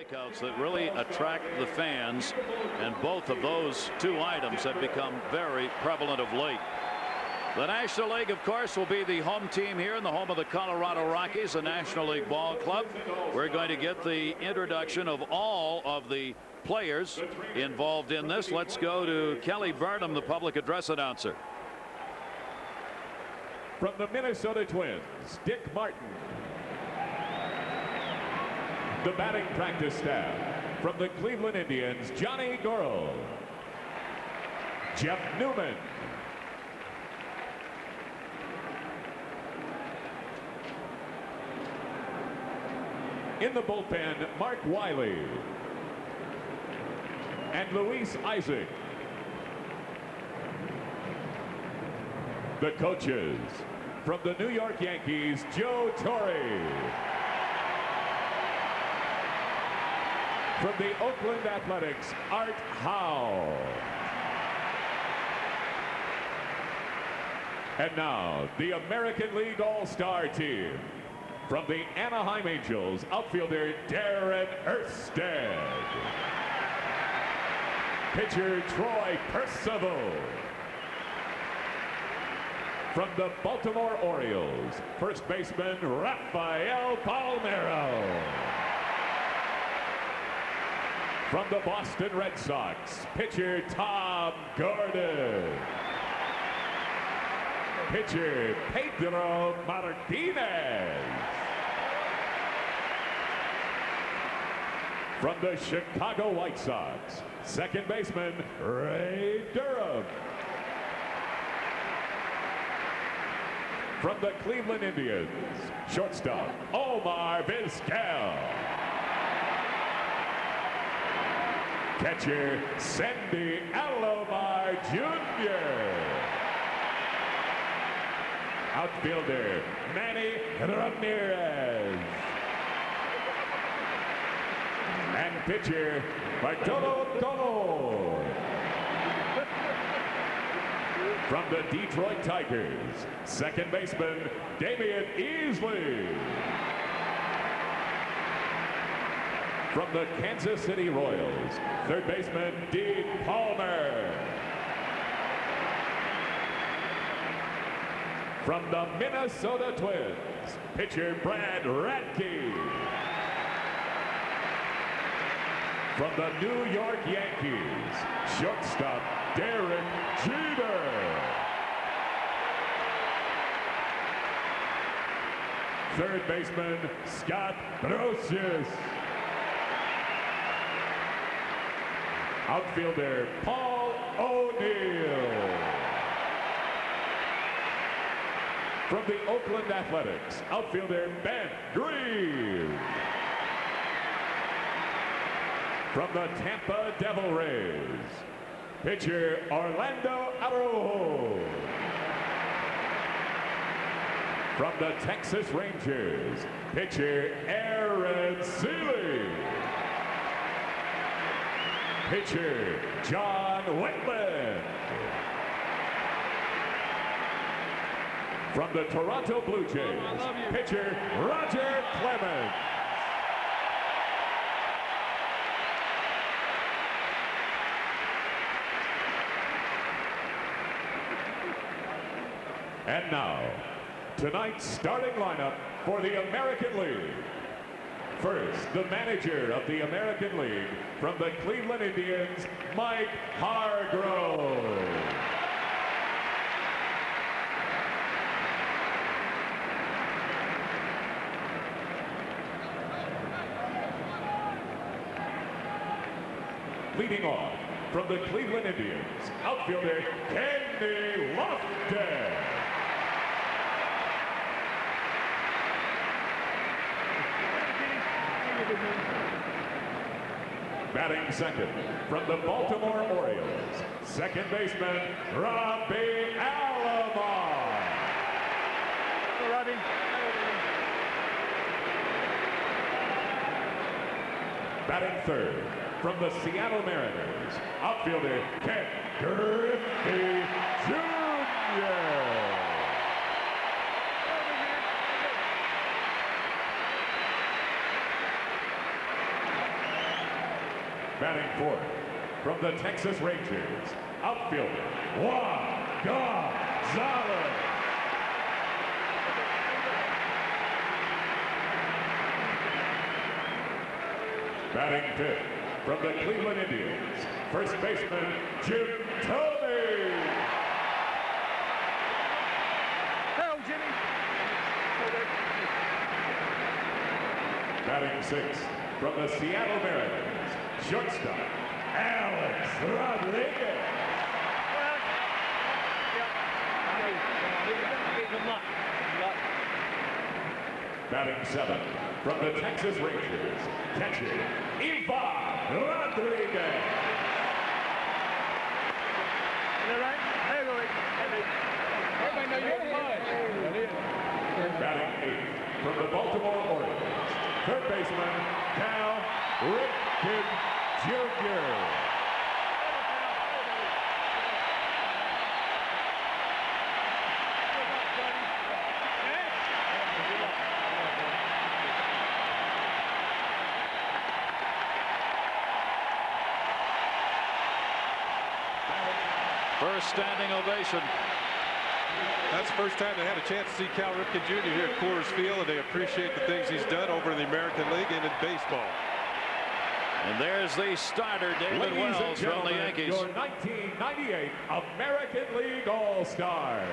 strikeouts that really attract the fans, and both of those two items have become very prevalent of late. The National League, of course, will be the home team here in the home of the Colorado Rockies, the National League Ball Club. We're going to get the introduction of all of the players involved in this. Let's go to Kelly Burnham, the public address announcer. From the Minnesota Twins, Dick Martin. The batting practice staff. From the Cleveland Indians, Johnny Goro. Jeff Newman. In the bullpen, Mark Wiley and Luis Isaac. The coaches, from the New York Yankees, Joe Torre. From the Oakland Athletics, Art Howe. And now, the American League All-Star team. From the Anaheim Angels, outfielder Darren Erstad. Pitcher Troy Percival. From the Baltimore Orioles, first baseman Rafael Palmeiro. From the Boston Red Sox, pitcher Tom Gordon. Pitcher Pedro Martinez. From the Chicago White Sox, second baseman Ray Durham. From the Cleveland Indians, shortstop Omar Vizquel. Catcher Sandy Alomar Jr. Outfielder Manny Ramirez. And pitcher Bartolo Colon. From the Detroit Tigers, second baseman Damian Easley. From the Kansas City Royals, third baseman Dean Palmer. From the Minnesota Twins, pitcher Brad Radke. From the New York Yankees, shortstop Derek Jeter. Third baseman Scott Brosius. Outfielder Paul O'Neill. From the Oakland Athletics, outfielder Ben Green. From the Tampa Devil Rays, pitcher Orlando Arroyo. From the Texas Rangers, pitcher Aaron Seeley. Pitcher John Whitland. From the Toronto Blue Jays, pitcher Roger Clemens. And now, tonight's starting lineup for the American League. First, the manager of the American League from the Cleveland Indians, Mike Hargrove. Leading off, from the Cleveland Indians, outfielder Kenny Lofton. Batting second, from the Baltimore Orioles, second baseman Robbie Alomar. Batting third, from the Seattle Mariners, outfielder Ken Griffey Jr. Batting fourth, from the Texas Rangers, outfielder Juan Gonzalez. Batting fifth, from the Cleveland Indians, first baseman Jim Thorne. Hello, Jimmy. Batting sixth, from the Seattle Mariners, shortstop Alex Rodriguez. Batting seventh, from the Texas Rangers, catcher Ivan Rodriguez. Everybody know you're fine. Batting eighth, from the Baltimore Orioles, third baseman Cal Ripken Jr. First standing ovation. That's the first time they had a chance to see Cal Ripken Jr. here at Coors Field, and they appreciate the things he's done over in the American League and in baseball. And there's the starter, David Wells, from the Yankees. Your 1998 American League All-Stars.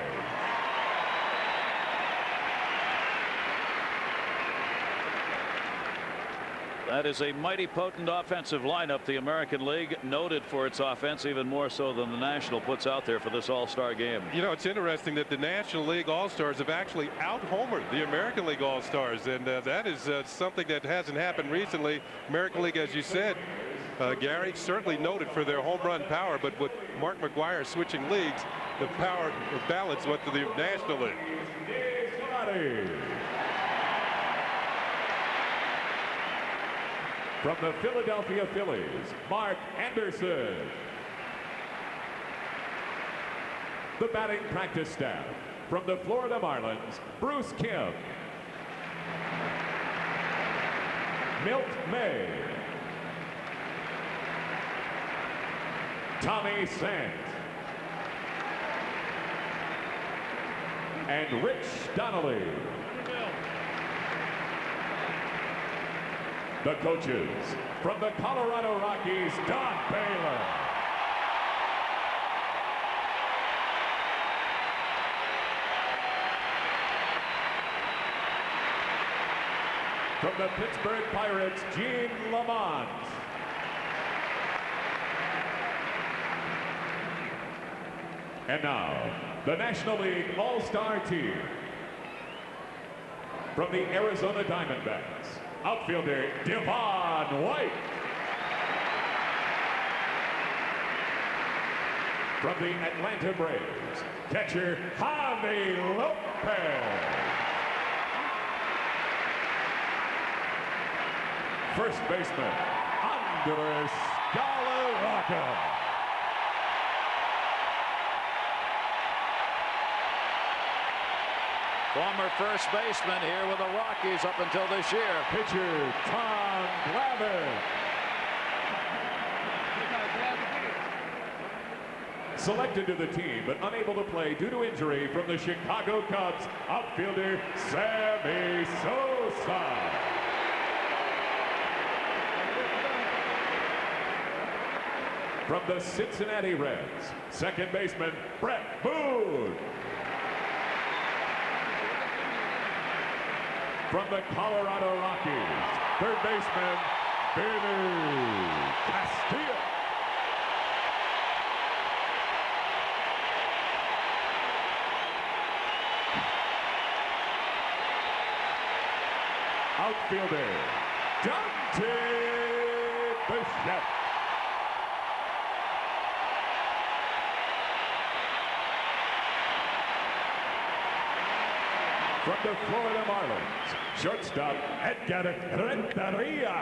That is a mighty potent offensive lineup. The American League, noted for its offense even more so than the National, puts out there for this All-Star game. You know, it's interesting that the National League All-Stars have actually out-homered the American League All-Stars, and that is something that hasn't happened recently. American League, as you said, Gary, certainly noted for their home run power, but with Mark McGwire switching leagues, the power of balance went to the National League. From the Philadelphia Phillies, Mark Anderson. The batting practice staff, from the Florida Marlins, Bruce Kim, Milt May, Tommy Sant, and Rich Donnelly. The coaches, from the Colorado Rockies, Don Baylor. From the Pittsburgh Pirates, Gene Lamont. And now, the National League All-Star team. From the Arizona Diamondbacks, outfielder Devon White. From the Atlanta Braves, catcher Javi Lopez. First baseman Andres Galarraga. Former first baseman here with the Rockies up until this year. Pitcher Tom Glavine. Selected to the team, but unable to play due to injury from the Chicago Cubs, outfielder Sammy Sosa. From the Cincinnati Reds, second baseman Brett Boone. From the Colorado Rockies, third baseman Benny Castillo. Outfielder Dante Bichette. From the Florida Marlins, shortstop Edgar Renteria.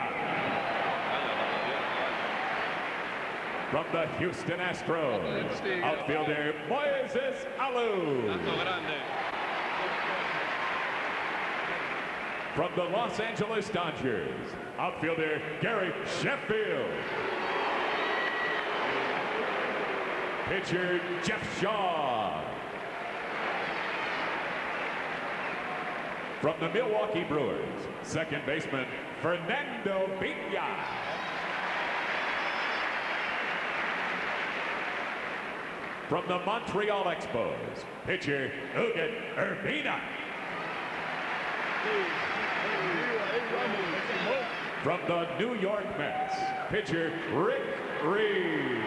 From the Houston Astros, outfielder Moises Alou. From the Los Angeles Dodgers, outfielder Gary Sheffield. pitcher Jeff Shaw. From the Milwaukee Brewers, second baseman Fernando Villa. From the Montreal Expos, pitcher Huguet Urbina. From the New York Mets, pitcher Rick Reed.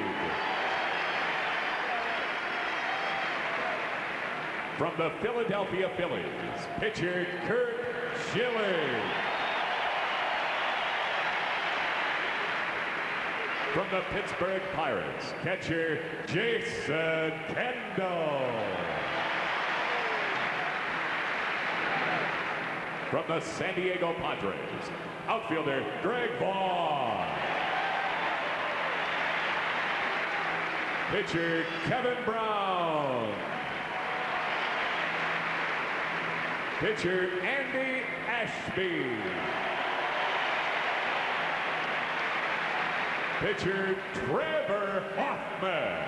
From the Philadelphia Phillies, pitcher Kurt Schilling. From the Pittsburgh Pirates, catcher Jason Kendall. From the San Diego Padres, outfielder Greg Vaughn. Pitcher Kevin Brown. Pitcher Andy Ashby. Pitcher Trevor Hoffman.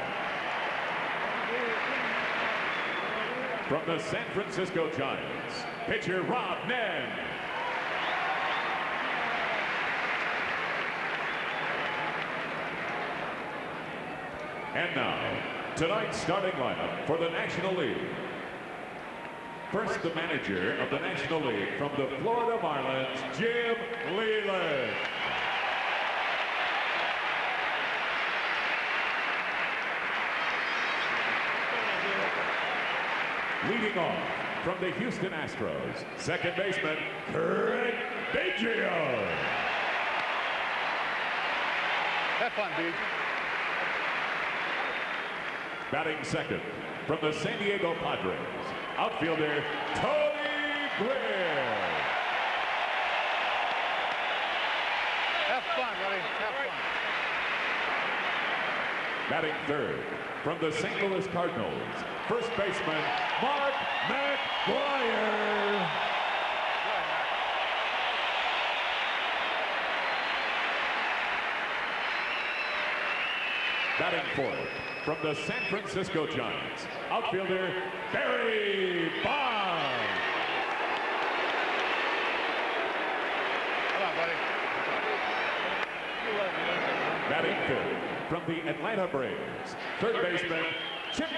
From the San Francisco Giants, pitcher Rob Nen. And now, tonight's starting lineup for the National League. First, the manager of the National League from the Florida Marlins, Jim Leyland. Leading off from the Houston Astros, second baseman Craig Biggio. Have fun, dude. Batting second from the San Diego Padres, outfielder Tony Gwynn. Have fun, buddy. Have fun. Batting third from the St. Louis Cardinals, first baseman Mark McGwire. Batting fourth from the San Francisco Giants, outfielder Barry Bonds. Come on, buddy. Batting fifth from the Atlanta Braves, third baseman Chipper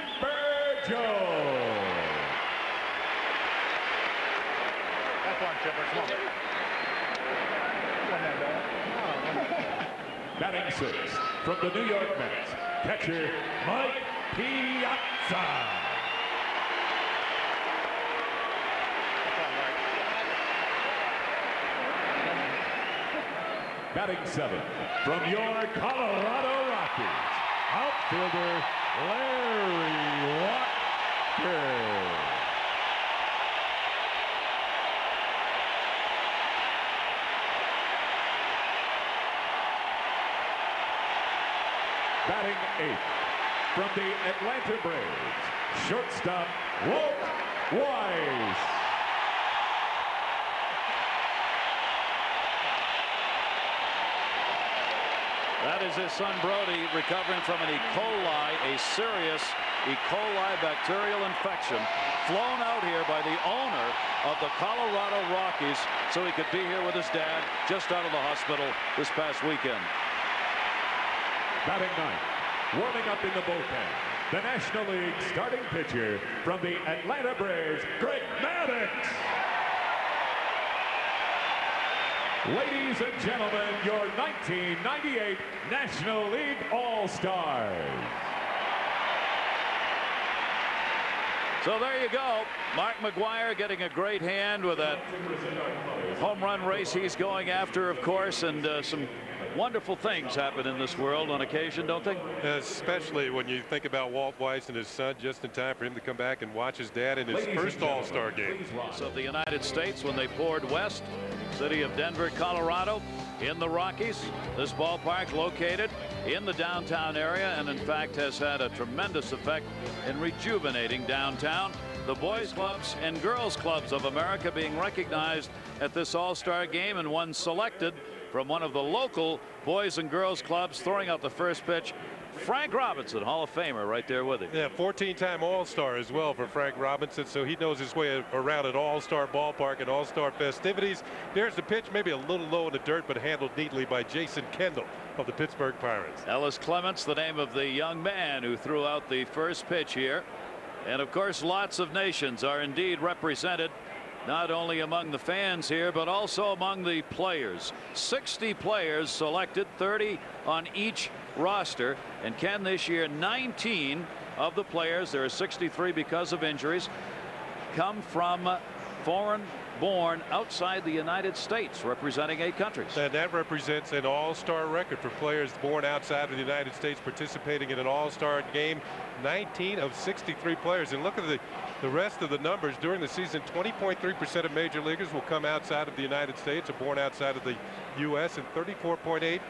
Jones. Have fun, Chipper. Come on. Come on, man. Batting sixth from the New York Mets, catcher Mike Piazza. Batting seventh from your Colorado Rockies, outfielder Larry Walker. Batting eighth from the Atlanta Braves, shortstop Walt Weiss. That is his son Brody recovering from an E. coli, a serious E. coli bacterial infection, flown out here by the owner of the Colorado Rockies so he could be here with his dad just out of the hospital this past weekend. Batting ninth, warming up in the bullpen, the National League starting pitcher from the Atlanta Braves, Greg Maddux. Ladies and gentlemen, your 1998 National League All-Stars. So there you go. Mark McGwire getting a great hand with that home run race he's going after, of course, and some wonderful things happen in this world on occasion, don't they? Especially when you think about Walt Weiss and his son, just in time for him to come back and watch his dad in his first All-Star game. Of the United States when they poured west, city of Denver, Colorado, in the Rockies. This ballpark located in the downtown area and in fact has had a tremendous effect in rejuvenating downtown. The boys clubs and girls clubs of America being recognized at this All-Star game, and one selected from one of the local boys and girls clubs, throwing out the first pitch Frank Robinson, Hall of Famer, right there with him. Yeah, 14-time All-Star as well for Frank Robinson, so he knows his way around an All-Star ballpark and All-Star festivities. There's the pitch, maybe a little low in the dirt, but handled neatly by Jason Kendall of the Pittsburgh Pirates. Ellis Clements, the name of the young man who threw out the first pitch here. And of course, lots of nations are indeed represented, not only among the fans here, but also among the players. 60 players selected, 30 on each roster. And Ken, this year 19 of the players, there are 63 because of injuries, come from foreign born outside the United States, representing 8 countries. And that represents an all-star record for players born outside of the United States participating in an all-star game. 19 of 63 players. And look at the rest of the numbers during the season. 20.3% of major leaguers will come outside of the United States or born outside of the U.S. and 34.8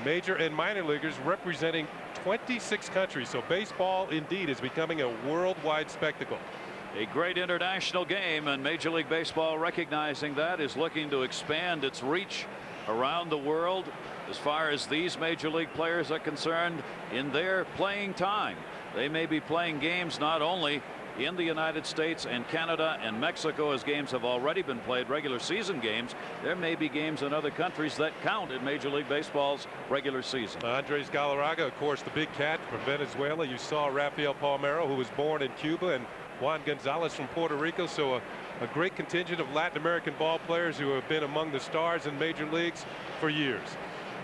major and minor leaguers representing 26 countries. So baseball indeed is becoming a worldwide spectacle. A great international game, and Major League Baseball, recognizing that, is looking to expand its reach around the world as far as these major league players are concerned in their playing time. They may be playing games not only in the United States and Canada and Mexico, as games have already been played, regular season games. There may be games in other countries that count in Major League Baseball's regular season. Andres Galarraga, of course, the big cat from Venezuela. You saw Rafael Palmeiro, who was born in Cuba, and Juan Gonzalez from Puerto Rico. So a great contingent of Latin American ball players who have been among the stars in major leagues for years.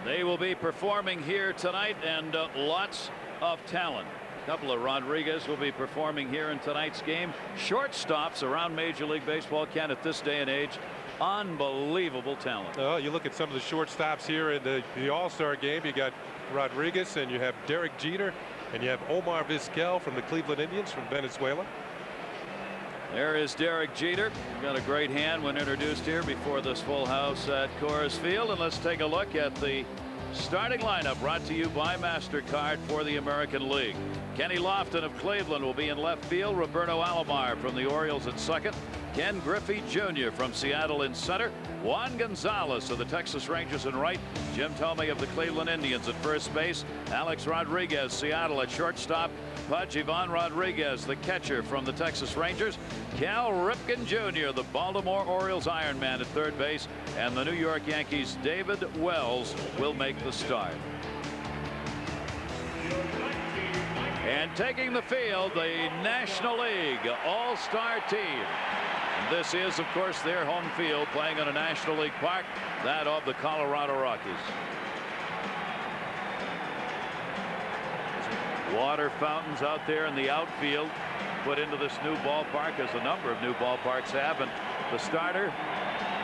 They will be performing here tonight, and lots of talent. A couple of Rodriguez will be performing here in tonight's game. Shortstops around Major League Baseball, Ken, at this day and age, unbelievable talent. You look at some of the shortstops here in the All-Star game. You got Rodriguez, and you have Derek Jeter, and you have Omar Vizquel from the Cleveland Indians from Venezuela. There is Derek Jeter. Got a great hand when introduced here before this full house at Coors Field. And let's take a look at the starting lineup, brought to you by MasterCard for the American League. Kenny Lofton of Cleveland will be in left field. Roberto Alomar from the Orioles at second. Ken Griffey Jr. from Seattle in center. Juan Gonzalez of the Texas Rangers in right. Jim Thome of the Cleveland Indians at first base. Alex Rodriguez, Seattle at shortstop. Pudge Ivan Rodriguez, the catcher from the Texas Rangers. Cal Ripken Jr., the Baltimore Orioles Ironman at third base. And the New York Yankees' David Wells will make the start. And taking the field, the National League All-Star team. And this is, of course, their home field, playing on a National League park, that of the Colorado Rockies. Water fountains out there in the outfield, put into this new ballpark, as a number of new ballparks have. And the starter,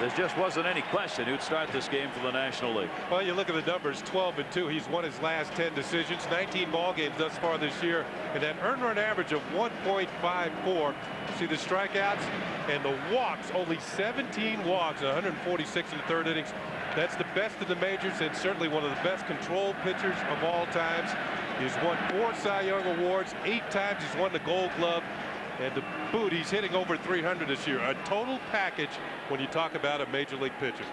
there just wasn't any question who'd start this game for the National League. Well, you look at the numbers, 12-2. He's won his last 10 decisions, 19 ball games thus far this year, and an earned run average of 1.54. See the strikeouts and the walks, only 17 walks, 146 in the third innings. That's the best in the majors, and certainly one of the best controlled pitchers of all times. He's won 4 Cy Young awards, 8 times he's won the Gold Glove. And to boot, he's hitting over 300 this year. A total package when you talk about a major league pitcher.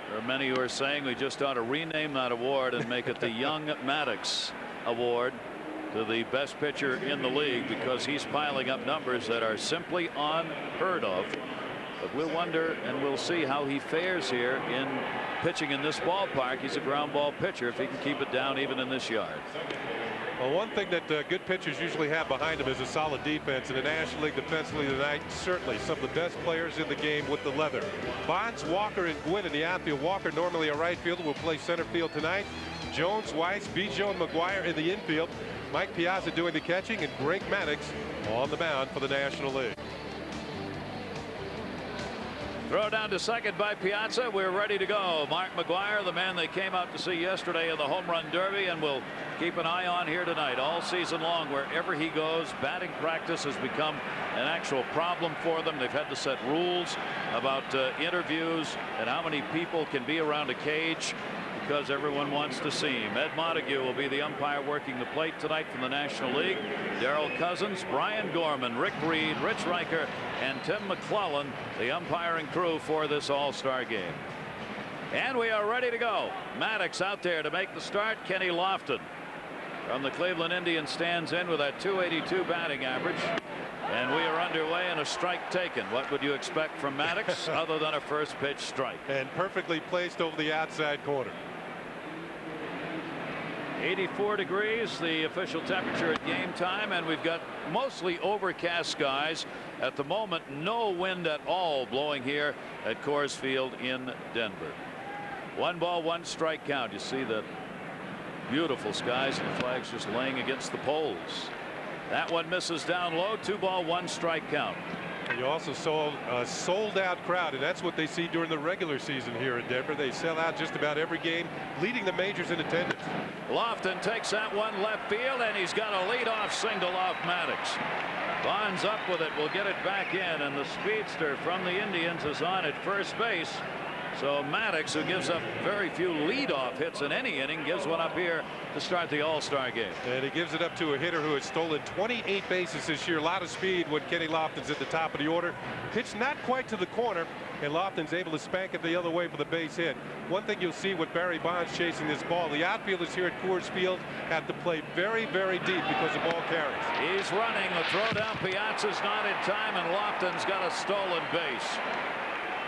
There are many who are saying we just ought to rename that award and make it the Young Maddox Award to the best pitcher in the league, because he's piling up numbers that are simply unheard of. But we'll wonder, and we'll see how he fares here in pitching in this ballpark. He's a ground ball pitcher, if he can keep it down even in this yard. Well, one thing that good pitchers usually have behind them is a solid defense. In the National League defensively tonight, certainly some of the best players in the game with the leather. Bonds, Walker, and Gwynn in the outfield. Walker, normally a right fielder, will play center field tonight. Jones, Weiss, Biggio, and McGuire in the infield. Mike Piazza doing the catching, and Greg Maddux on the mound for the National League. Throw down to second by Piazza. We're ready to go. Mark McGuire, the man they came out to see yesterday in the home run derby, and we'll keep an eye on here tonight. All season long, wherever he goes, batting practice has become an actual problem for them. They've had to set rules about interviews and how many people can be around a cage, because everyone wants to see him. Ed Montague will be the umpire working the plate tonight from the National League. Darrell Cousins, Brian Gorman, Rick Reed, Rich Riker, and Tim McClellan, the umpiring crew for this All-Star game. And we are ready to go. Maddux out there to make the start. Kenny Lofton from the Cleveland Indians stands in with a .282 batting average. And we are underway and a strike taken. What would you expect from Maddox other than a first pitch strike? And perfectly placed over the outside corner. 84 degrees, the official temperature at game time, and we've got mostly overcast skies at the moment. No wind at all blowing here at Coors Field in Denver. 1 ball, 1 strike count. You see the beautiful skies and the flags just laying against the poles. That one misses down low. 2 ball, 1 strike count. And you also saw a sold-out crowd, and that's what they see during the regular season here in Denver. They sell out just about every game, leading the majors in attendance. Lofton takes that one left field, and he's got a leadoff single off Maddox. Bonds up with it, will get it back in, and the speedster from the Indians is on at first base. So Maddox, who gives up very few leadoff hits in any inning, gives one up here to start the All-Star game. And he gives it up to a hitter who has stolen 28 bases this year. A lot of speed when Kenny Lofton's at the top of the order. Pitch not quite to the corner, and Lofton's able to spank it the other way for the base hit. One thing you'll see with Barry Bonds chasing this ball, the outfielders here at Coors Field have to play very, very deep because the ball carries. He's running. The throw down Piazza's not in time, and Lofton's got a stolen base.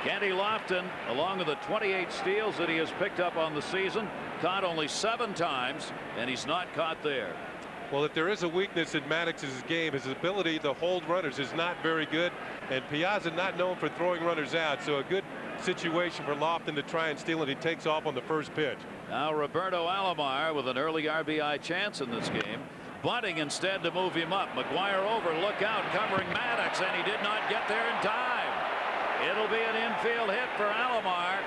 Kenny Lofton, along with the 28 steals that he has picked up on the season, caught only 7 times, and he's not caught there. Well, if there is a weakness in Maddox's game, his ability to hold runners is not very good, and Piazza not known for throwing runners out, so a good situation for Lofton to try and steal, and he takes off on the first pitch. Now Roberto Alomar with an early RBI chance in this game, bunting instead to move him up. McGuire over, look out, covering Maddox, and he did not get there in time. It'll be an infield hit for Alomar.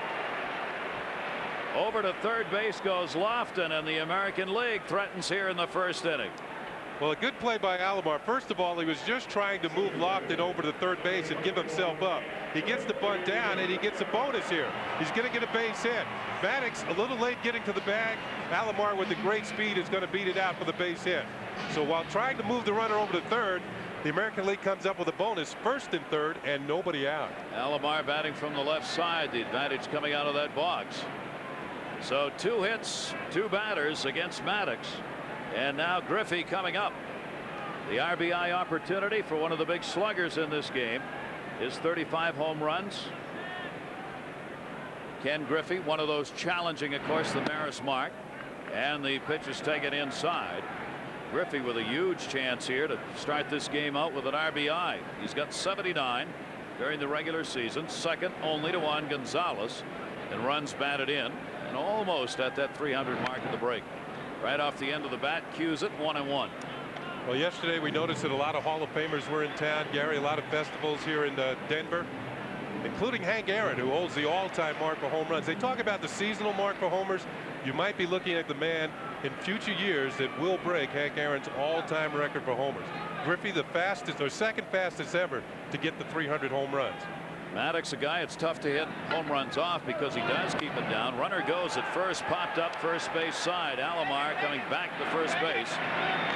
Over to third base goes Lofton, and the American League threatens here in the first inning. Well, a good play by Alomar. First of all, he was just trying to move Lofton over to third base and give himself up. He gets the bunt down, and he gets a bonus here. He's going to get a base hit. Maddox a little late getting to the bag. Alomar with the great speed is going to beat it out for the base hit. So while trying to move the runner over to third, the American League comes up with a bonus, first and third, and nobody out. Alomar batting from the left side, the advantage coming out of that box. So 2 hits, 2 batters against Maddox, and now Griffey coming up. The RBI opportunity for one of the big sluggers in this game is 35 home runs. Ken Griffey, one of those challenging, of course, the Maris mark, and the pitch is taken inside. Griffey with a huge chance here to start this game out with an RBI. He's got 79 during the regular season, second only to Juan Gonzalez, and runs batted in, and almost at that 300 mark of the break. Right off the end of the bat, cues it 1-1. Well, yesterday we noticed that a lot of Hall of Famers were in town, Gary. A lot of festivals here in Denver, including Hank Aaron, who holds the all-time mark for home runs. They talk about the seasonal mark for homers. You might be looking at the man in future years that will break Hank Aaron's all-time record for homers. Griffey, the fastest or second fastest ever to get the 300 home runs. Maddox, a guy it's tough to hit home runs off because he does keep it down. Runner goes at first, popped up first base side. Alomar coming back to first base.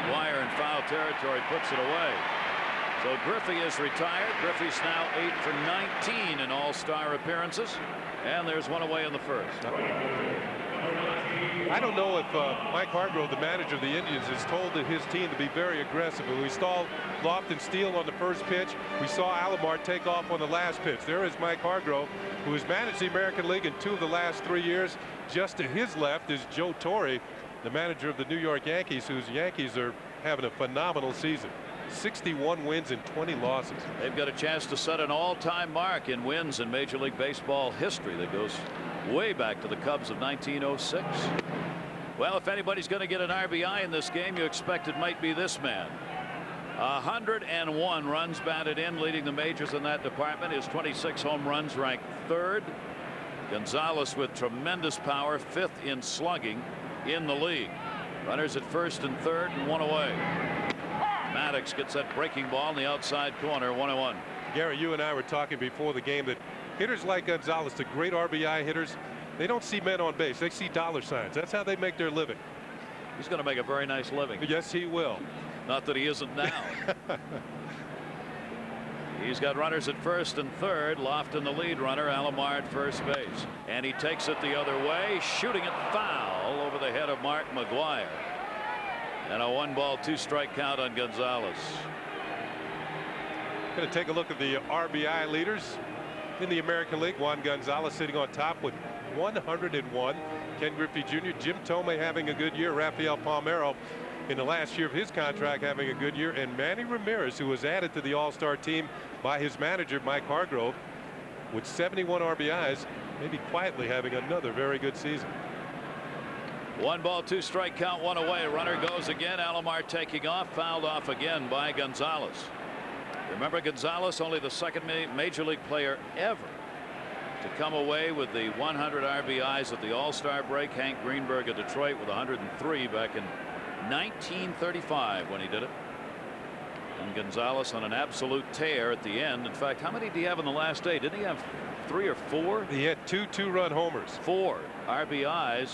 Dwyer in foul territory puts it away. So Griffey is retired. Griffey's now 8 for 19 in all-star appearances, and there's one away in the first. I don't know if Mike Hargrove, the manager of the Indians, has told his team to be very aggressive. We saw Lofton steal on the first pitch. We saw Alomar take off on the last pitch. There is Mike Hargrove, who has managed the American League in 2 of the last 3 years. Just to his left is Joe Torre, the manager of the New York Yankees, whose Yankees are having a phenomenal season. 61 wins and 20 losses. They've got a chance to set an all-time mark in wins in Major League Baseball history that goes way back to the Cubs of 1906. Well, if anybody's going to get an RBI in this game, you expect it might be this man. 101 runs batted in, leading the majors in that department. His 26 home runs, ranked 3rd. Gonzalez with tremendous power, 5th in slugging in the league. Runners at first and third, and one away. Maddox gets that breaking ball in the outside corner, 1-1. Gary, you and I were talking before the game that hitters like Gonzalez, the great RBI hitters, they don't see men on base. They see dollar signs. That's how they make their living. He's going to make a very nice living. Yes, he will. Not that he isn't now. He's got runners at first and third. Lofton the lead runner, Alomar at first base. And he takes it the other way, shooting it foul over the head of Mark McGuire. And a 1-ball 2-strike count on Gonzalez. Going to take a look at the RBI leaders in the American League. Juan Gonzalez sitting on top with 101. Ken Griffey Jr., Jim Thome having a good year. Rafael Palmeiro in the last year of his contract having a good year. And Manny Ramirez, who was added to the All-Star team by his manager, Mike Hargrove, with 71 RBIs, maybe quietly having another very good season. 1-ball 2-strike count, 1 away. Runner goes again. Alomar taking off, fouled off again by Gonzalez. Remember, Gonzalez, only the second major league player ever to come away with the 100 RBIs at the All-Star break. Hank Greenberg of Detroit with 103 back in 1935 when he did it. And Gonzalez on an absolute tear at the end. In fact, how many did he have in the last day? Didn't he have 3 or 4? He had 2 2-run homers. 4 RBIs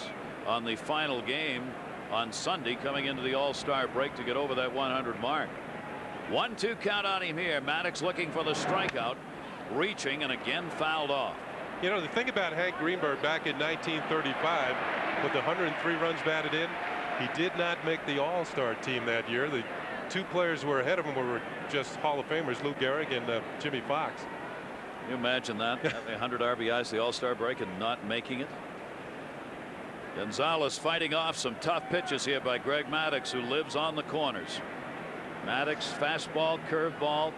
on the final game on Sunday, coming into the All-Star break to get over that 100 mark. 1-2 count on him here. Maddox looking for the strikeout, reaching, and again fouled off. You know, the thing about Hank Greenberg back in 1935 with the 103 runs batted in, he did not make the All-Star team that year. The 2 players who were ahead of him were just Hall of Famers, Lou Gehrig and Jimmy Fox. Can you imagine that? Having 100 RBIs the All-Star break and not making it. Gonzalez fighting off some tough pitches here by Greg Maddux, who lives on the corners. Maddux, fastball, curveball,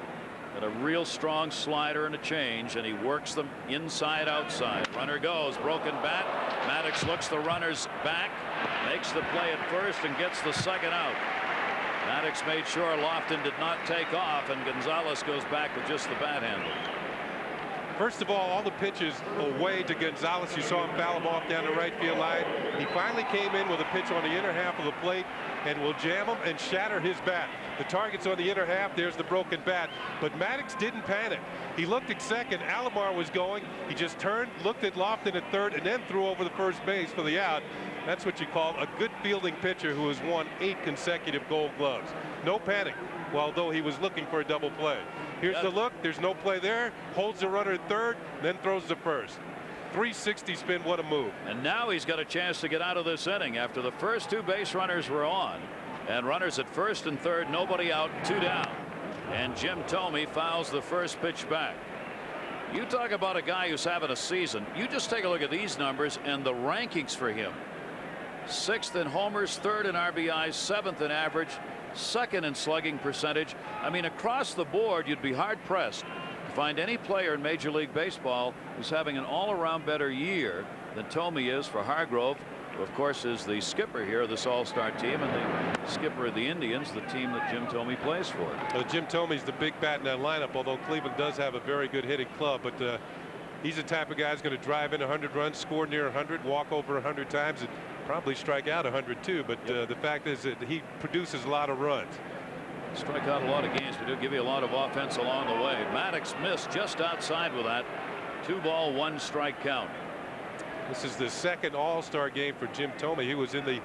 and a real strong slider and a change, and he works them inside outside. Runner goes, broken bat. Maddux looks the runners back, makes the play at first and gets the second out. Maddux made sure Lofton did not take off, and Gonzalez goes back with just the bat handle. First of all the pitches away to Gonzalez. You saw him foul him off down the right field line. He finally came in with a pitch on the inner half of the plate and will jam him and shatter his bat. The target's on the inner half. There's the broken bat. But Maddux didn't panic. He looked at second. Alomar was going. He just turned, looked at Lofton at third, and then threw over the first base for the out. That's what you call a good fielding pitcher who has won 8 consecutive Gold Gloves. No panic, although he was looking for a double play. Here's the look. There's no play there. Holds the runner at third, then throws the first. 360 spin. What a move. And now he's got a chance to get out of this inning after the first 2 base runners were on. And runners at first and third, nobody out, 2 down. And Jim Thome fouls the first pitch back. You talk about a guy who's having a season. You just take a look at these numbers and the rankings for him. 6th in homers, 3rd in RBIs, 7th in average, 2nd in slugging percentage. I mean, across the board, you'd be hard pressed to find any player in Major League Baseball who's having an all-around better year than Thome is. For Hargrove, who of course is the skipper here of this All-Star team and the skipper of the Indians, the team that Jim Thome plays for. Well, Jim Thome's the big bat in that lineup, although Cleveland does have a very good hitting club. But he's the type of guy who's going to drive in 100 runs, score near 100, walk over 100 times, and probably strike out 100 too. But the fact is that he produces a lot of runs. Strike out a lot of games, but he'll give you a lot of offense along the way. Maddux missed just outside with that. 2-ball 1-strike count. This is the second All-Star game for Jim Thome. He was in the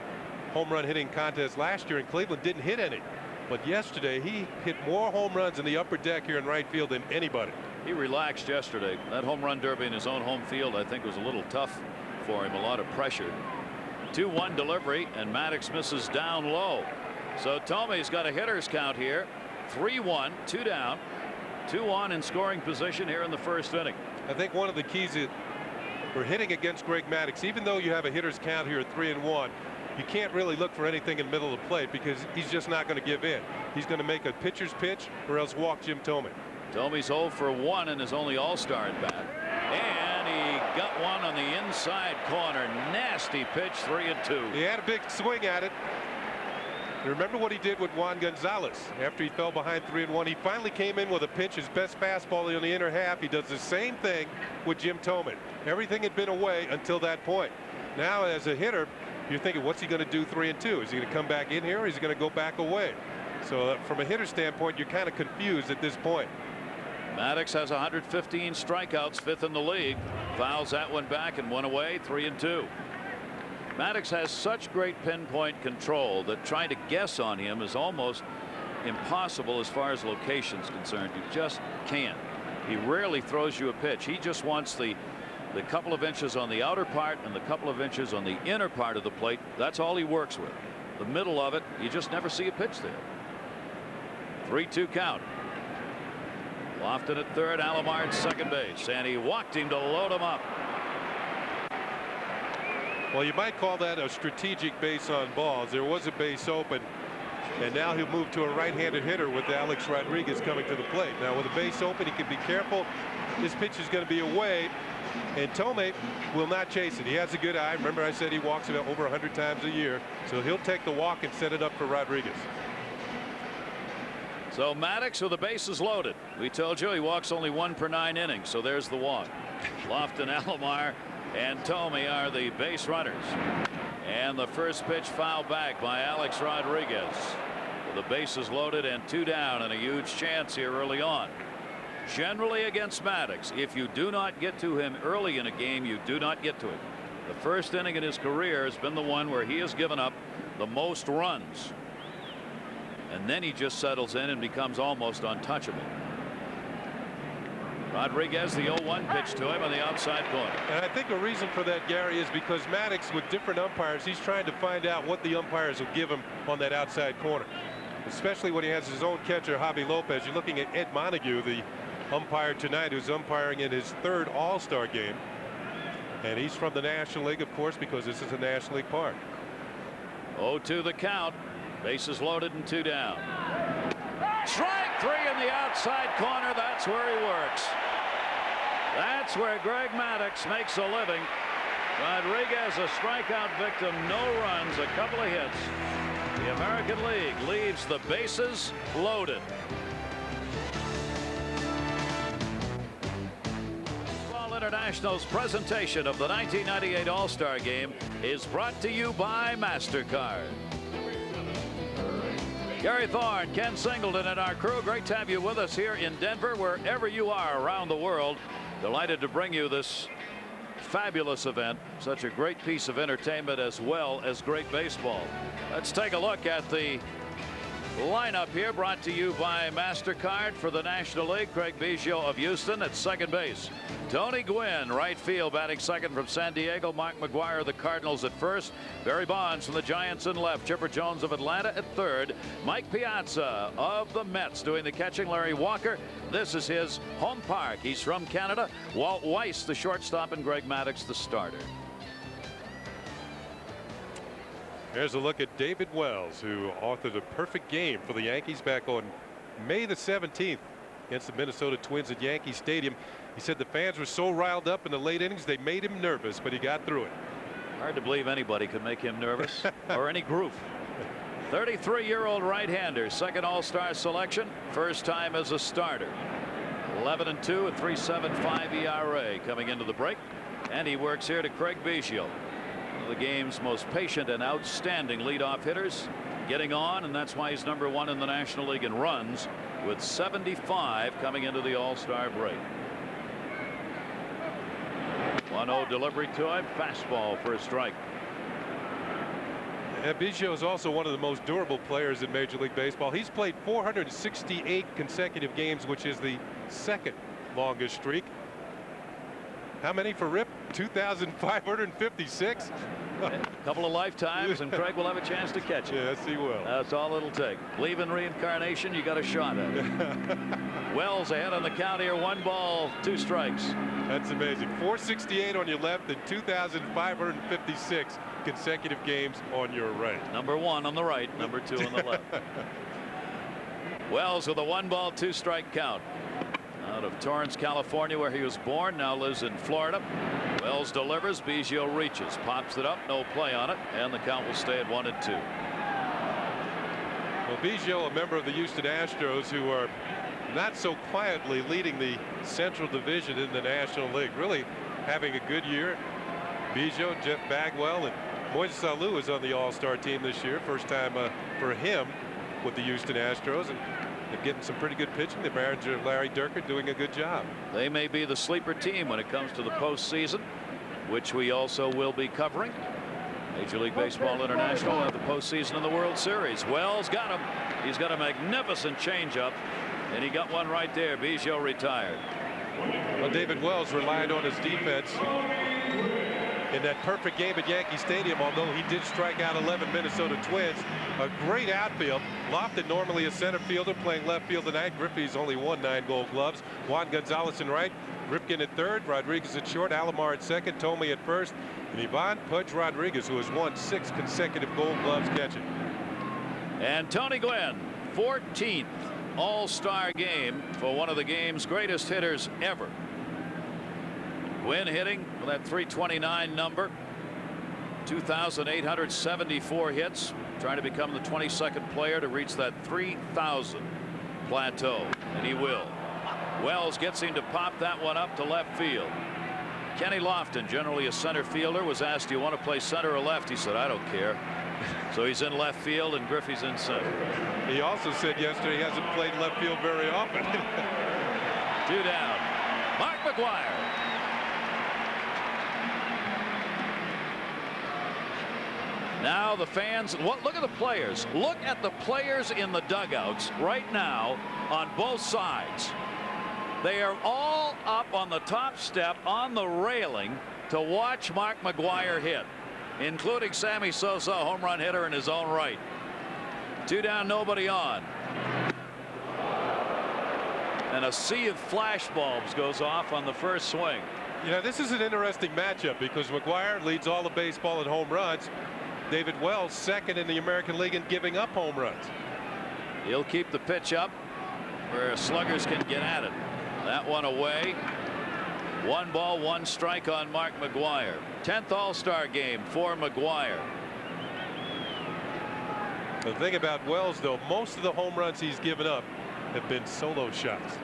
home run hitting contest last year, and Cleveland didn't hit any. But yesterday he hit more home runs in the upper deck here in right field than anybody. He relaxed yesterday. That home run derby in his own home field, I think, was a little tough for him. A lot of pressure. 2-1 delivery, and Maddux misses down low. So Thome's got a hitter's count here. 3-1, 2 down, 2 on in scoring position here in the first inning. I think one of the keys is for hitting against Greg Maddux, even though you have a hitter's count here at 3-1, you can't really look for anything in the middle of the plate because he's just not going to give in. He's going to make a pitcher's pitch or else walk Jim Thome. Thome's 0 for 1 in his only All-Star at bat. And he got one on the inside corner. Nasty pitch, 3-2. He had a big swing at it. And remember what he did with Juan Gonzalez after he fell behind 3-1. He finally came in with a pitch, his best fastball on the inner half. He does the same thing with Jim Thome. Everything had been away until that point. Now as a hitter, you're thinking, what's he going to do 3-2? Is he going to come back in here or is he going to go back away? So from a hitter standpoint, you're kind of confused at this point. Maddux has 115 strikeouts, 5th in the league. Fouls that one back and 1 away, 3-2. Maddux has such great pinpoint control that trying to guess on him is almost impossible as far as location is concerned. You just can't. He rarely throws you a pitch. He just wants the couple of inches on the outer part and the couple of inches on the inner part of the plate. That's all he works with. the middle of it, you just never see a pitch there. 3-2 count. Lofton at third, Alomar at second base, and he walked him to load him up. Well, you might call that a strategic base on balls. There was a base open, and now he'll move to a right-handed hitter with Alex Rodriguez coming to the plate. Now with a base open, he can be careful. This pitch is going to be away, and Thome will not chase it. He has a good eye. Remember, I said he walks it over 100 times a year, so he'll take the walk and set it up for Rodriguez. So Maddox with the bases loaded. We told you he walks only 1 per 9 innings, so there's the walk. Lofton, Alomar, and Thome are the base runners. And the first pitch fouled back by Alex Rodriguez. With the bases loaded and 2 down, and a huge chance here early on. Generally against Maddox, if you do not get to him early in a game, you do not get to him. The first inning in his career has been the one where he has given up the most runs. And then he just settles in and becomes almost untouchable. Rodriguez, the 0-1 pitch to him on the outside corner. And I think a reason for that, Gary, is because Maddox, with different umpires, he's trying to find out what the umpires will give him on that outside corner. Especially when he has his own catcher, Javi Lopez. You're looking at Ed Montague, the umpire tonight, who's umpiring in his 3rd All-Star game. And he's from the National League, of course, because this is a National League park. 0-2 the count. Bases loaded and 2 down. Strike 3 in the outside corner. That's where he works. That's where Greg Maddox makes a living. Rodriguez, a strikeout victim, no runs, a couple of hits. The American League leaves the bases loaded. Baseball International's presentation of the 1998 All-Star Game is brought to you by MasterCard. Gary Thorne, Ken Singleton, and our crew, great to have you with us here in Denver, wherever you are around the world. Delighted to bring you this fabulous event. Such a great piece of entertainment as well as great baseball. Let's take a look at the lineup here, brought to you by MasterCard for the National League. Craig Biggio of Houston at second base. Tony Gwynn, right field, batting second from San Diego. Mark McGwire, the Cardinals, at first. Barry Bonds from the Giants in left. Chipper Jones of Atlanta at third. Mike Piazza of the Mets doing the catching. Larry Walker, this is his home park. He's from Canada. Walt Weiss, the shortstop, and Greg Maddox, the starter. There's a look at David Wells, who authored a perfect game for the Yankees back on May the 17th against the Minnesota Twins at Yankee Stadium. He said the fans were so riled up in the late innings they made him nervous, but he got through it. Hard to believe anybody could make him nervous, or any group. 33-year-old right-hander, second All-Star selection, first time as a starter. 11-2, a 3.75 ERA coming into the break, and he works here to Craig Biggio, one of the game's most patient and outstanding leadoff hitters, getting on, and that's why he's #1 in the National League in runs, with 75 coming into the All-Star break. 1-0 delivery to him, fastball for a strike. Biggio is also one of the most durable players in Major League Baseball. He's played 468 consecutive games, which is the 2nd longest streak. How many for Rip? 2,556. A couple of lifetimes, and Craig will have a chance to catch it. Yes, he will. That's all it'll take. Believe in reincarnation, you got a shot at it. Wells ahead on the count here. 1 ball, 2 strikes. That's amazing. 468 on your left and 2,556 consecutive games on your right. #1 on the right, #2 on the left. Wells with a 1 ball, 2 strike count. Out of Torrance, California, where he was born, now lives in Florida. Wells delivers. Biggio reaches, pops it up, no play on it, and the count will stay at 1-2. Well, Biggio, a member of the Houston Astros, who are not so quietly leading the Central Division in the National League, really having a good year. Biggio, Jeff Bagwell, and Moises Alou is on the All-Star team this year. First time for him with the Houston Astros, and they're getting some pretty good pitching. The manager, Larry Durkert, doing a good job. They may be the sleeper team when it comes to the postseason, which we also will be covering. Major League Baseball International will have the postseason in the World Series. Wells got him. He's got a magnificent changeup, and he got one right there. Biggio retired. Well, David Wells relied on his defense in that perfect game at Yankee Stadium, although he did strike out 11 Minnesota Twins. A great outfield. Lofton normally a center fielder playing left field tonight. Griffey's only won 9 Gold Gloves. Juan Gonzalez in right, Ripken at third, Rodriguez at short, Alomar at second, Tomey at first, and Ivan Pudge Rodriguez, who has won 6 consecutive Gold Gloves catching. And Tony Gwynn, 14th All-Star game for one of the game's greatest hitters ever. Gwynn hitting with that .329 number, 2,874 hits, trying to become the 22nd player to reach that 3,000 plateau, and he will. Wells gets him to pop that one up to left field. Kenny Lofton, generally a center fielder, was asked, do you want to play center or left? He said, I don't care. So he's in left field and Griffey's in center. He also said yesterday he hasn't played left field very often. 2 down. Mark McGwire. Now the fans, look at the players. Look at the players in the dugouts right now on both sides. They are all up on the top step on the railing to watch Mark McGwire hit, including Sammy Sosa, a home run hitter in his own right. 2 down, nobody on. And a sea of flash bulbs goes off on the first swing. You know, this is an interesting matchup because McGwire leads all the baseball in home runs. David Wells second in the American League in giving up home runs. He'll keep the pitch up where sluggers can get at it. That one away. 1 ball, 1 strike on Mark McGwire. 10th All-Star game for McGwire. The thing about Wells, though, most of the home runs he's given up have been solo shots.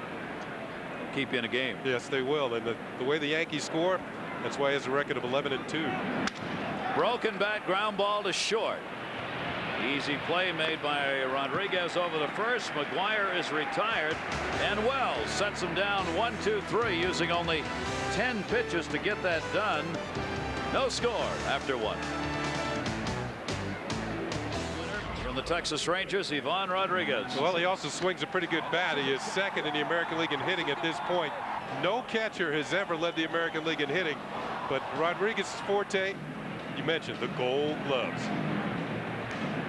They'll keep you in a game. Yes, they will. And the way the Yankees score, that's why he has a record of 11-2. Broken bat, ground ball to short. Easy play made by Rodriguez over the first. McGwire is retired, and Wells sets him down 1-2-3, using only 10 pitches to get that done. No score after 1. From the Texas Rangers, Ivan Rodriguez. Well, he also swings a pretty good bat. He is second in the American League in hitting at this point. No catcher has ever led the American League in hitting, but Rodriguez's forte, you mentioned the Gold Gloves.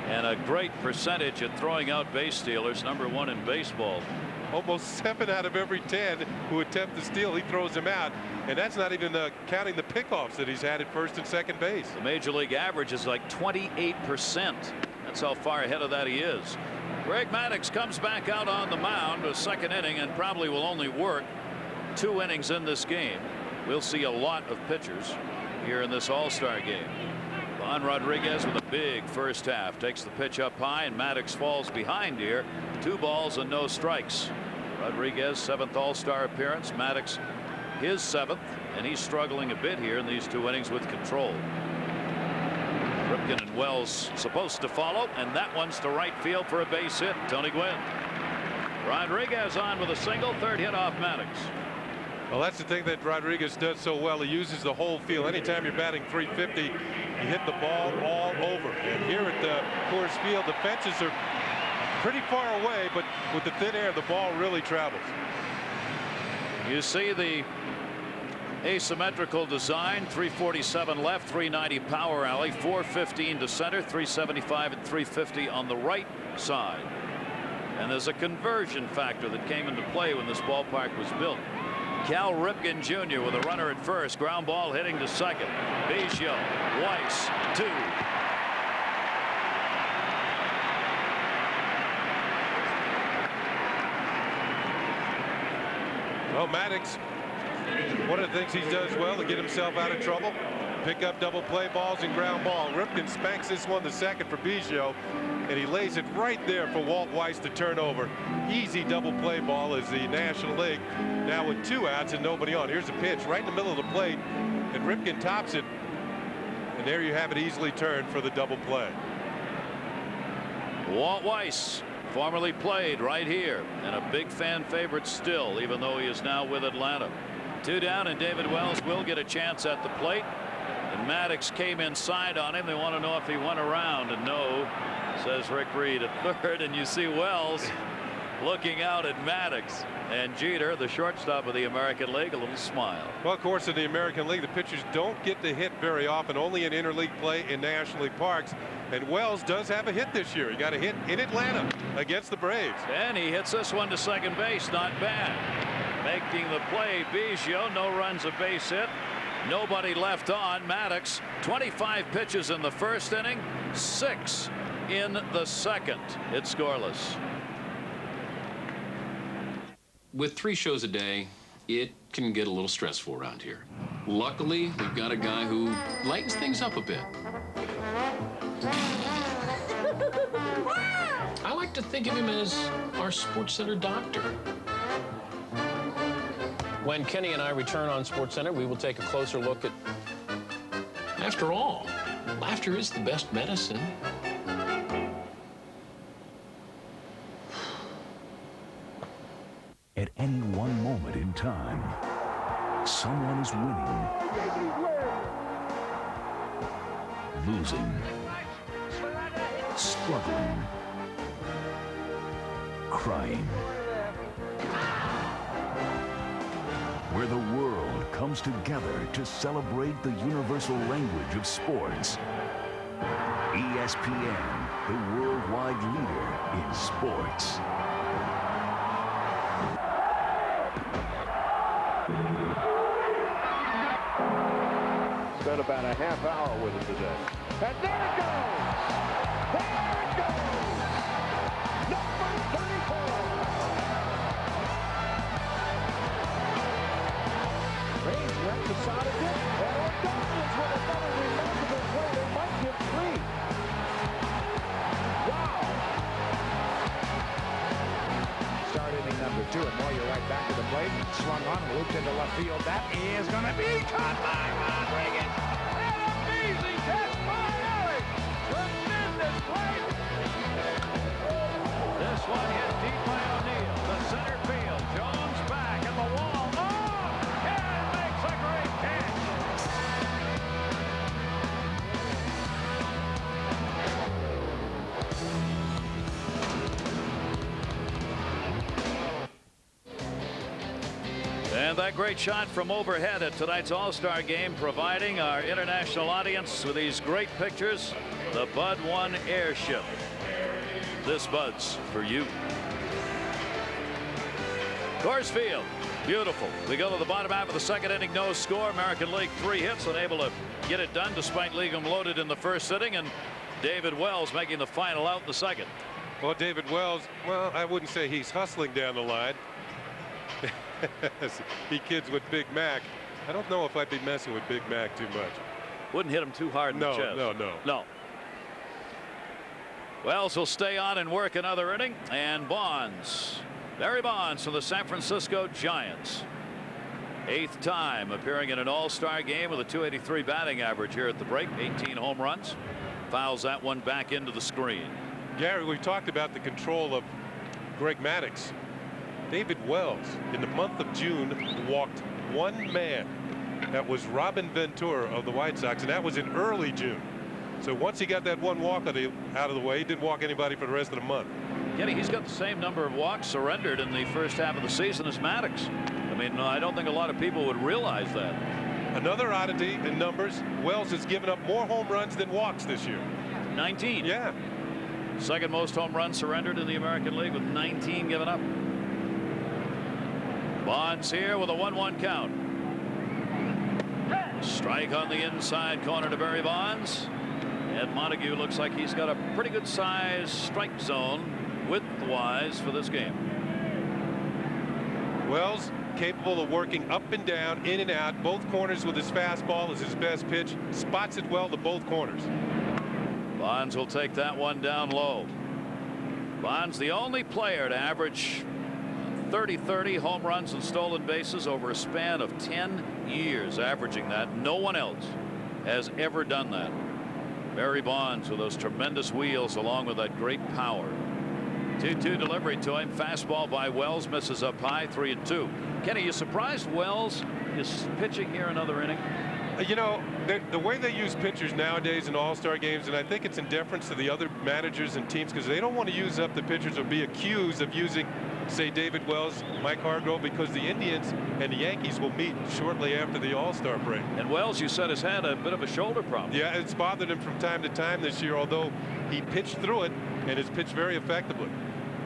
And a great percentage at throwing out base stealers, #1 in baseball. Almost 7 out of every 10 who attempt to steal, he throws them out. And that's not even counting the pickoffs that he's had at first and second base. The major league average is like 28%. That's how far ahead of that he is. Greg Maddux comes back out on the mound, a second inning, and probably will only work 2 innings in this game. We'll see a lot of pitchers here in this All-Star game. Juan Rodriguez with a big first half, takes the pitch up high, and Maddux falls behind here. 2 balls and no strikes. Rodriguez 7th All-Star appearance, Maddux his 7th, and he's struggling a bit here in these 2 innings with control. Ripken and Wells supposed to follow, and that one's to right field for a base hit. Tony Gwynn. Rodriguez on with a single, 3rd hit off Maddux. Well, that's the thing that Rodriguez does so well. He uses the whole field. Anytime you're batting .350, you hit the ball all over. And here at the Coors Field, the fences are pretty far away, but with the thin air, the ball really travels. You see the asymmetrical design. 347 left, 390 power alley, 415 to center, 375 and 350 on the right side. And there's a conversion factor that came into play when this ballpark was built. Cal Ripken Jr. with a runner at first, ground ball hitting to second. Biggio, Weiss, 2. Well, Maddux, one of the things he does well to get himself out of trouble, pick up double play balls and ground ball. Ripken spanks this one to second for Biggio, and he lays it right there for Walt Weiss to turn over. Easy double play ball as the National League now with 2 outs and nobody on. Here's a pitch right in the middle of the plate, and Ripken tops it, and there you have it, easily turned for the double play. Walt Weiss, formerly played right here, and a big fan favorite still, even though he is now with Atlanta. 2 down, and David Wells will get a chance at the plate. And Maddux came inside on him. They want to know if he went around, and no, says Rick Reed at 3rd. And you see Wells looking out at Maddox, and Jeter, the shortstop of the American League, a little smile. Well, of course, in the American League, the pitchers don't get to hit very often, only in interleague play in National League parks. And Wells does have a hit this year. He got a hit in Atlanta against the Braves. And he hits this one to second base. Not bad. Making the play, Biggio. No runs, a base hit. Nobody left on. Maddox, 25 pitches in the first inning, 6 in the second. It's scoreless. With 3 shows a day, it can get a little stressful around here. Luckily, we've got a guy who lightens things up a bit. I like to think of him as our SportsCenter doctor. When Kenny and I return on SportsCenter, we will take a closer look at... After all, laughter is the best medicine. At any one moment in time, someone is winning, losing, struggling, crying. Where the world comes together to celebrate the universal language of sports. ESPN, the worldwide leader in sports. Spent about a half hour with him today. And there it goes! There it goes! Number 34! Braves went to Sonic, and Ordonez with another remarkable play. They might give 3. Wow! Start inning number 2, and Moyer right back to the plate. Swung on and looped into left field. That is going to be caught by Rodriguez. An amazing catch by Eric. Tremendous play. This one hit deep by O'Neill. The center field. Jones back at the wall. Oh! And makes a great catch. And that great shot from overhead at tonight's All-Star game, providing our international audience with these great pictures. The Bud 1 airship. This Bud's for you. Coors Field, beautiful. We go to the bottom half of the second inning, no score. American League 3 hits, unable to get it done despite leaving them loaded in the first inning, and David Wells making the final out in the second. Well, David Wells, well, I wouldn't say he's hustling down the line. He kids with Big Mac. I don't know if I'd be messing with Big Mac too much. Wouldn't hit him too hard in the chest. No. Wells will stay on and work another inning. And Bonds, Barry Bonds from the San Francisco Giants. 8th time appearing in an All-Star game with a .283 batting average here at the break. 18 home runs. Fouls that one back into the screen. Gary, we've talked about the control of Greg Maddux. David Wells, in the month of June, walked 1 man. That was Robin Ventura of the White Sox, and that was in early June. So once he got that 1 walk out of the way, he didn't walk anybody for the rest of the month. Kenny, he's got the same number of walks surrendered in the first half of the season as Maddox. I mean, I don't think a lot of people would realize that. Another oddity in numbers, Wells has given up more home runs than walks this year. 19. Yeah. Second most home runs surrendered in the American League with 19 given up. Bonds here with a 1-1 count. Strike on the inside corner to Barry Bonds. And Montague looks like he's got a pretty good size strike zone width-wise for this game. Wells capable of working up and down, in and out. Both corners with his fastball is his best pitch. Spots it well to both corners. Bonds will take that one down low. Bonds the only player to average 30-30 home runs and stolen bases over a span of 10 years, averaging that. No one else has ever done that. Barry Bonds with those tremendous wheels along with that great power. 2-2 delivery to him. Fastball by Wells, misses up high. 3-2. Kenny, you surprised Wells is pitching here another inning? You know, The way they use pitchers nowadays in all-star games, and I think it's in deference to the other managers and teams, because they don't want to use up the pitchers or be accused of using, say, David Wells, Mike Hargrove, because the Indians and the Yankees will meet shortly after the all-star break. And Wells, you said, has had a bit of a shoulder problem. Yeah, it's bothered him from time to time this year, although he pitched through it and has pitched very effectively.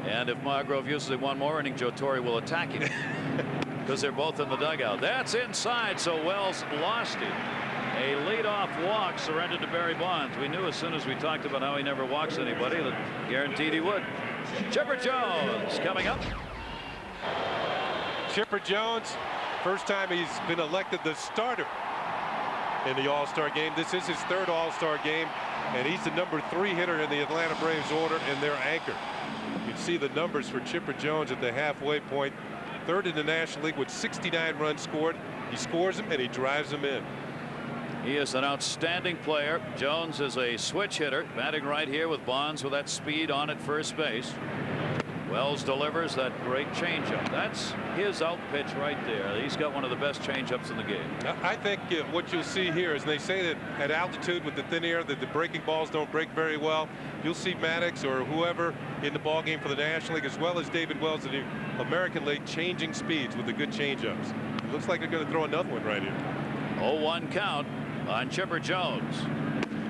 And if Hargrove uses it one more inning, Joe Torre will attack him because they're both in the dugout. That's inside, so Wells lost it. A leadoff walk surrendered to Barry Bonds. We knew as soon as we talked about how he never walks anybody that guaranteed he would. Chipper Jones coming up. Chipper Jones, first time he's been elected the starter in the All-Star game. This is his third All-Star game, and he's the #3 hitter in the Atlanta Braves order and their anchor. You can see the numbers for Chipper Jones at the halfway point. Third in the National League with 69 runs scored. He scores them and he drives them in. He is an outstanding player. Jones is a switch hitter, batting right here with Bonds with that speed on at first base. Wells delivers that great changeup. That's his out pitch right there. He's got one of the best changeups in the game. I think what you'll see here is they say that at altitude with the thin air that the breaking balls don't break very well. You'll see Maddox or whoever in the ball game for the National League, as well as David Wells in the American League, changing speeds with the good changeups. It looks like they're going to throw another one right here. 0-1 count on Chipper Jones.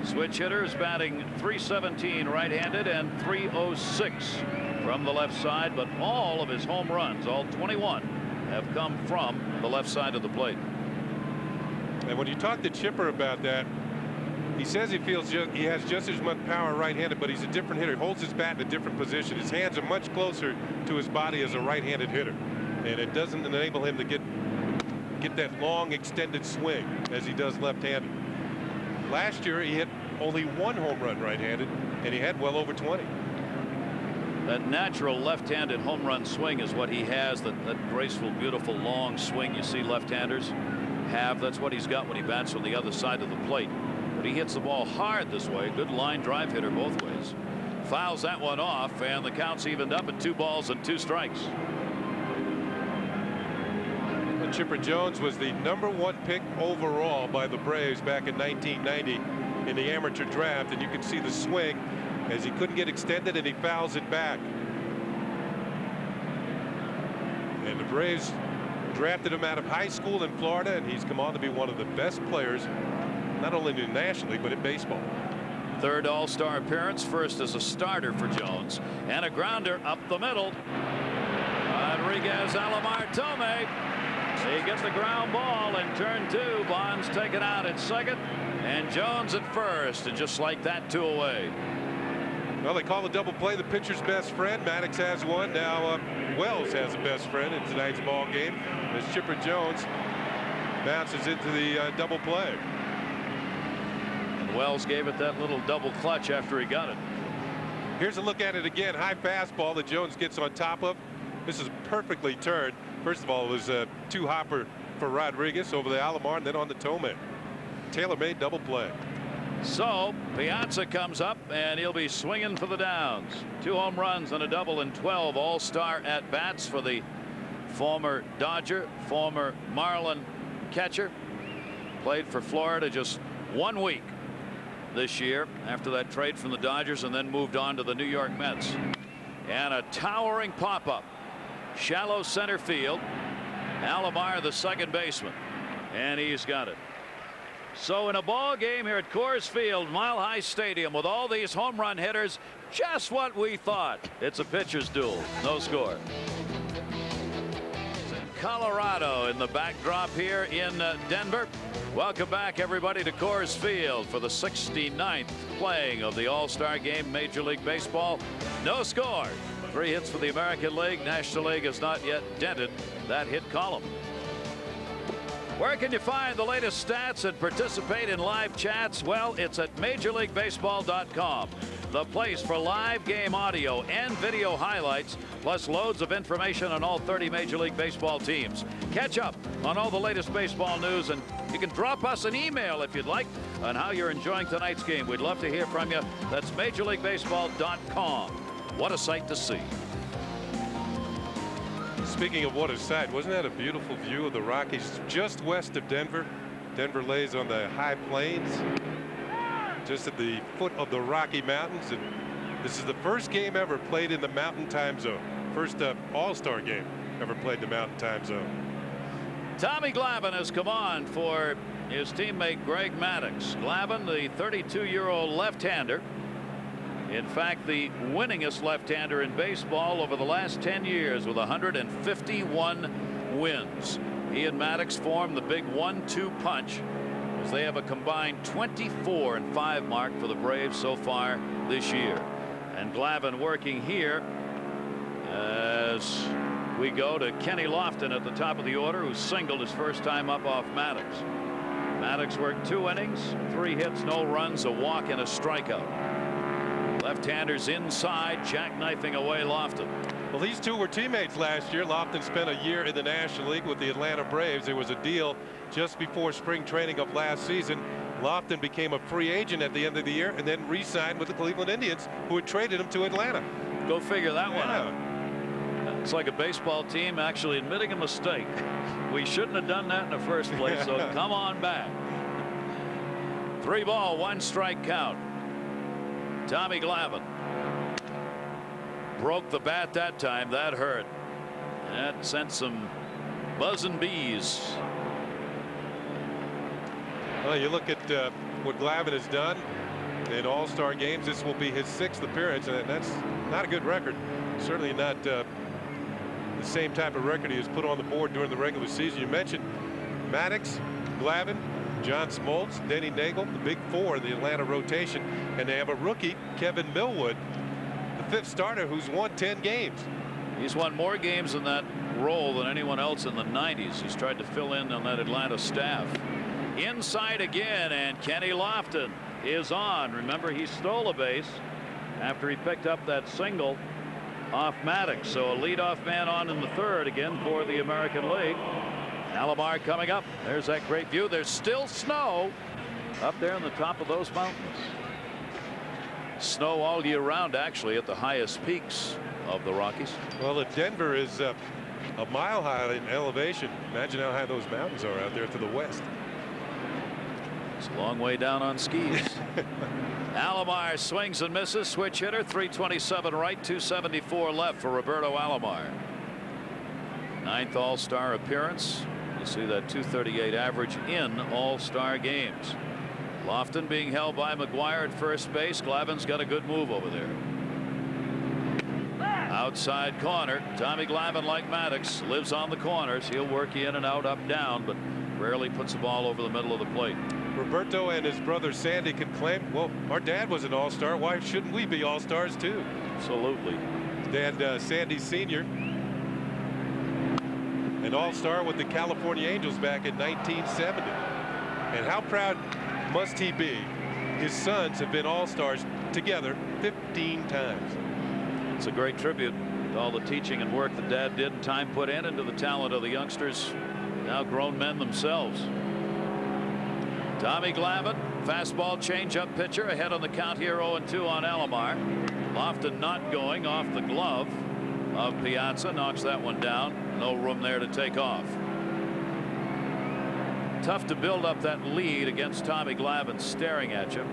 Switch hitters batting .317 right-handed and .306 from the left side, but all of his home runs, all 21, have come from the left side of the plate. And when you talk to Chipper about that, he says he feels he has just as much power right-handed, but he's a different hitter. He holds his bat in a different position. His hands are much closer to his body as a right-handed hitter, and it doesn't enable him to get that long extended swing as he does left-handed. Last year he hit only 1 home run right-handed, and he had well over 20. That natural left-handed home run swing is what he has. That graceful, beautiful, long swing you see left-handers have. That's what he's got when he bats from the other side of the plate. But he hits the ball hard this way. Good line drive hitter both ways. Fouls that one off, and the count's evened up at 2 balls and 2 strikes. And Chipper Jones was the #1 pick overall by the Braves back in 1990 in the amateur draft, and you can see the swing as he couldn't get extended and he fouls it back. And the Braves drafted him out of high school in Florida, and he's come on to be one of the best players not only in the National League but in baseball. Third All-Star appearance, first as a starter for Jones, and a grounder up the middle. Rodriguez Alomar Tomei. He gets the ground ball in turn 2. Bonds taken out at second, and Jones at first, and just like that, 2 away. Well, they call the double play the pitcher's best friend. Maddox has one. Now Wells has a best friend in tonight's ball game as Chipper Jones bounces into the double play. And Wells gave it that little double clutch after he got it. Here's a look at it again. High fastball that Jones gets on top of. This is perfectly turned. First of all, it was a 2-hopper for Rodriguez over the Alomar, and then on the Tomei. Tailor-made double play. So Piazza comes up, and he'll be swinging for the downs. 2 home runs and a double and 12 all-star at-bats for the former Dodger, former Marlin catcher. Played for Florida just 1 week this year after that trade from the Dodgers, and then moved on to the New York Mets. And a towering pop-up. Shallow center field. Alomar, the second baseman, and he's got it. So in a ball game here at Coors Field, Mile High Stadium, with all these home run hitters, just what we thought. It's a pitcher's duel. No score. Colorado in the backdrop here in Denver. Welcome back, everybody, to Coors Field for the 69th playing of the All-Star Game, Major League Baseball. No score. 3 hits for the American League. National League has not yet dented that hit column. Where can you find the latest stats and participate in live chats? Well, it's at MajorLeagueBaseball.com, the place for live game audio and video highlights, plus loads of information on all 30 Major League Baseball teams. Catch up on all the latest baseball news, and you can drop us an email if you'd like on how you're enjoying tonight's game. We'd love to hear from you. That's MajorLeagueBaseball.com. What a sight to see. Speaking of what a sight, wasn't that a beautiful view of the Rockies just west of Denver? Denver lays on the high plains, just at the foot of the Rocky Mountains, and this is the first game ever played in the Mountain Time Zone. First All-Star game ever played in the Mountain Time Zone. Tommy Glavine has come on for his teammate Greg Maddux. Glavine, the 32-year-old left-hander, in fact the winningest left-hander in baseball over the last 10 years with 151 wins. He and Maddux form the big 1-2 punch as they have a combined 24-5 mark for the Braves so far this year. And Glavine working here as we go to Kenny Lofton at the top of the order, who singled his first time up off Maddux. Maddux worked 2 innings, 3 hits, no runs, a walk, and a strikeout. Left-handers inside, jackknifing away Lofton. Well, these two were teammates last year. Lofton spent a year in the National League with the Atlanta Braves. There was a deal just before spring training of last season. Lofton became a free agent at the end of the year and then re-signed with the Cleveland Indians, who had traded him to Atlanta. Go figure that one out. It's like a baseball team actually admitting a mistake. We shouldn't have done that in the first place, so come on back. 3 ball, 1 strike count. Tommy Glavine broke the bat that time. That hurt. That sent some buzzing bees. Well, you look at what Glavine has done in All-Star games. This will be his 6th appearance, and that's not a good record. Certainly not the same type of record he has put on the board during the regular season. You mentioned Maddux, Glavine, John Smoltz, Denny Nagel, the big 4 in the Atlanta rotation, and they have a rookie, Kevin Millwood, the 5th starter, who's won 10 games. He's won more games in that role than anyone else in the 90s. He's tried to fill in on that Atlanta staff. Inside again, and Kenny Lofton is on. Remember, he stole a base after he picked up that single off Maddux. So a leadoff man on in the 3rd again for the American League. Alomar coming up. There's that great view. There's still snow up there on the top of those mountains. Snow all year round, actually, at the highest peaks of the Rockies. Well, Denver is a mile high in elevation. Imagine how high those mountains are out there to the west. It's a long way down on skis. Alomar swings and misses. Switch hitter, 327 right, 274 left for Roberto Alomar. 9th All-Star appearance. You see that 238 average in All-Star games. Lofton being held by McGuire at first base. Glavine's got a good move over there. Outside corner. Tommy Glavine, like Maddux, lives on the corners. He'll work in and out, up, down, but rarely puts the ball over the middle of the plate. Roberto and his brother Sandy can claim, well, our dad was an all-star. Why shouldn't we be all-stars too? Absolutely. Dad Sandy Sr., an all-star with the California Angels back in 1970. And how proud must he be? His sons have been all-stars together 15 times. It's a great tribute to all the teaching and work that Dad did and time put in into the talent of the youngsters, now grown men themselves. Tommy Glavine, fastball changeup pitcher, ahead on the count here, 0-2 on Alomar. Lofton not going, off the glove of Piazza, knocks that one down. No room there to take off. Tough to build up that lead against Tommy Glavine staring at you.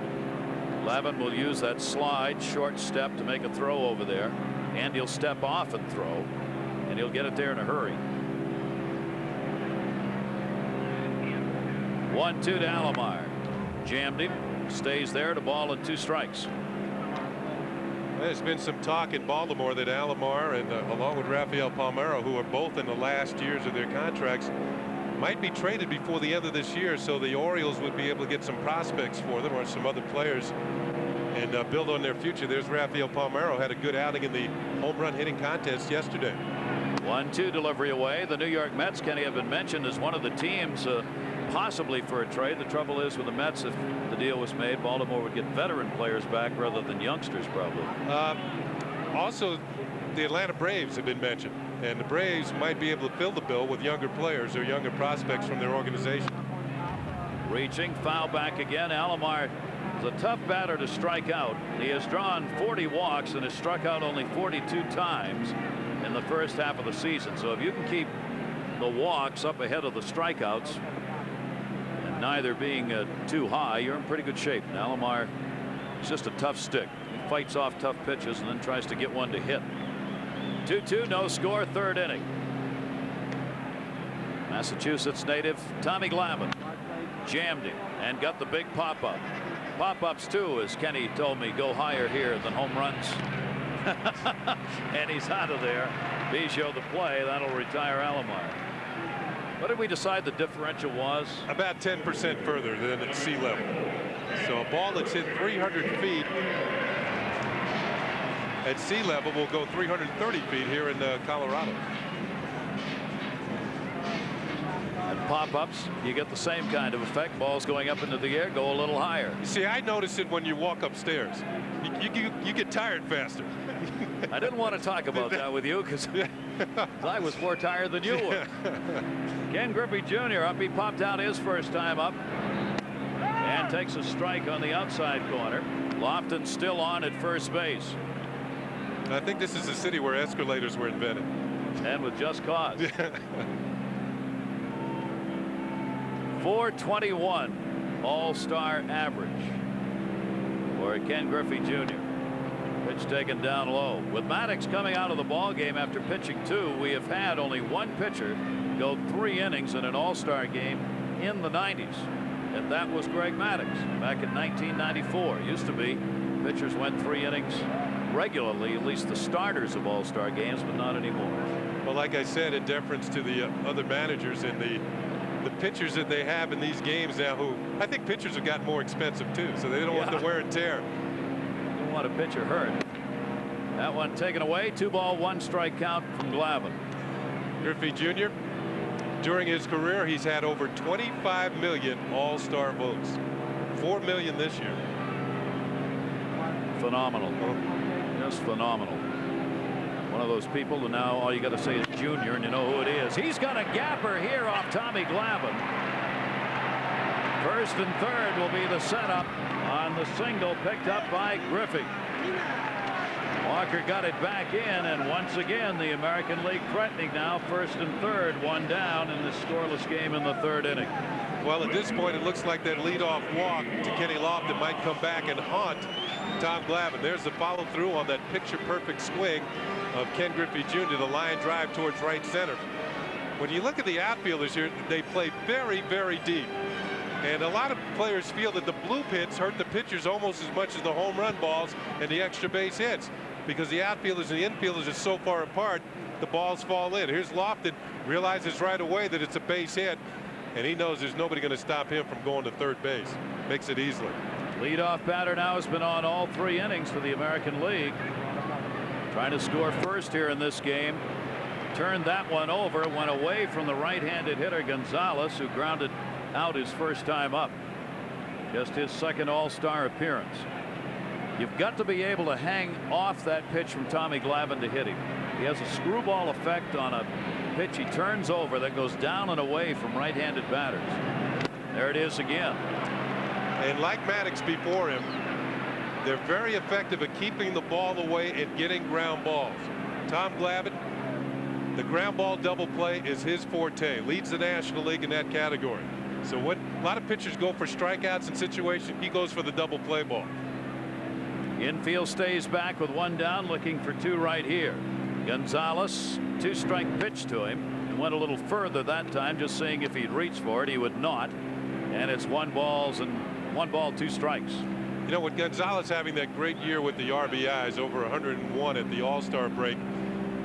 Glavine will use that slide, short step to make a throw over there, and he'll step off and throw, and he'll get it there in a hurry. 1-2 to Alomar. Jammed him, stays there to ball and 2 strikes. There's been some talk in Baltimore that Alomar and along with Rafael Palmeiro, who are both in the last years of their contracts, might be traded before the end of this year, so the Orioles would be able to get some prospects for them or some other players and build on their future. There's Rafael Palmeiro, had a good outing in the home run hitting contest yesterday. 1-2 delivery away. The New York Mets, Kenny, have been mentioned as one of the teams possibly for a trade. The trouble is with the Mets, if the deal was made, Baltimore would get veteran players back rather than youngsters probably. Also, the Atlanta Braves have been mentioned, and the Braves might be able to fill the bill with younger players or younger prospects from their organization. Reaching, foul back again. Alomar is a tough batter to strike out. He has drawn 40 walks and has struck out only 42 times in the first half of the season. So if you can keep the walks up ahead of the strikeouts and neither being too high, you're in pretty good shape. And Alomar is just a tough stick. He fights off tough pitches and then tries to get one to hit. 2-2, no score, third inning. Massachusetts native Tommy Glavine jammed him and got the big pop-up. Pop-ups too, as Kenny told me, go higher here than home runs. And he's out of there. Biggio the play. That'll retire Alomar. What did we decide the differential was? About 10% further than at sea level. So a ball that's hit 300 feet at sea level will go 330 feet here in Colorado. And pop-ups, you get the same kind of effect. Balls going up into the air go a little higher. See, I notice it when you walk upstairs. You get tired faster. I didn't want to talk about that with you because I was more tired than you were. Ken Griffey Jr. up. He popped out his first time up and takes a strike on the outside corner. Lofton still on at first base. I think this is a city where escalators were invented. And with just cause. 421 all-star average for Ken Griffey Jr. Pitch taken down low. With Maddox coming out of the ball game after pitching 2, we have had only one pitcher go 3 innings in an all-star game in the 90s, and that was Greg Maddox back in 1994. Used to be pitchers went 3 innings regularly, at least the starters of all-star games, but not anymore. Well, like I said, in deference to the other managers and the pitchers that they have in these games now, who I think pitchers have gotten more expensive too, so they don't want the wear and tear. Don't want a pitcher hurt. That one taken away. 2 ball 1 strike count from Glavine. Griffey Jr. during his career, he's had over 25 million all-star votes. 4 million this year. Phenomenal. Just phenomenal. One of those people who now all you got to say is Junior and you know who it is. He's got a gapper here off Tommy Glavine. First and third will be the setup on the single picked up by Griffey. Walker got it back in, and once again the American League threatening now. First and third, 1 down in this scoreless game in the 3rd inning. Well, at this point it looks like that leadoff walk to Kenny Lofton might come back and haunt Tom Glavine. There's the follow through on that picture perfect swing of Ken Griffey Jr. The line drive towards right center. When you look at the outfielders here, they play very, very deep. And a lot of players feel that the blue pits hurt the pitchers almost as much as the home run balls and the extra base hits, because the outfielders and the infielders are so far apart, the balls fall in. Here's Lofton, realizes right away that it's a base hit, and he knows there's nobody going to stop him from going to third base. Makes it easily. Leadoff batter now has been on all 3 innings for the American League. Trying to score first here in this game. Turned that one over. Went away from the right-handed hitter Gonzalez, who grounded out his first time up. Just his 2nd all-star appearance. You've got to be able to hang off that pitch from Tommy Glavine to hit him. He has a screwball effect on a pitch he turns over that goes down and away from right-handed batters. There it is again. And like Maddox before him, they're very effective at keeping the ball away and getting ground balls. Tom Glavine, the ground ball double play is his forte. Leads the National League in that category. So when a lot of pitchers go for strikeouts in situations, he goes for the double play ball. Infield stays back with 1 down, looking for 2 right here. Gonzalez, 2-strike pitch to him, and went a little further that time, just seeing if he'd reach for it. He would not. And it's 1 ball, 2 strikes. You know, with Gonzalez having that great year with the RBIs, over 101 at the All-Star break,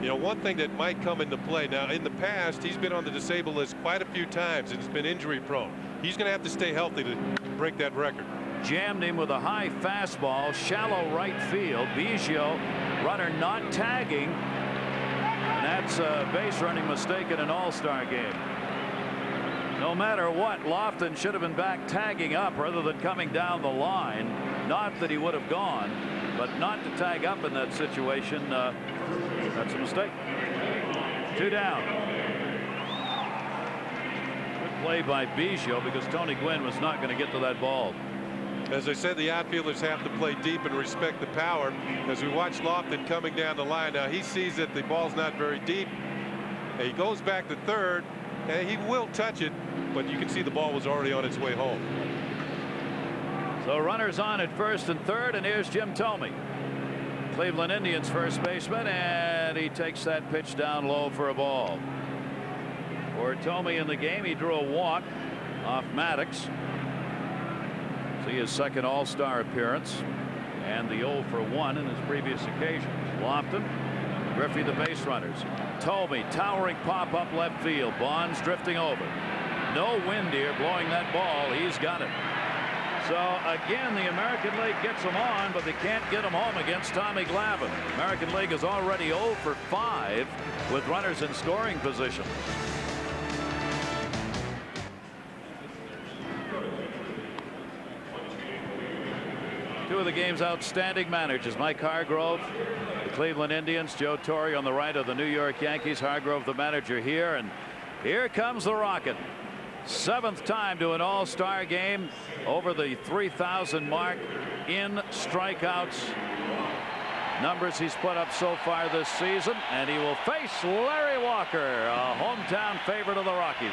you know, one thing that might come into play now, in the past he's been on the disabled list quite a few times and has been injury prone. He's going to have to stay healthy to break that record. Jammed him with a high fastball, shallow right field. Biggio, runner not tagging, and that's a base running mistake in an all-star game. No matter what, Lofton should have been back tagging up rather than coming down the line. Not that he would have gone, but not to tag up in that situation, that's a mistake. 2 down. Good play by Biggio, because Tony Gwynn was not going to get to that ball. As I said, the outfielders have to play deep and respect the power. As we watch Lofton coming down the line, now he sees that the ball's not very deep. He goes back to third, and he will touch it, but you can see the ball was already on its way home. So runners on at first and third, and here's Jim Thome, Cleveland Indians first baseman, and he takes that pitch down low for a ball. For Thome in the game, he drew a walk off Maddox. See his second All-Star appearance and the 0 for 1 in his previous occasions. Lofton, Griffey the base runners. Thome towering pop up left field. Bonds drifting over. No wind here blowing that ball. He's got it. So again, the American League gets them on, but they can't get them home against Tommy Glavine. American League is already 0 for 5 with runners in scoring position. Two of the game's outstanding managers, Mike Hargrove, the Cleveland Indians, Joe Torre on the right of the New York Yankees. Hargrove the manager here, and here comes the Rocket. 7th time to an All-Star game, over the 3,000 mark in strikeouts. Numbers he's put up so far this season, and he will face Larry Walker, a hometown favorite of the Rockies.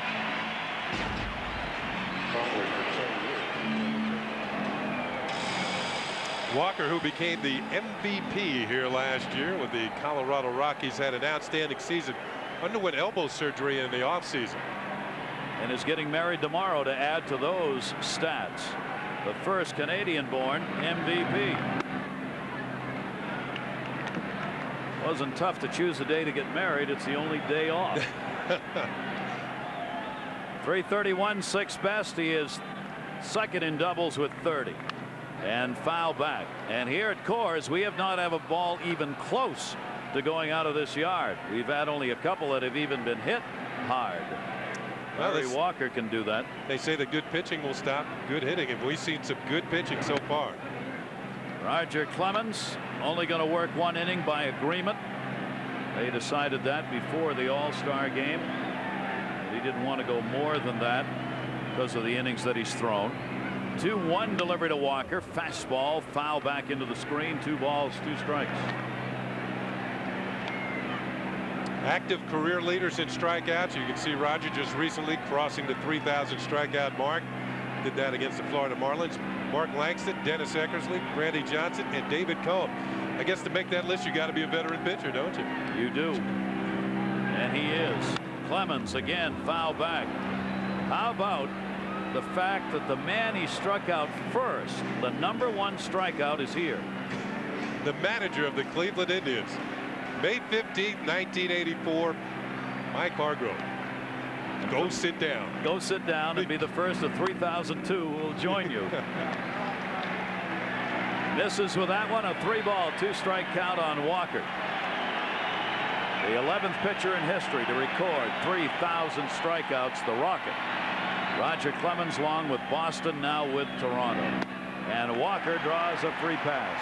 Walker, who became the MVP here last year with the Colorado Rockies, had an outstanding season, underwent elbow surgery in the offseason. And is getting married tomorrow to add to those stats. The first Canadian-born MVP. Wasn't tough to choose a day to get married. It's the only day off. 331, 6th best. He is second in doubles with 30. And foul back. And here at Coors, we have not had a ball even close to going out of this yard. We've had only a couple that have even been hit hard. Larry Walker can do that. They say that good pitching will stop good hitting, and we've seen some good pitching so far. Roger Clemens only going to work 1 inning by agreement. They decided that before the All-Star game. He didn't want to go more than that because of the innings that he's thrown. 2-1 delivery to Walker. Fastball, foul back into the screen. 2 balls, 2 strikes. Active career leaders in strikeouts. You can see Roger just recently crossing the 3,000 strikeout mark. Did that against the Florida Marlins. Mark Langston, Dennis Eckersley, Randy Johnson, and David Cohn. I guess to make that list, you got to be a veteran pitcher, don't you? You do. And he is. Clemens again, foul back. How about the fact that the man he struck out first, the #1 strikeout, is here? The manager of the Cleveland Indians, May 15, 1984, Mike Hargrove. Go sit down. Go sit down and be the first of 3,002 who will join you. Misses with that one. A 3-ball, 2-strike count on Walker. The 11th pitcher in history to record 3,000 strikeouts, the Rocket. Roger Clemens, along with Boston, now with Toronto. And Walker draws a free pass.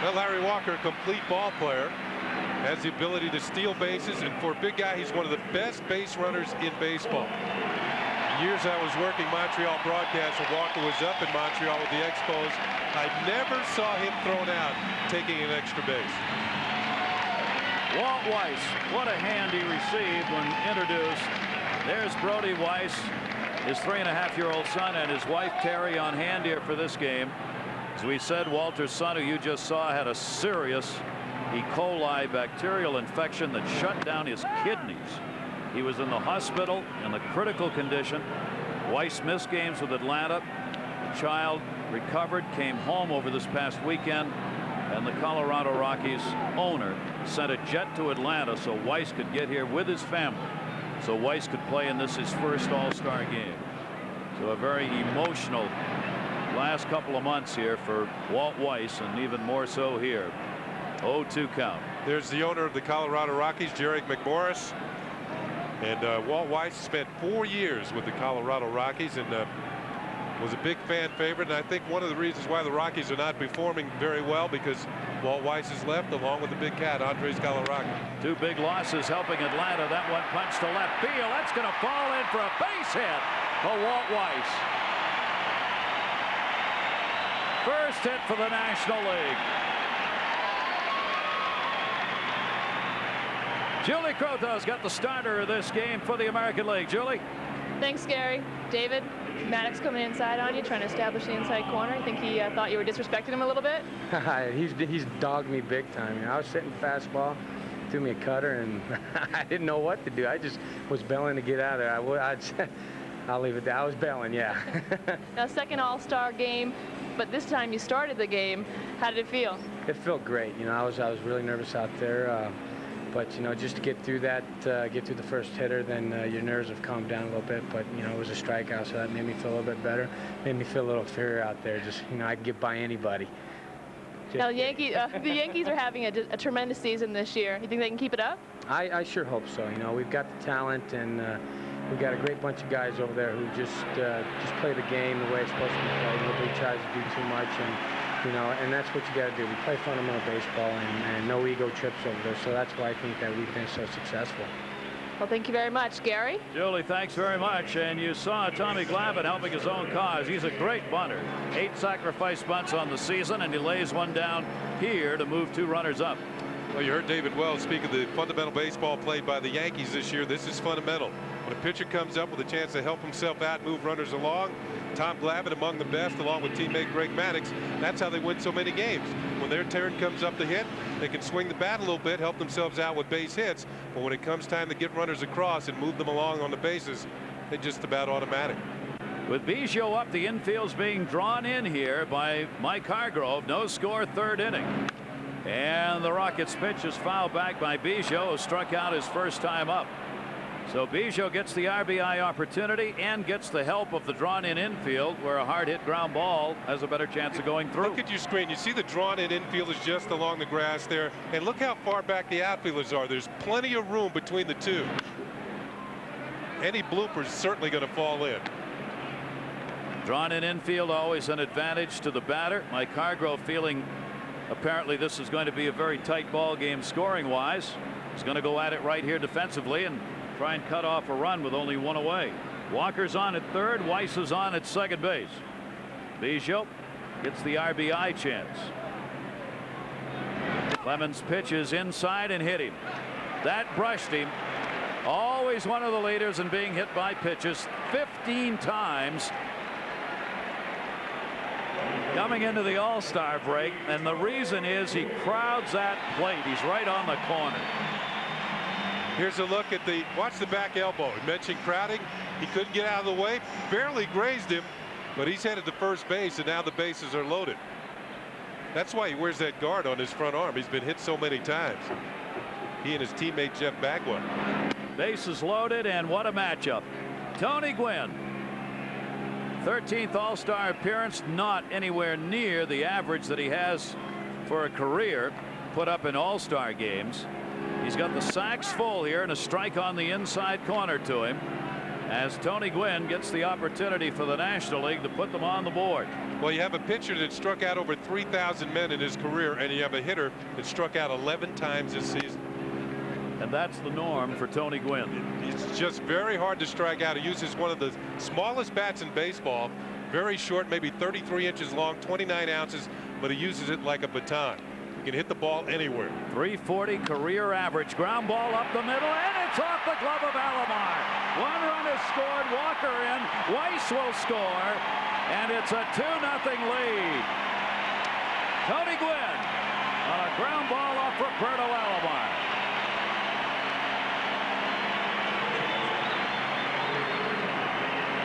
Well, Larry Walker, a complete ball player, has the ability to steal bases, and for a big guy, he's one of the best base runners in baseball. Years I was working Montreal broadcast when Walker was up in Montreal with the Expos, I never saw him thrown out taking an extra base. Walt Weiss, what a hand he received when introduced. There's Brody Weiss, his 3.5-year-old son, and his wife Terry on hand here for this game. As we said, Walter's son, who you just saw, had a serious E. coli bacterial infection that shut down his kidneys. He was in the hospital in a critical condition. Weiss missed games with Atlanta. The child recovered, came home over this past weekend, and the Colorado Rockies owner sent a jet to Atlanta so Weiss could get here with his family, so Weiss could play in this, his first All-Star game. So a very emotional last couple of months here for Walt Weiss, and even more so here. 0-2 count. There's the owner of the Colorado Rockies, Jerry McMorris. And Walt Weiss spent 4 years with the Colorado Rockies and was a big fan favorite. And I think one of the reasons why the Rockies are not performing very well because Walt Weiss is left along with the big cat, Andres Galarraga. 2 big losses helping Atlanta. That one punched to left field. That's going to fall in for a base hit for Walt Weiss. First hit for the National League. Julie Crothow's got the starter of this game for the American League. Julie. Thanks, Gary. David, Maddox coming inside on you, trying to establish the inside corner. I think he thought you were disrespecting him a little bit. He's dogged me big time. You know, I was sitting fastball, threw me a cutter, and I didn't know what to do. I just was bailing to get out of there. I'll leave it there. I was bailing, yeah. Now, second All-Star game, but this time you started the game. How did it feel? It felt great. You know, I was really nervous out there. But, you know, just to get through that, get through the first hitter, then your nerves have calmed down a little bit. But, you know, it was a strikeout, so that made me feel a little bit better. Made me feel a little inferior out there. Just, you know, I could get by anybody. Now, the Yankees are having a tremendous season this year. You think they can keep it up? I sure hope so. You know, we've got the talent, and we've got a great bunch of guys over there who just play the game the way it's supposed to be played. Nobody tries to do too much, and you know, and that's what you got to do. We play fundamental baseball, and no ego trips over there. So that's why I think that we've been so successful. Well, thank you very much, Gary. Julie, thanks very much. And you saw Tommy Glavine helping his own cause. He's a great bunter. 8 sacrifice bunts on the season, and he lays one down here to move 2 runners up. Well, you heard David Wells speak of the fundamental baseball played by the Yankees this year. This is fundamental. When a pitcher comes up with a chance to help himself out, move runners along, Tom Glavine among the best, along with teammate Greg Maddux. That's how they win so many games. When their turn comes up to hit, they can swing the bat a little bit, help themselves out with base hits. But when it comes time to get runners across and move them along on the bases, they're just about automatic. With Biggio up, the infield's being drawn in here by Mike Hargrove. No score, 3rd inning. And the Rockets pitch is fouled back by Biggio, who struck out his first time up. So Biggio gets the RBI opportunity and gets the help of the drawn-in infield, where a hard-hit ground ball has a better chance of going through. Look at your screen. You see the drawn-in infield is just along the grass there. And look how far back the outfielders are. There's plenty of room between the two. Any blooper is certainly going to fall in. Drawn-in infield, always an advantage to the batter. Mike Hargrove feeling apparently this is going to be a very tight ball game scoring-wise. He's going to go at it right here defensively and try and cut off a run with only 1 away. Walker's on at 3rd. Weiss is on at 2nd base. Biggio gets the RBI chance. Clemens pitches inside and hit him. That brushed him. Always one of the leaders in being hit by pitches 15 times coming into the All-Star break, and the reason is he crowds that plate. He's right on the corner. Here's a look at watch the back elbow. He mentioned crowding. He couldn't get out of the way, barely grazed him, but he's headed to first base, and now the bases are loaded. That's why he wears that guard on his front arm. He's been hit so many times. He and his teammate Jeff Bagwell. Bases loaded, and what a matchup. Tony Gwynn, 13th All-Star appearance, not anywhere near the average that he has for a career put up in All-Star games. He's got the sacks full here, and a strike on the inside corner to him as Tony Gwynn gets the opportunity for the National League to put them on the board. Well, you have a pitcher that struck out over 3,000 men in his career, and you have a hitter that struck out 11 times this season. And that's the norm for Tony Gwynn. It's just very hard to strike out. He uses one of the smallest bats in baseball, very short, maybe 33 inches long, 29 ounces, but he uses it like a baton. He can hit the ball anywhere. 340 career average. Ground ball up the middle, and it's off the glove of Alomar. 1 run is scored. Walker in. Weiss will score, and it's a 2-0 lead. Tony Gwynn on a ground ball off Roberto Alomar.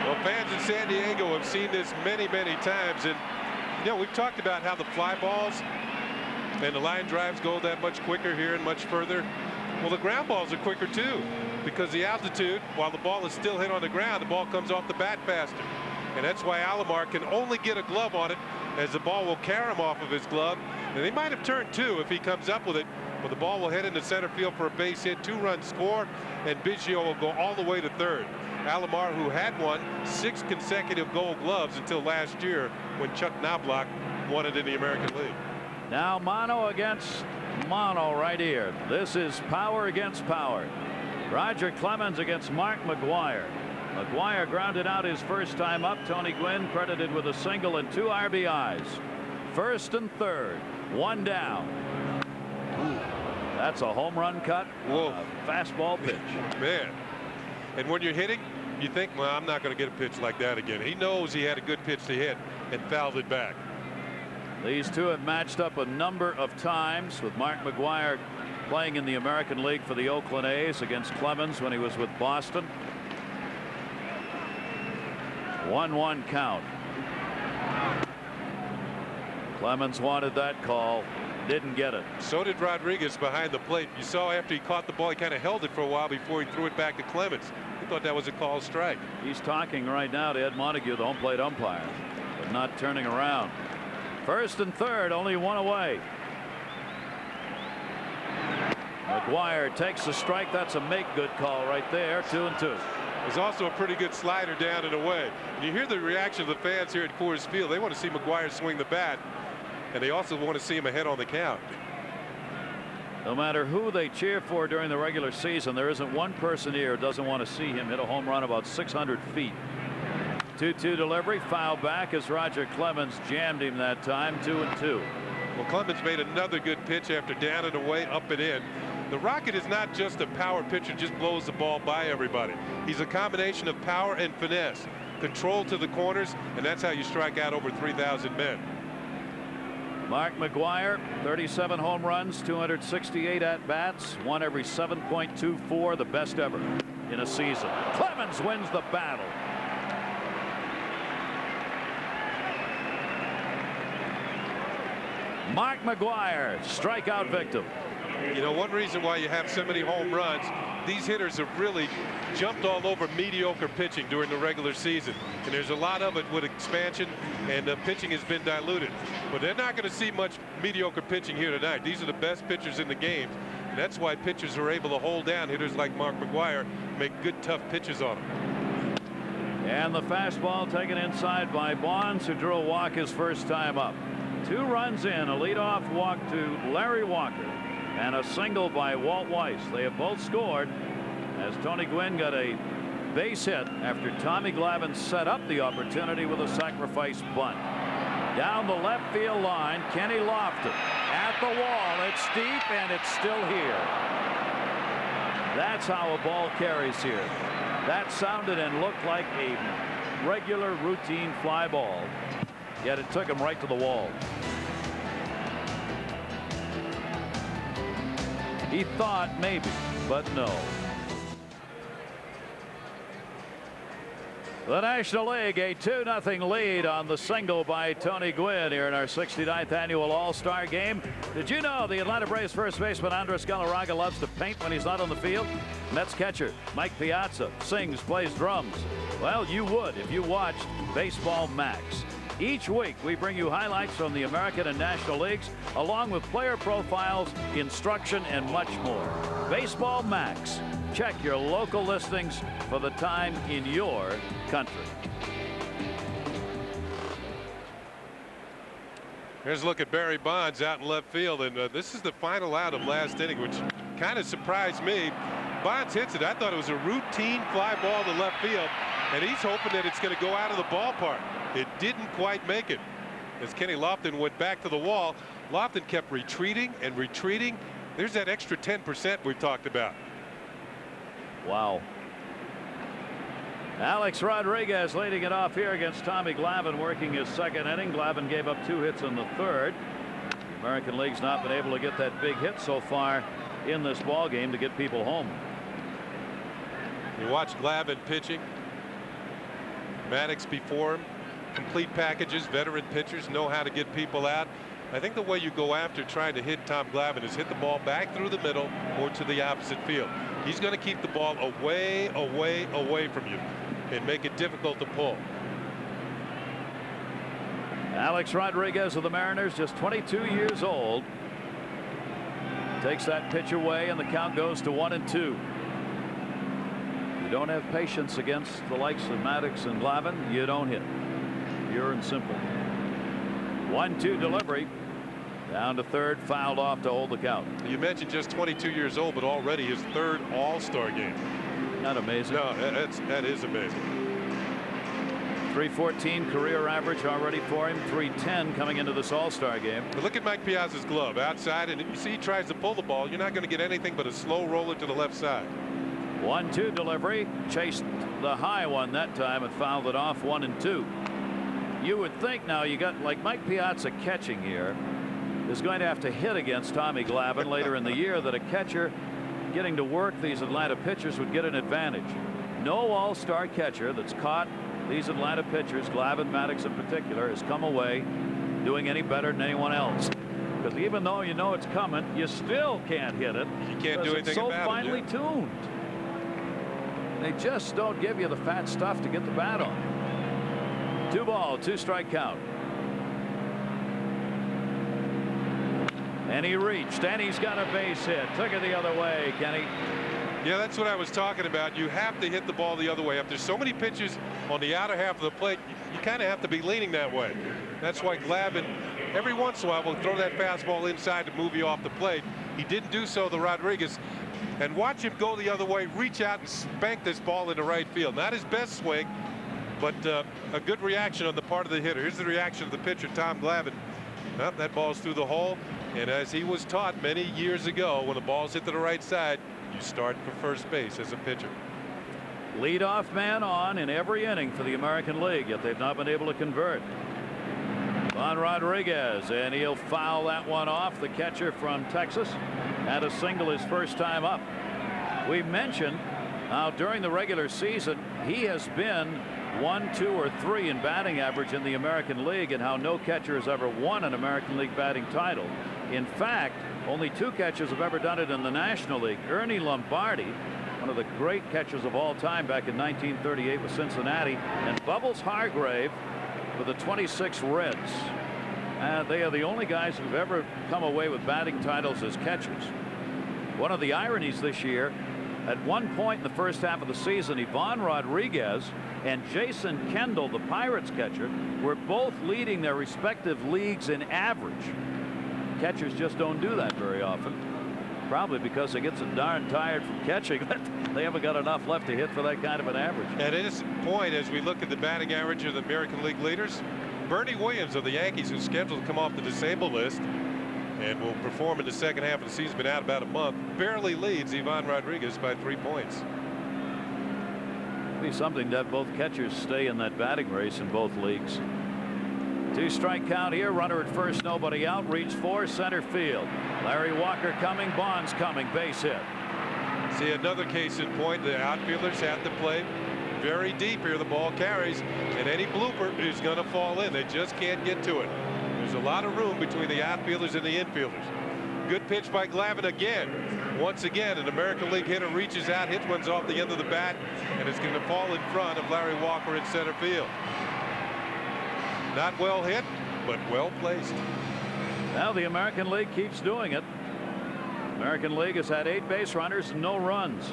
Well, fans in San Diego have seen this many, many times, and you know, we've talked about how the fly balls and the line drives go that much quicker here and much further. Well, the ground balls are quicker too, because the altitude, while the ball is still hit on the ground, the ball comes off the bat faster. And that's why Alomar can only get a glove on it, as the ball will carry him off of his glove. And they might have turned 2 if he comes up with it, but the ball will head into center field for a base hit, 2-run score, and Biggio will go all the way to 3rd. Alomar, who had won 6 consecutive Gold Gloves until last year when Chuck Knobloch won it in the American League. Now mano against mano right here. This is power against power. Roger Clemens against Mark McGwire. McGwire grounded out his first time up. Tony Gwynn credited with a single and 2 RBIs. 1st and 3rd. 1 down. That's a home run cut. Whoa. Fastball pitch. Man. And when you're hitting, you think, well, I'm not going to get a pitch like that again. He knows he had a good pitch to hit and fouled it back. These two have matched up a number of times, with Mark McGwire playing in the American League for the Oakland A's against Clemens when he was with Boston. 1-1 count. Clemens wanted that call, didn't get it. So did Rodriguez behind the plate. You saw after he caught the ball, he kind of held it for a while before he threw it back to Clemens. He thought that was a called strike. He's talking right now to Ed Montague, the home plate umpire, but not turning around. First and third, only one away. McGwire takes the strike. That's a make good call right there. 2-2. There's also a pretty good slider down and away. You hear the reaction of the fans here at Coors Field. They want to see McGwire swing the bat, and they also want to see him ahead on the count. No matter who they cheer for during the regular season, there isn't one person here who doesn't want to see him hit a home run about 600 feet. 2-2 delivery, foul back as Roger Clemens jammed him that time. 2-2. Well, Clemens made another good pitch after down and away, up and in. The Rocket is not just a power pitcher, just blows the ball by everybody. He's a combination of power and finesse, control to the corners, and that's how you strike out over 3,000 men. Mark McGwire, 37 home runs, 268 at bats, won every 7.24, the best ever in a season. Clemens wins the battle. Mark McGwire, strikeout victim. You know, one reason why you have so many home runs, these hitters have really jumped all over mediocre pitching during the regular season, and there's a lot of it with expansion, and the pitching has been diluted. But they're not going to see much mediocre pitching here tonight. These are the best pitchers in the game, and that's why pitchers are able to hold down hitters like Mark McGwire, make good tough pitches on them. And the fastball taken inside by Bonds, who drew a walk his first time up. 2 runs in, a leadoff walk to Larry Walker and a single by Walt Weiss. They have both scored as Tony Gwynn got a base hit after Tommy Glavine set up the opportunity with a sacrifice bunt. Down the left field line, Kenny Lofton at the wall. It's deep and it's still here. That's how a ball carries here. That sounded and looked like a regular routine fly ball, yet it took him right to the wall. He thought maybe, but no. The National League, a 2-0 lead on the single by Tony Gwynn here in our 69th annual All-Star game. Did you know the Atlanta Braves first baseman Andres Galarraga loves to paint when he's not on the field? Mets catcher Mike Piazza sings, plays drums. Well, you would if you watched Baseball Max. Each week we bring you highlights from the American and National Leagues, along with player profiles, instruction, and much more. Baseball Max. Check your local listings for the time in your country. Here's a look at Barry Bonds out in left field, and this is the final out of last inning, which kind of surprised me. Bonds hits it. I thought it was a routine fly ball to left field, and he's hoping that it's going to go out of the ballpark. It didn't quite make it as Kenny Lofton went back to the wall. Lofton kept retreating and retreating. There's that extra 10% we've talked about. Wow. Alex Rodriguez leading it off here against Tommy Glavine, working his second inning. Glavine gave up 2 hits in the third. The American League's not been able to get that big hit so far in this ball game to get people home. You watch Glavine pitching. Maddox before him. Complete packages. Veteran pitchers know how to get people out. I think the way you go after trying to hit Tom Glavine is hit the ball back through the middle or to the opposite field. He's going to keep the ball away, away, away from you and make it difficult to pull. Alex Rodriguez of the Mariners, just 22 years old, takes that pitch away, and the count goes to 1-2. You don't have patience against the likes of Maddox and Glavine, you don't hit. Pure and simple. 1-2 delivery. Down to third, fouled off to hold the count. You mentioned just 22 years old, but already his 3rd All-Star game. Not amazing. No, that is amazing. 314 career average already for him. 310 coming into this All-Star game. But look at Mike Piazza's glove outside, and you see he tries to pull the ball. You're not going to get anything but a slow roller to the left side. 1-2 delivery, chased the high one that time and fouled it off. 1-2. You would think now you got like Mike Piazza catching here is going to have to hit against Tommy Glavine later in the year, that a catcher getting to work these Atlanta pitchers would get an advantage. No All-Star catcher that's caught these Atlanta pitchers, Glavine, Maddox in particular, has come away doing any better than anyone else. Because even though you know it's coming, you still can't hit it. You can't do anything it's so about finely it. tuned. They just don't give you the fat stuff to get the bat on. 2 ball, 2 strike count. And he reached, and he's got a base hit. Took it the other way, Kenny. Yeah, that's what I was talking about. You have to hit the ball the other way. If there's so many pitches on the outer half of the plate, you kind of have to be leaning that way. That's why Glavine, every once in a while, will throw that fastball inside to move you off the plate. He didn't do so to Rodriguez. And watch him go the other way, reach out and spank this ball into right field. Not his best swing, but a good reaction on the part of the hitter. Here's the reaction of the pitcher, Tom Glavine. Well, that ball's through the hole. And as he was taught many years ago, when the ball's hit to the right side, you start for first base as a pitcher. Leadoff man on in every inning for the American League, yet they've not been able to convert. Juan Rodriguez, and he'll foul that one off. The catcher from Texas had a single his first time up. We mentioned how during the regular season he has been 1, 2, or 3 in batting average in the American League, and how no catcher has ever won an American League batting title. In fact, only 2 catchers have ever done it in the National League. Ernie Lombardi, one of the great catchers of all time back in 1938 with Cincinnati, and Bubbles Hargrave with the 26 Reds. They are the only guys who've ever come away with batting titles as catchers. One of the ironies this year, at one point in the first half of the season, Ivan Rodriguez and Jason Kendall, the Pirates catcher, were both leading their respective leagues in average. Catchers just don't do that very often, probably because they get so darn tired from catching that they haven't got enough left to hit for that kind of an average. At this point, as we look at the batting average of the American League leaders, Bernie Williams of the Yankees, who's scheduled to come off the disabled list and will perform in the second half of the season, been out about a month, barely leads Ivan Rodriguez by 3 points. It'd be something to have both catchers stay in that batting race in both leagues. 2 strike count here. Runner at first, nobody out. Reach for center field. Larry Walker coming. Bonds coming. Base hit. See another case in point. The outfielders have to play very deep here. The ball carries, and any blooper is going to fall in. They just can't get to it. There's a lot of room between the outfielders and the infielders. Good pitch by Glavine again. Once again, an American League hitter reaches out, hits one off the end of the bat, and it's going to fall in front of Larry Walker in center field. Not well hit, but well placed. Now the American League keeps doing it. American League has had 8 base runners and no runs.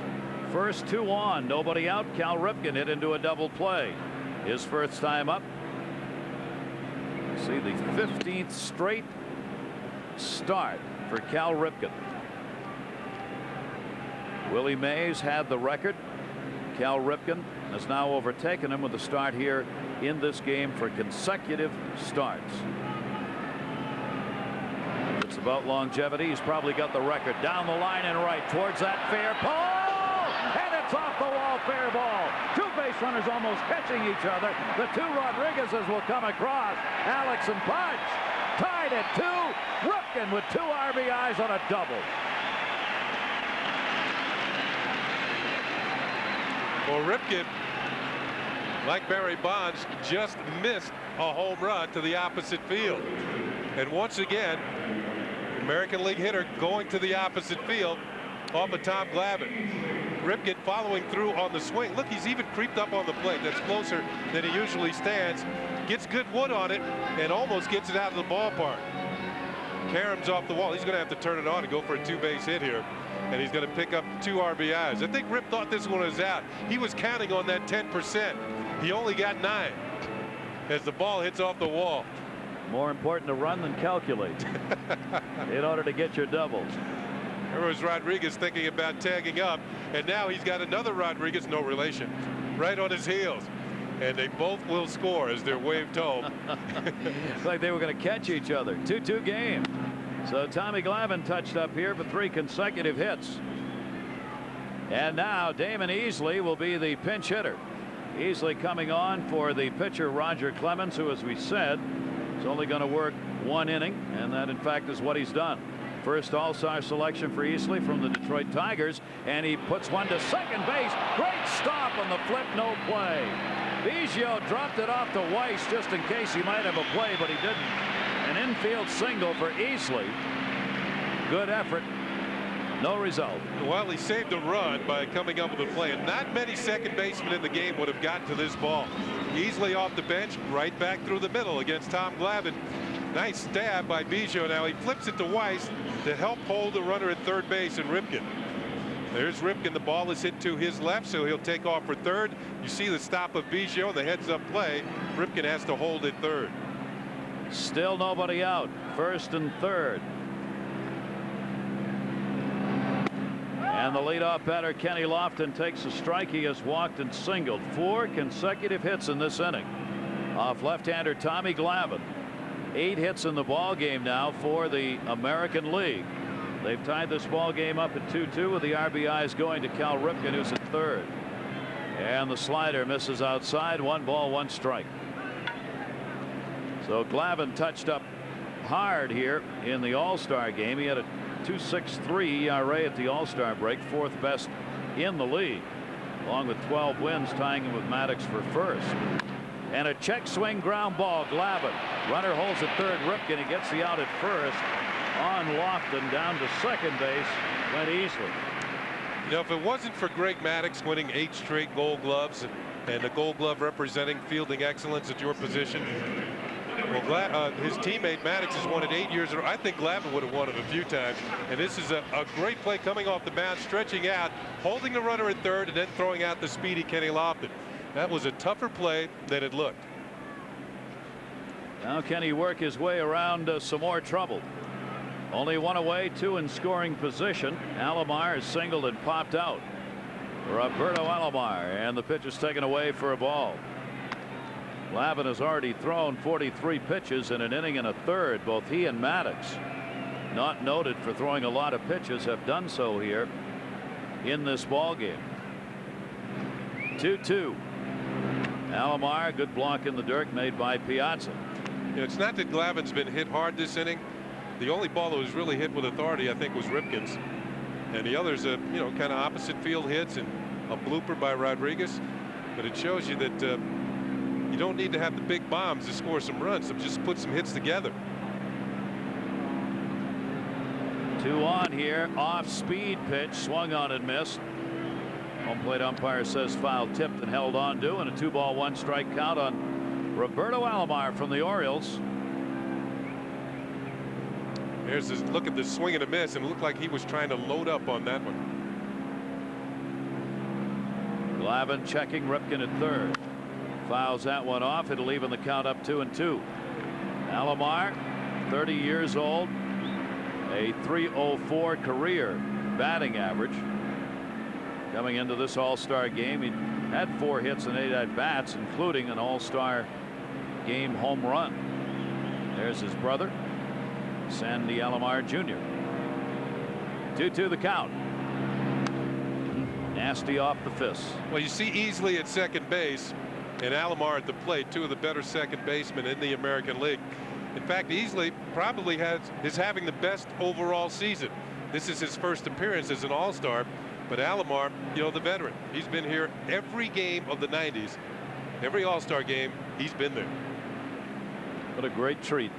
First 2 on, nobody out. Cal Ripken hit into a double play. His first time up. See the 15th straight start for Cal Ripken. Willie Mays had the record. Cal Ripken has now overtaken him with a start here in this game for consecutive starts. It's about longevity. He's probably got the record. Down the line and right towards that fair ball, and it's off the wall. Fair ball. 2 base runners almost catching each other. The 2 Rodriguezes will come across. Alex and Pudge tied at 2. Ripken with 2 RBIs on a double. Well, Ripken, like Barry Bonds, just missed a home run to the opposite field. And once again, American League hitter going to the opposite field off of Tom Glavine. Ripken following through on the swing. Look, he's even creeped up on the plate. That's closer than he usually stands. Gets good wood on it and almost gets it out of the ballpark. Karam's off the wall. He's going to have to turn it on and go for a 2-base hit here. And he's going to pick up 2 RBIs. I think Rip thought this one was out. He was counting on that 10%. He only got 9 as the ball hits off the wall. More important to run than calculate in order to get your double. There was Rodriguez thinking about tagging up, and now he's got another Rodriguez, no relation, right on his heels. and they both will score as they're waved home. It's like they were going to catch each other. 2-2 game. So Tommy Glavine touched up here for 3 consecutive hits. And now Damon Easley will be the pinch hitter. Easley coming on for the pitcher Roger Clemens, who, as we said, is only going to work 1 inning, and that in fact is what he's done. First All-Star selection for Easley from the Detroit Tigers, and he puts one to second base. Great stop on the flip, no play. Biggio dropped it off to Weiss just in case he might have a play, but he didn't. An infield single for Easley. Good effort. No result. Well, he saved a run by coming up with a play, and not many second basemen in the game would have gotten to this ball. Easily off the bench, right back through the middle against Tom Glavine. Nice stab by Biggio. Now he flips it to Weiss to help hold the runner at third base and Ripken. There's Ripken. The ball is hit to his left, so he'll take off for third. You see the stop of Biggio and the heads-up play. Ripken has to hold at third. Still nobody out. First and third. And the leadoff batter Kenny Lofton takes a strike. He has walked and singled 4 consecutive hits in this inning off left-hander Tommy Glavine. 8 hits in the ball game now for the American League. They've tied this ball game up at 2-2 with the RBIs going to Cal Ripken, who's at third. And the slider misses outside. 1 ball, 1 strike. So Glavine touched up hard here in the All-Star game. He had a 2.63 ERA at the All-Star break, 4th best in the league, along with 12 wins, tying him with Maddox for first. And a check swing ground ball. Glavine. Runner holds at third. Ripken. He gets the out at first. On Lofton, down to second base went Easley. You know, if it wasn't for Greg Maddox winning 8 straight Gold Gloves and the Gold Glove representing fielding excellence at your position, well, his teammate Maddox has won it 8 years in a row. I think Glavine would have won it a few times. And this is a great play coming off the mound, stretching out, holding the runner at third, and then throwing out the speedy Kenny Lofton. That was a tougher play than it looked. Now can he work his way around some more trouble? Only 1 away, 2 in scoring position. Alomar is singled and popped out. Roberto Alomar, and the pitch is taken away for a ball. Glavine has already thrown 43 pitches in an inning and a third. Both he and Maddox, not noted for throwing a lot of pitches, have done so here in this ball game. 2-2. Alomar, good block in the dirt made by Piazza. You know, it's not that Glavine's been hit hard this inning. The only ball that was really hit with authority, I think, was Ripken's, and the others, you know, kind of opposite field hits and a blooper by Rodriguez. But it shows you that you don't need to have the big bombs to score some runs. So just put some hits together. 2 on here. Off speed pitch, swung on and missed. Home plate umpire says foul tipped and held on to, and a 2-ball 1 strike count on Roberto Alomar from the Orioles. Here's this look at this swing and a miss, and it looked like he was trying to load up on that one. Glavine checking Ripken at third. Fouls that one off. It'll even the count up 2-2. Alomar, 30 years old, a .304 career batting average. Coming into this All-Star game, he had 4 hits and 8 at-bats, including an All-Star game home run. There's his brother, Sandy Alomar Jr. 2-2 the count. Nasty off the fist. Well, you see Easley at second base and Alomar at the plate, 2 of the better second basemen in the American League. In fact, Easley probably is having the best overall season. This is his first appearance as an All-Star, but Alomar, you know, the veteran, he's been here every game of the 90s. Every All-Star game, he's been there. What a great treat.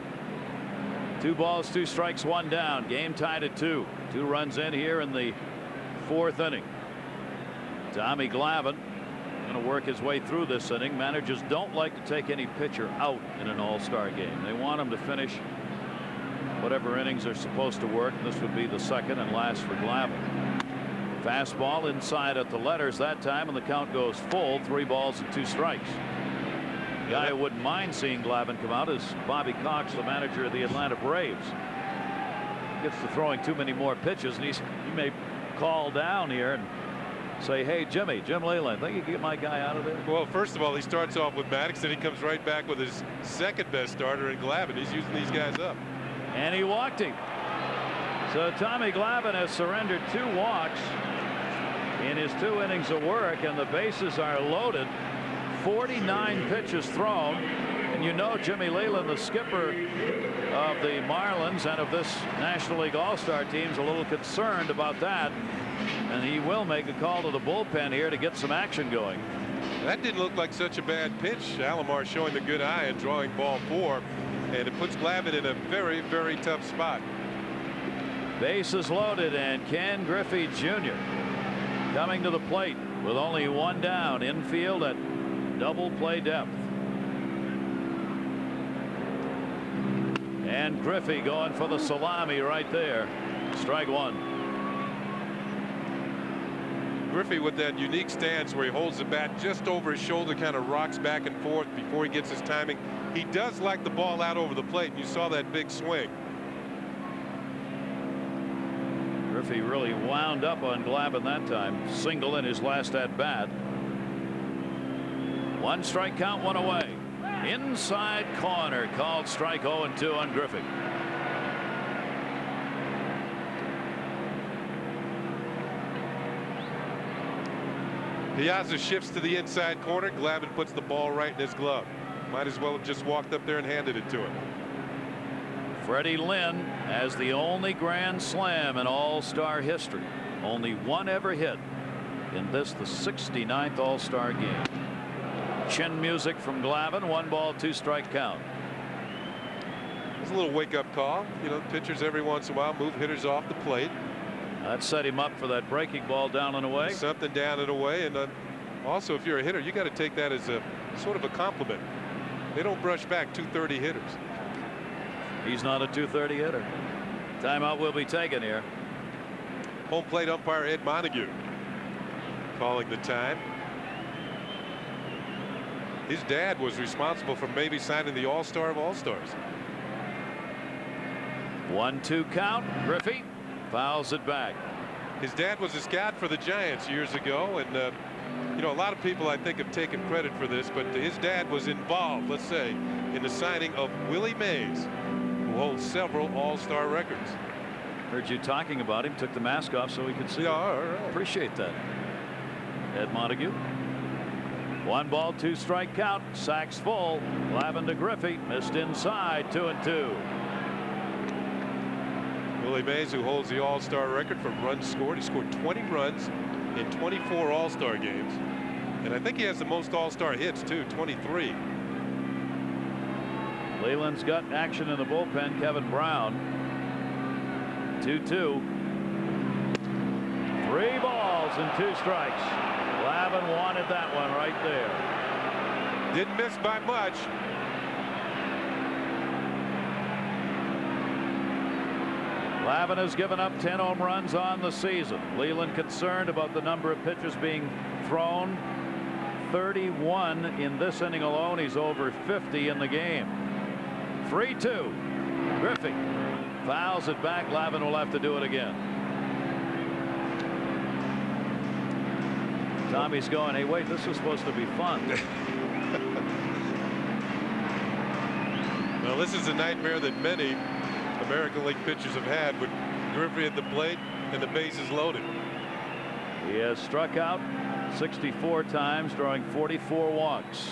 2 balls, 2 strikes, 1 down. Game tied at 2. 2 runs in here in the 4th inning. Tommy Glavine going to work his way through this inning. Managers don't like to take any pitcher out in an All-Star game. They want him to finish whatever innings are supposed to work. This would be the 2nd and last for Glavine. Fastball inside at the letters that time, and the count goes full. 3 balls and 2 strikes. The guy who wouldn't mind seeing Glavine come out is Bobby Cox, the manager of the Atlanta Braves. Gets to throwing too many more pitches, and he may call down here and say, hey, Jim Leyland, think you can get my guy out of there? Well, first of all, he starts off with Maddox, then he comes right back with his second best starter in Glavine. He's using these guys up. And he walked him. So Tommy Glavine has surrendered 2 walks in his 2 innings of work, and the bases are loaded. 49 pitches thrown. And you know Jimmy Leyland, the skipper of the Marlins and of this National League All-Star team, is a little concerned about that. And he will make a call to the bullpen here to get some action going. That didn't look like such a bad pitch. Alomar showing the good eye and drawing ball 4. And it puts Glavine in a very, very tough spot. Bases loaded, and Ken Griffey Jr. coming to the plate with only 1 down, infield at double play depth. And Griffey going for the salami right there. Strike 1. Griffey with that unique stance where he holds the bat just over his shoulder, kind of rocks back and forth before he gets his timing. He does like the ball out over the plate, and you saw that big swing. Griffey really wound up on Glavine that time. Single in his last at bat. 1 strike count, 1 away. Inside corner, called strike 0-2 on Griffey. Piazza shifts to the inside corner. Glavine puts the ball right in his glove. Might as well have just walked up there and handed it to him. Freddie Lynn has the only grand slam in All-Star history. Only 1 ever hit in this, the 69th All-Star game. Chin music from Glavine. 1 ball, 2 strike count. It's a little wake-up call. You know, pitchers every once in a while move hitters off the plate. That set him up for that breaking ball down and away. Something down and away. And also, if you're a hitter, you got to take that as a sort of a compliment. They don't brush back 230 hitters. He's not a 230 hitter. Timeout will be taken here. Home plate umpire Ed Montague calling the time. His dad was responsible for maybe signing the All-Star of All-Stars. 1-2 count. Griffey fouls it back. His dad was a scout for the Giants years ago, and you know, a lot of people I think have taken credit for this, but his dad was involved, let's say, in the signing of Willie Mays, who holds several All-Star records. Heard you talking about him. Took the mask off so we could see. Yeah, all right. Appreciate that. Ed Montague. 1 ball, 2 strike count. Sacks full. Glavine to Griffey. Missed inside. 2-2. Willie Mays, who holds the All-Star record for runs scored. He scored 20 runs in 24 All-Star games. And I think he has the most All-Star hits, too, 23. Leyland's got action in the bullpen. Kevin Brown. 2-2. 3 balls and 2 strikes. Glavine wanted that one right there. Didn't miss by much. Glavine has given up 10 home runs on the season. Leyland concerned about the number of pitches being thrown. 31 in this inning alone. He's over 50 in the game. 3-2. Griffey fouls it back. Glavine will have to do it again. Tommy's going, hey, wait, this is supposed to be fun. Well, this is a nightmare that many American League pitchers have had with Griffey at the plate and the bases loaded. He has struck out 64 times, drawing 44 walks.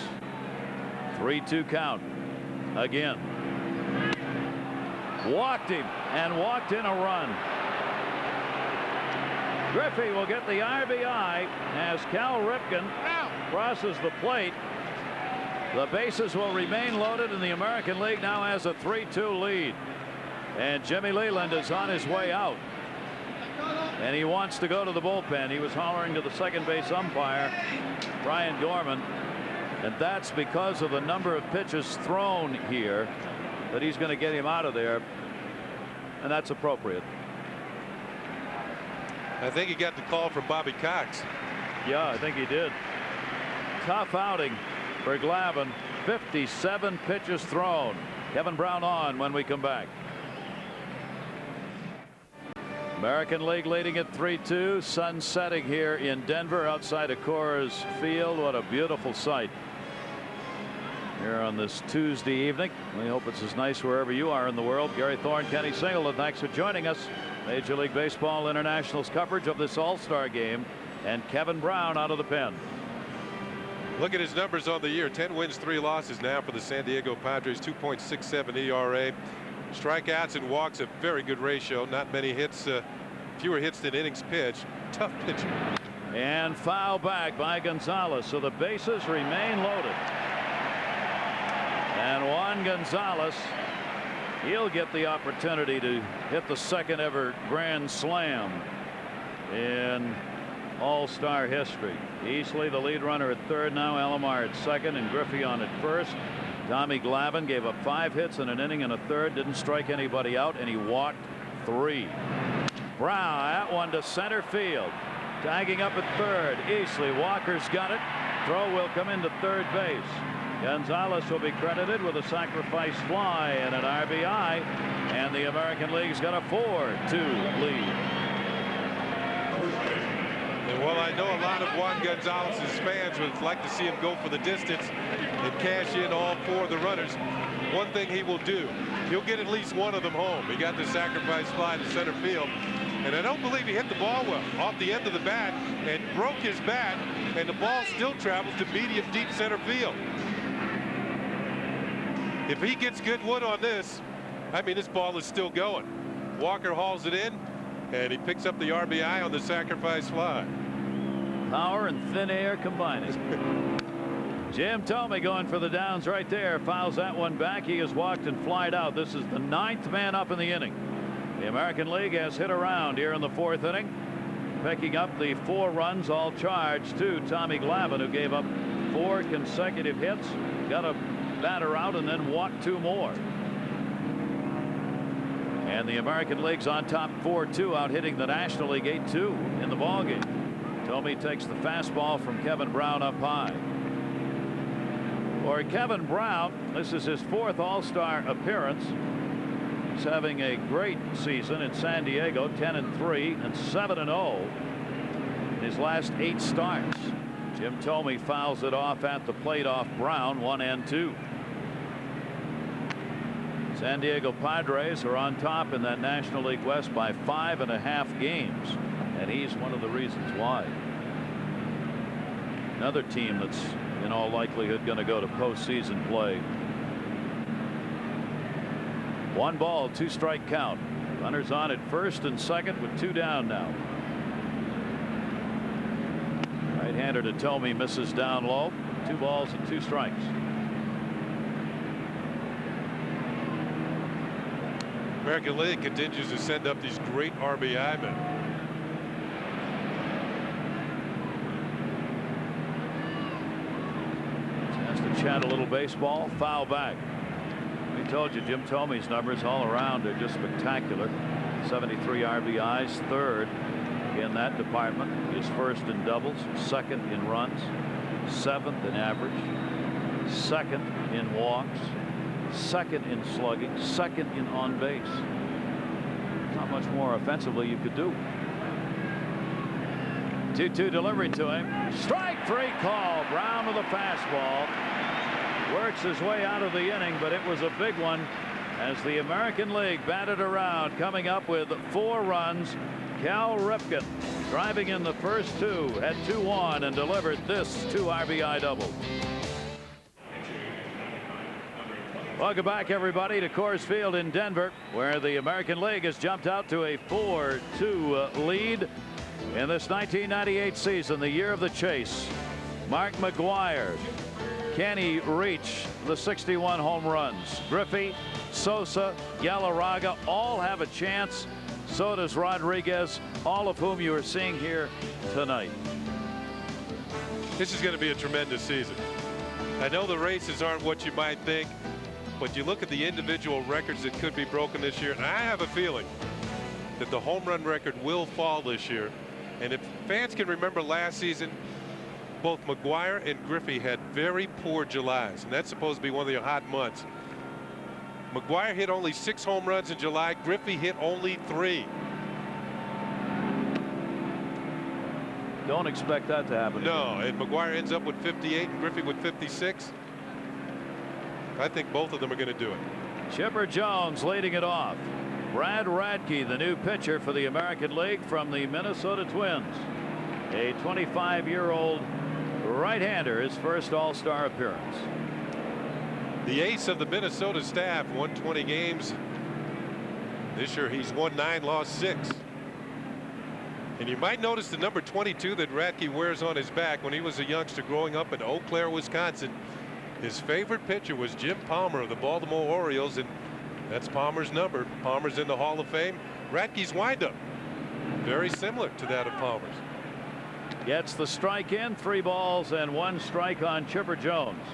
3-2 count. Again. Walked him and walked in a run. Griffey will get the RBI as Cal Ripken crosses the plate. The bases will remain loaded, and the American League now has a 3-2 lead. And Jimmy Leyland is on his way out. And he wants to go to the bullpen. He was hollering to the second base umpire, Brian Gorman. And that's because of the number of pitches thrown here that he's going to get him out of there. And that's appropriate. I think he got the call from Bobby Cox. Yeah, I think he did. Tough outing for Glavine. 57 pitches thrown. Kevin Brown on when we come back. American League leading at 3-2. Sun setting here in Denver outside of Coors Field. What a beautiful sight here on this Tuesday evening. We hope it's as nice wherever you are in the world. Gary Thorne, Kenny Singleton, thanks for joining us. Major League Baseball International's coverage of this All-Star game, and Kevin Brown out of the pen. Look at his numbers on the year. 10 wins, 3 losses now for the San Diego Padres. 2.67 ERA. Strikeouts and walks, a very good ratio. Not many hits, fewer hits than innings pitched. Tough pitcher. And foul back by Gonzalez, so the bases remain loaded. And Juan Gonzalez, he'll get the opportunity to hit the second ever grand slam in All-Star history. Easley, the lead runner, at third now. Alomar at second, and Griffey on at first. Tommy Glavine gave up 5 hits in an inning and a third, didn't strike anybody out, and he walked 3. Brown, that one to center field. Tagging up at third. Easley, Walker's got it. Throw will come into third base. Gonzalez will be credited with a sacrifice fly and an RBI, and the American League's got a 4-2 lead. Well, I know a lot of Juan Gonzalez's fans would like to see him go for the distance and cash in all 4 of the runners. One thing he will do, he'll get at least one of them home. He got the sacrifice fly to center field, and I don't believe he hit the ball well off the end of the bat and broke his bat, and the ball still travels to medium deep center field. If he gets good wood on this, I mean, this ball is still going. Walker hauls it in, and he picks up the RBI on the sacrifice fly. Power and thin air combining. Jim Thome going for the downs right there. Fouls that one back. He has walked and flied out. This is the 9th man up in the inning. The American League has hit around here in the 4th inning, picking up the 4 runs, all charged to Tommy Glavine, who gave up 4 consecutive hits, got a batter out, and then walked 2 more. And the American League's on top 4-2, out hitting the National League 8-2 in the ballgame. Thome takes the fastball from Kevin Brown up high. For Kevin Brown, this is his 4th All-Star appearance. He's having a great season in San Diego, 10-3 and 7-0 in his last 8 starts. Jim Thome fouls it off at the plate off Brown, 1-2. San Diego Padres are on top in that National League West by 5.5 games, and he's one of the reasons why. Another team that's in all likelihood going to go to postseason play. 1 ball, 2 strike count. Runners on at first and second with 2 down now. Right-hander to Thome, misses down low. 2 balls and 2 strikes. American League continues to send up these great RBI men. Chance to chat a little baseball. Foul back. We told you Jim Thome's numbers all around are just spectacular. 73 RBIs, 3rd in that department. He is 1st in doubles, 2nd in runs, 7th in average, 2nd in walks, 2nd in slugging, 2nd in on base. Not much more offensively you could do. 2-2 delivery to him. Strike 3 call. Brown with a fastball. Works his way out of the inning, but it was a big one as the American League batted around, coming up with 4 runs. Cal Ripken driving in the first 2, had 2 on, and delivered this 2 RBI double. Welcome back, everybody, to Coors Field in Denver, where the American League has jumped out to a 4-2 lead in this 1998 season, the year of the chase. Mark McGwire, can he reach the 61 home runs? Griffey, Sosa, Galarraga all have a chance. So does Rodriguez, all of whom you are seeing here tonight. This is going to be a tremendous season. I know the races aren't what you might think, but you look at the individual records that could be broken this year, and I have a feeling that the home run record will fall this year. And if fans can remember last season, both McGwire and Griffey had very poor Julys, and that's supposed to be one of the hot months. McGwire hit only 6 home runs in July. Griffey hit only 3. don't expect that to happen. No, and McGuire ends up with 58 and Griffey with 56. I think both of them are going to do it. Chipper Jones leading it off. Brad Radke, the new pitcher for the American League from the Minnesota Twins. A 25-year-old right-hander, his first All-Star appearance. The ace of the Minnesota staff, won 20 games. This year he's won 9, lost 6. And you might notice the number 22 that Radke wears on his back. When he was a youngster growing up in Eau Claire, Wisconsin, his favorite pitcher was Jim Palmer of the Baltimore Orioles, and that's Palmer's number. Palmer's in the Hall of Fame. Radke's windup, very similar to that of Palmer's. Gets the strike in, 3 balls and 1 strike on Chipper Jones.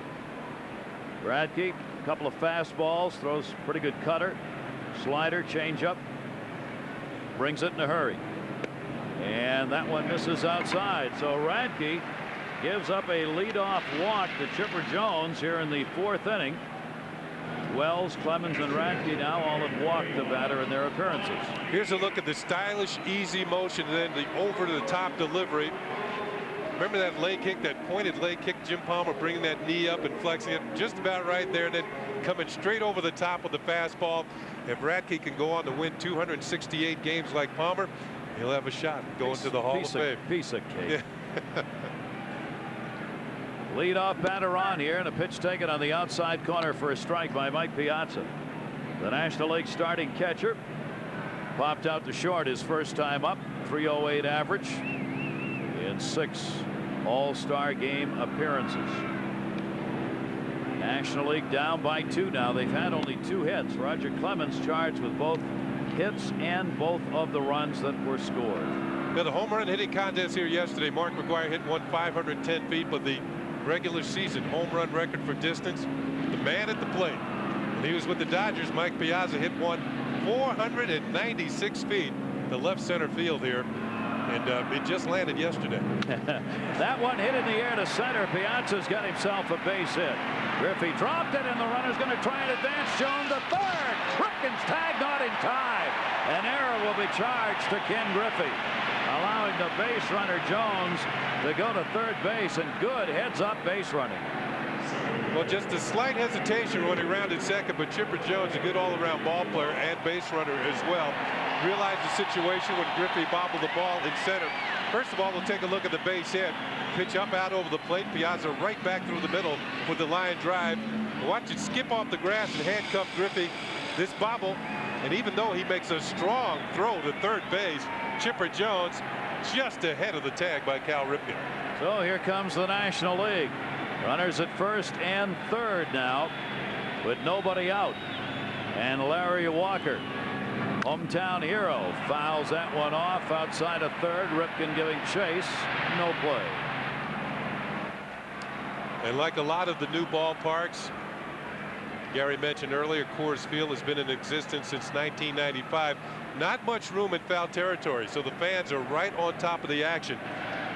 Radke, a couple of fastballs, throws pretty good cutter, slider, changeup, brings it in a hurry. And that one misses outside. So Radke gives up a leadoff walk to Chipper Jones here in the 4th inning. Wells, Clemens, and Radke now all have walked the batter in their appearances. Here's a look at the stylish, easy motion, and then the over-to-the-top delivery. Remember that leg kick, that pointed leg kick, Jim Palmer bringing that knee up and flexing it just about right there, and then coming straight over the top of the fastball. If Radke can go on to win 268 games like Palmer, he'll have a shot going to the Hall of Fame. Piece of cake. Yeah. Leadoff batter on here, and a pitch taken on the outside corner for a strike by Mike Piazza. The National League starting catcher popped out to short his first time up. 308 average in 6 All-Star game appearances. National League down by 2 now. They've had only 2 hits. Roger Clemens charged with both hits and both of the runs that were scored. Now the home run hitting contest here yesterday, Mark McGuire hit one 510 feet, but the regular season home run record for distance, the man at the plate, when he was with the Dodgers, Mike Piazza, hit one 496 feet to left center field here, and it just landed yesterday. That one hit in the air to center. Piazza's got himself a base hit. Griffey dropped it, and the runner's going to try and advance. Jones to third. Ripken's tag not in time. An error will be charged to Ken Griffey, allowing the base runner Jones to go to third base, and good heads-up base running. Well, just a slight hesitation when he rounded second, but Chipper Jones, a good all-around ball player and base runner as well, realized the situation when Griffey bobbled the ball in center. First of all, we'll take a look at the base hit. Pitch up out over the plate. Piazza right back through the middle with the line drive. Watch it skip off the grass and handcuff Griffey. This bobble, and even though he makes a strong throw to third base, Chipper Jones just ahead of the tag by Cal Ripken. So here comes the National League. Runners at first and third now, with nobody out. And Larry Walker, hometown hero, fouls that one off outside of third. Ripken giving chase. No play. And like a lot of the new ballparks, Gary mentioned earlier, Coors Field has been in existence since 1995. Not much room in foul territory, so the fans are right on top of the action.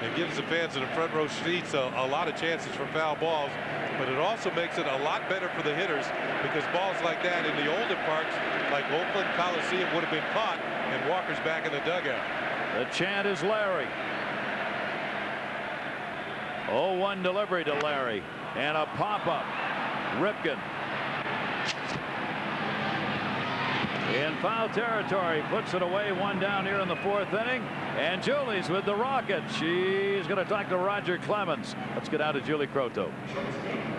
It gives the fans in the front row seats a lot of chances for foul balls, but it also makes it a lot better for the hitters, because balls like that in the older parks, like Oakland Coliseum, would have been caught, and Walker's back in the dugout. The chant is Larry. 0-1 delivery to Larry, and a pop-up. Ripken in foul territory, puts it away, 1 down here in the 4th inning. And Julie's with the Rocket. She's going to talk to Roger Clemens. Let's get out of Julie Croteau.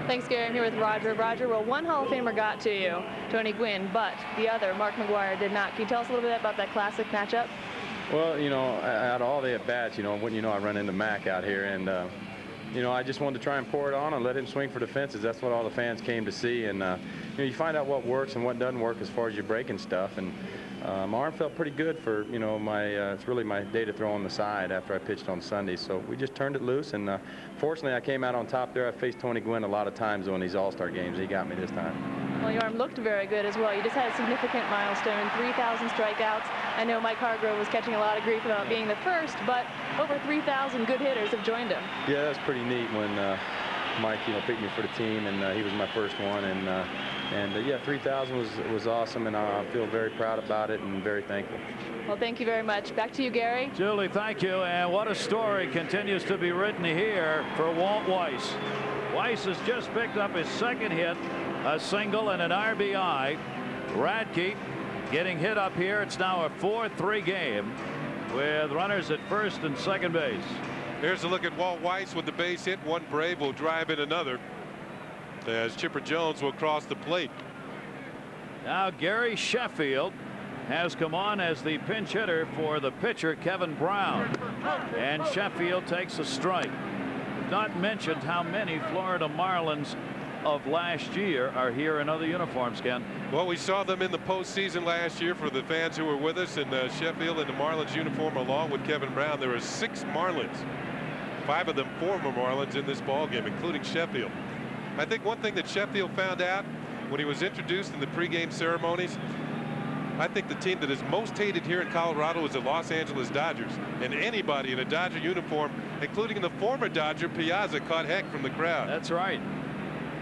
Thanks, Gary. I'm here with Roger. Roger, well, one Hall of Famer got to you, Tony Gwynn, but the other, Mark McGuire, did not. Can you tell us a little bit about that classic matchup? Well, you know, out of all the at-bats, you know, wouldn't you know, I run into Mac out here, and you know, I just wanted to try and pour it on and let him swing for the fences. That's what all the fans came to see. And, you know, you find out what works and what doesn't work as far as your breaking stuff. And my arm felt pretty good for, you know, it's really my day to throw on the side after I pitched on Sunday. So we just turned it loose. And fortunately, I came out on top there. I faced Tony Gwynn a lot of times on these All-Star games. He got me this time. Well, your arm looked very good as well. You just had a significant milestone, 3,000 strikeouts. I know Mike Hargrove was catching a lot of grief about being the first, but over 3,000 good hitters have joined him. Yeah, that's pretty neat when Mike, picked me for the team, and he was my first one. And yeah, 3,000 was awesome, and I feel very proud about it and very thankful. Well, thank you very much. Back to you, Gary. Julie, thank you. And what a story continues to be written here for Walt Weiss. Weiss has just picked up his second hit, a single and an RBI. Radke getting hit up here. It's now a 4-3 game with runners at first and second base. Here's a look at Walt Weiss with the base hit. One Brave will drive in another as Chipper Jones will cross the plate. Now Gary Sheffield has come on as the pinch hitter for the pitcher Kevin Brown, and Sheffield takes a strike. Not mentioned how many Florida Marlins of last year are here in other uniforms, Ken. Well, we saw them in the postseason last year for the fans who were with us, and Sheffield in the Marlins uniform along with Kevin Brown. There were 6 Marlins, 5 of them former Marlins in this ball game, including Sheffield. I think one thing that Sheffield found out when he was introduced in the pregame ceremonies, I think the team that is most hated here in Colorado is the Los Angeles Dodgers, and anybody in a Dodger uniform, including the former Dodger Piazza, caught heck from the crowd. That's right.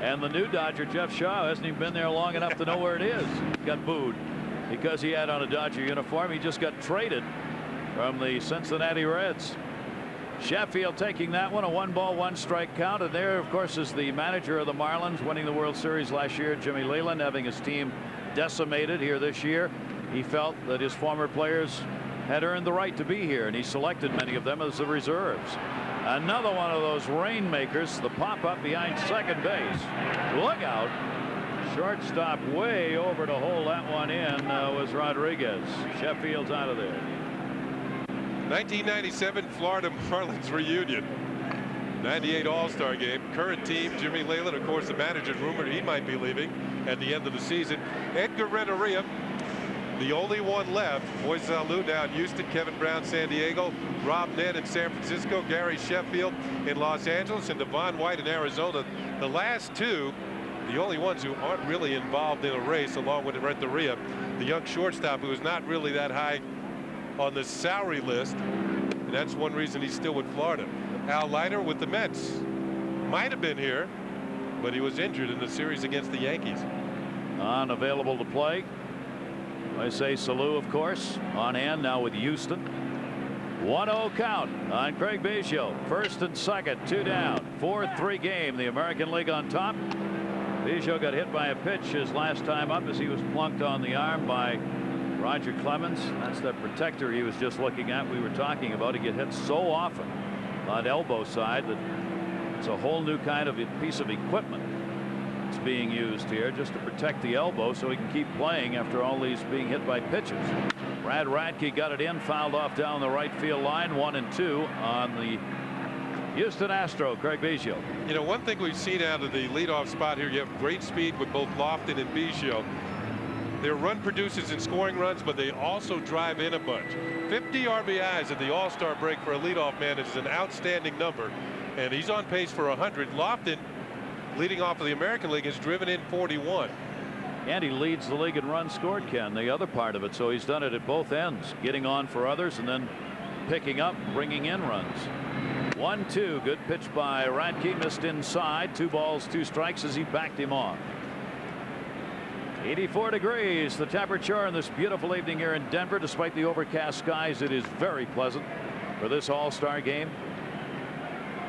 And the new Dodger, Jeff Shaw, hasn't even been there long enough to know where it is. Got booed because he had on a Dodger uniform. He just got traded from the Cincinnati Reds. Sheffield taking that one, a 1-ball, 1-strike count. And there, of course, is the manager of the Marlins, winning the World Series last year, Jimmy Leyland, having his team decimated here this year. He felt that his former players had earned the right to be here, and he selected many of them as the reserves. Another one of those rainmakers, the pop-up behind second base. Look out. Shortstop way over to hold that one in was Rodriguez. Sheffield's out of there. 1997 Florida Marlins reunion. 98 All-Star game. Current team, Jimmy Leyland, of course, the manager, rumored he might be leaving at the end of the season. Edgar Renteria, the only one left. Moise Alou now in Houston, Kevin Brown, San Diego, Rob Nett in San Francisco, Gary Sheffield in Los Angeles, and Devon White in Arizona. The last two, the only ones who aren't really involved in a race, along with Renteria, the young shortstop who is not really that high on the salary list, and that's one reason he's still with Florida. Al Leiter with the Mets, might have been here, but he was injured in the series against the Yankees. Unavailable to play. I say Salou, of course, on hand now with Houston. 1-0 count on Craig Biggio. First and second, 2 down. 4-3 game. The American League on top. Biggio got hit by a pitch his last time up as he was plunked on the arm by Roger Clemens. That's the protector he was just looking at. We were talking about. He get hit so often on elbow side that it's a whole new kind of piece of equipment that's being used here just to protect the elbow so he can keep playing after all these being hit by pitches. Brad Radke got it in, fouled off down the right field line. 1-2 on the Houston Astro, Craig Biggio. You know, one thing we've seen out of the leadoff spot here, you have great speed with both Lofton and Biggio. They're run producers in scoring runs, but they also drive in a bunch. 50 RBIs at the All-Star break for a leadoff man is an outstanding number, and he's on pace for 100. Lofton, leading off of the American League, has driven in 41. And he leads the league in runs scored, Ken, the other part of it. So he's done it at both ends, getting on for others and then picking up, bringing in runs. 1-2, good pitch by Radke, missed inside. 2 balls, 2 strikes as he backed him off. 84 degrees the temperature on this beautiful evening here in Denver. Despite the overcast skies, it is very pleasant for this All-Star game.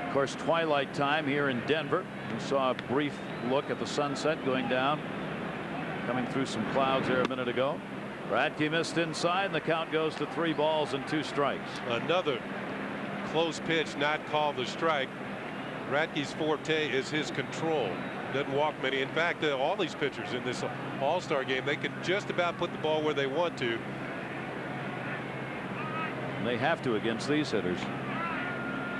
Of course, twilight time here in Denver. We saw a brief look at the sunset going down, coming through some clouds there a minute ago. Radke missed inside, and the count goes to 3 balls and 2 strikes. Another close pitch not called a strike. Radke's forte is his control. Doesn't walk many. In fact, all these pitchers in this All-Star game, they can just about put the ball where they want to. And they have to against these hitters.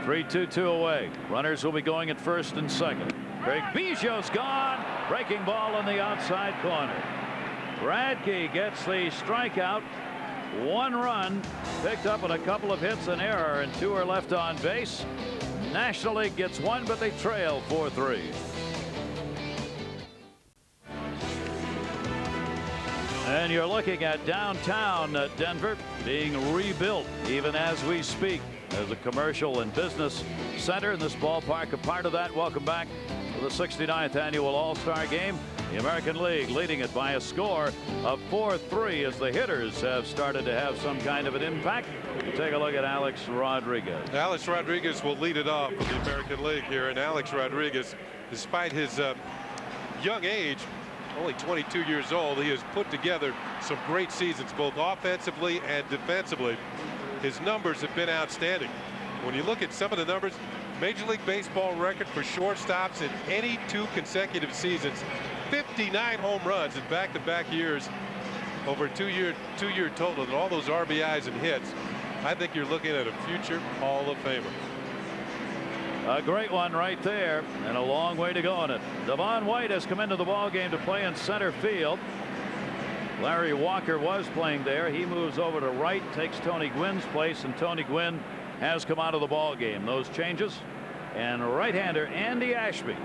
3-2 away. Runners will be going at first and second. Craig Biggio's gone. Breaking ball in the outside corner. Radke gets the strikeout. 1 run picked up on a couple of hits, an error, and 2 are left on base. National League gets 1, but they trail 4-3. And you're looking at downtown Denver being rebuilt even as we speak. as a commercial and business center in this ballpark. A part of that. Welcome back to the 69th annual All-Star Game. The American League leading it by a score of 4-3 as the hitters have started to have some kind of an impact. Take a look at Alex Rodriguez. Alex Rodriguez will lead it off for the American League here. And Alex Rodriguez, despite his young age, only 22 years old, he has put together some great seasons, both offensively and defensively. His numbers have been outstanding. When you look at some of the numbers, Major League Baseball record for shortstops in any 2 consecutive seasons, 59 home runs in back-to-back years over a two-year total, and all those RBIs and hits. I think you're looking at a future Hall of Famer. A great one right there, and a long way to go in it. Devon White has come into the ball game to play in center field. Larry Walker was playing there. He moves over to right, takes Tony Gwynn's place, and Tony Gwynn has come out of the ball game. Those changes, and right-hander Andy Ashby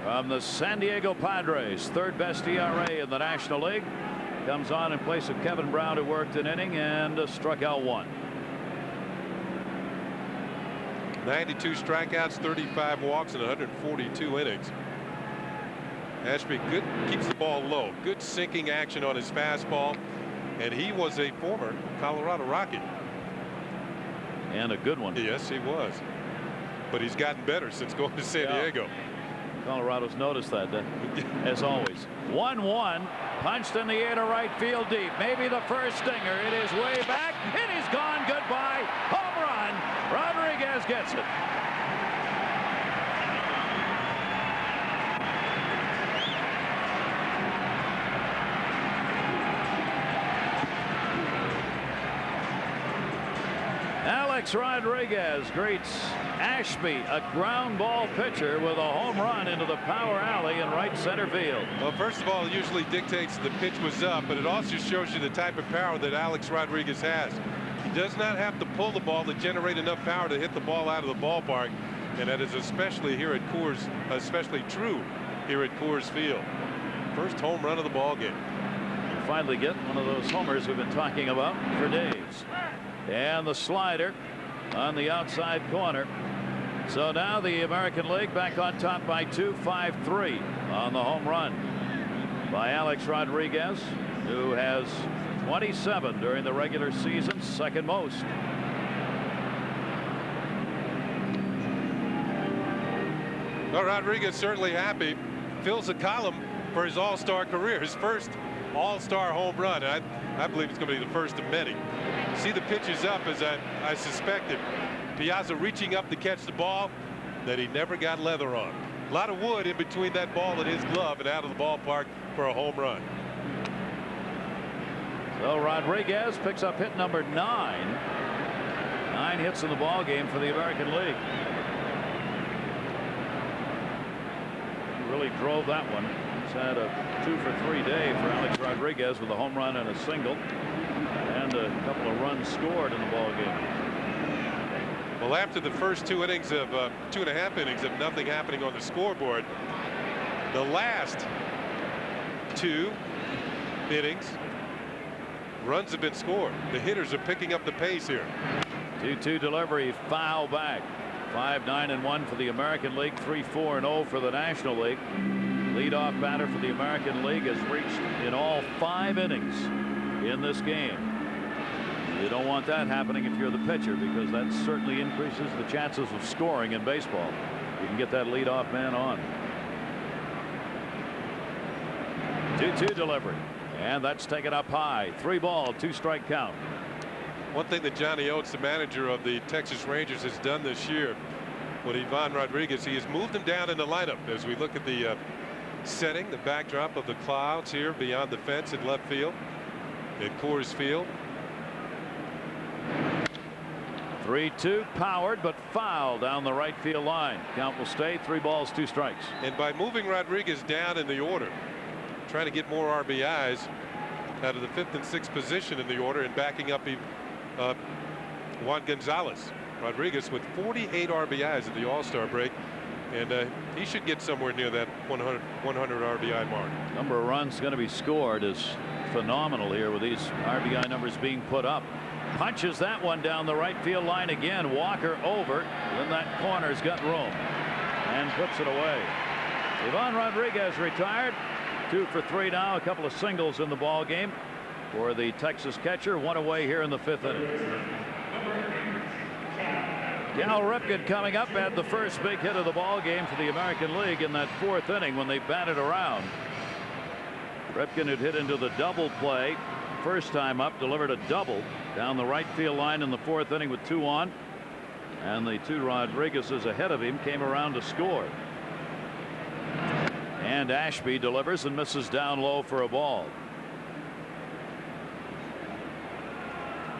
from the San Diego Padres, third best ERA in the National League, comes on in place of Kevin Brown, who worked an inning and struck out 1. 92 strikeouts, 35 walks, and 142 innings. Ashby keeps the ball low. Good sinking action on his fastball, and he was a former Colorado Rocky. And a good one. Yes, he was. But he's gotten better since going to San Diego. Colorado's noticed that, as always. 1-1, punched in the air to right field deep. Maybe the first stinger. It is way back. It is gone. Goodbye. Home run. Rodriguez gets it. Alex Rodriguez greets Ashby, a ground ball pitcher, with a home run into the power alley in right center field. Well, first of all, it usually dictates the pitch was up, but it also shows you the type of power that Alex Rodriguez has. He does not have to pull the ball to generate enough power to hit the ball out of the ballpark, and that is especially here at Coors, especially true here at Coors Field. First home run of the ball game. You finally get one of those homers we've been talking about for days. And the slider on the outside corner. So now the American League back on top by 2, 5-3 on the home run by Alex Rodriguez, who has 27 during the regular season, second most. Well, Rodriguez certainly happy. Fills a column for his all-star career, his first all-star home run. I believe it's going to be the first of many. See the pitch is up, as I suspected. Piazza reaching up to catch the ball that he never got leather on. A lot of wood in between that ball and his glove, and out of the ballpark for a home run. So Rodriguez picks up hit number 9. 9 hits in the ball game for the American League. He really drove that one. He's had a 2-for-3 day for Alex Rodriguez, with a home run and a single, and a couple of runs scored in the ball game. Well, after the first 2 innings of 2.5 innings of nothing happening on the scoreboard, the last 2 innings, runs have been scored. The hitters are picking up the pace here. 2-2 delivery, foul back. 5-9-1 for the American League, 3-4-0 for the National League. Leadoff batter for the American League has reached in all 5 innings in this game. You don't want that happening if you're the pitcher, because that certainly increases the chances of scoring in baseball. You can get that leadoff man on. 2-2 delivery, and that's taken up high. 3-ball, 2-strike count. One thing that Johnny Oates, the manager of the Texas Rangers, has done this year with Ivan Rodriguez, he has moved him down in the lineup. As we look at the setting, the backdrop of the clouds here beyond the fence in left field at Coors Field. 3-2, powered but foul down the right field line. Count will stay 3 balls, 2 strikes. And by moving Rodriguez down in the order, trying to get more RBIs out of the 5th and 6th position in the order, and backing up Juan Gonzalez. Rodriguez with 48 RBIs at the All-Star break, and he should get somewhere near that 100 RBI mark. Number of runs going to be scored is phenomenal here, with these RBI numbers being put up. punches that one down the right field line again. Walker over. Then that corner's got room and puts it away. Ivan Rodriguez retired. 2 for 3 now. A couple of singles in the ball game for the Texas catcher. One away here in the 5th inning. Cal Ripken coming up, had the first big hit of the ball game for the American League in that 4th inning when they batted around. Ripken had hit into the double play first time up, delivered a double down the right field line in the 4th inning with 2 on, and the 2 Rodriguez's ahead of him came around to score. And Ashby delivers and misses down low for a ball.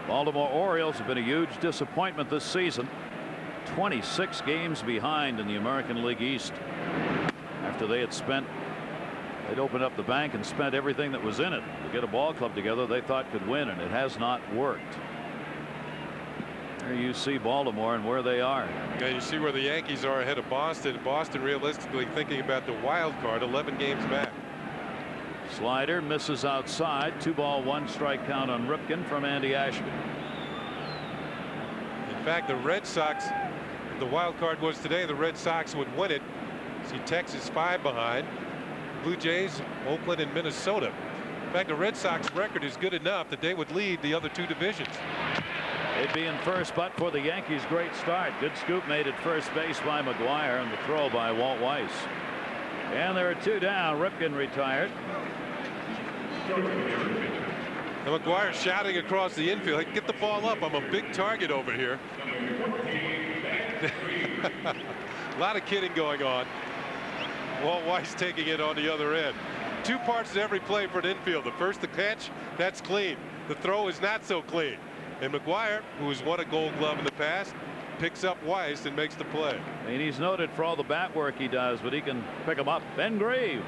Baltimore Orioles have been a huge disappointment this season. 26 games behind in the American League East after they'd opened up the bank and spent everything that was in it to get a ball club together they thought could win, and it has not worked. There you see Baltimore and where they are. Yeah, you see where the Yankees are ahead of Boston. Boston realistically thinking about the wild card, 11 games back. Slider misses outside. 2 ball 1 strike count on Ripken from Andy Ashby. In fact, the Red Sox, if the wild card was today, the Red Sox would win it. See Texas 5 behind. Blue Jays, Oakland, and Minnesota. In fact, the Red Sox record is good enough that they would lead the other 2 divisions. They'd be in first, but for the Yankees, great start. Good scoop made at first base by McGuire, and the throw by Walt Weiss. And there are 2 down. Ripken retired. And McGuire shouting across the infield, hey, get the ball up. I'm a big target over here. A lot of kidding going on. Walt Weiss taking it on the other end. 2 parts to every play for an infielder. First, the catch, that's clean. The throw is not so clean. And McGuire, who has won a Gold Glove in the past, picks up Weiss and makes the play. I mean, he's noted for all the bat work he does, but he can pick him up. Ben Grieve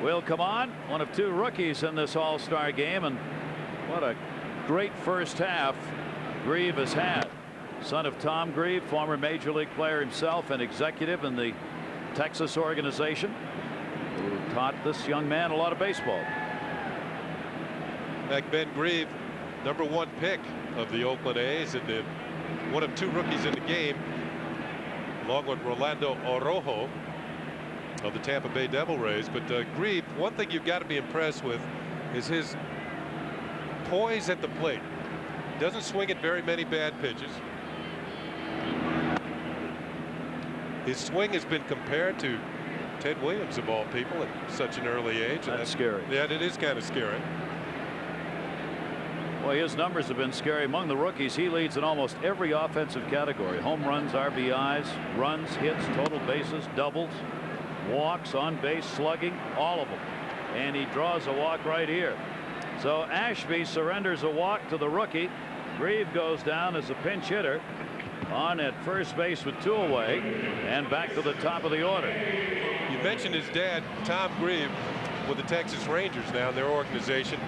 will come on, one of 2 rookies in this All-Star game, and what a great first half Grieve has had. Son of Tom Grieve, former Major League player himself and executive in the Texas organization, who taught this young man a lot of baseball. Like Ben Grieve, #1 pick of the Oakland A's, and one of 2 rookies in the game, along with Rolando Orojo of the Tampa Bay Devil Rays. But Grieve, one thing you've got to be impressed with is his poise at the plate. Doesn't swing at very many bad pitches. His swing has been compared to Ted Williams, of all people, at such an early age. That's scary. Yeah, it is kind of scary. Well, his numbers have been scary. Among the rookies, he leads in almost every offensive category. Home runs, RBIs, runs, hits, total bases, doubles, walks, on base, slugging, all of them. And he draws a walk right here. So Ashby surrenders a walk to the rookie. Grieve goes down as a pinch hitter on at first base with 2 away, and back to the top of the order. You mentioned his dad, Tom Grieve, with the Texas Rangers now in their organization.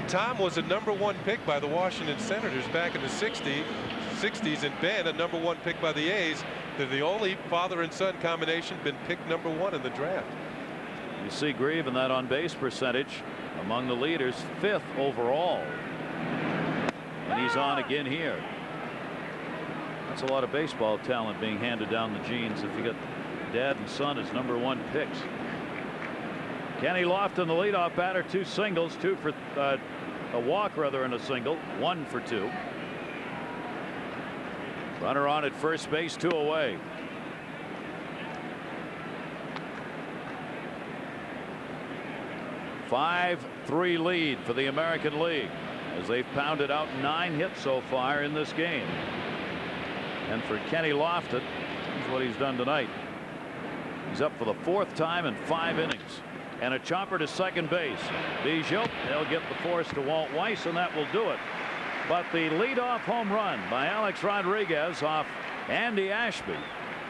Tom was a #1 pick by the Washington Senators back in the 60s, and Ben a #1 pick by the A's. They're the only father and son combination been picked #1 in the draft. You see Grieve in that on base percentage among the leaders, 5th overall, and he's on again here. That's a lot of baseball talent being handed down the genes if you got dad and son as #1 picks. Kenny Lofton, the leadoff batter, 2 singles, 2 for a walk rather, and a single, 1 for 2. Runner on at first base, 2 away. A 5-3 lead for the American League as they've pounded out 9 hits so far in this game. And for Kenny Lofton, here's what he's done tonight. He's up for the 4th time in 5 innings. And a chopper to second base. Bijou, they'll get the force to Walt Weiss, and that will do it. But the leadoff home run by Alex Rodriguez off Andy Ashby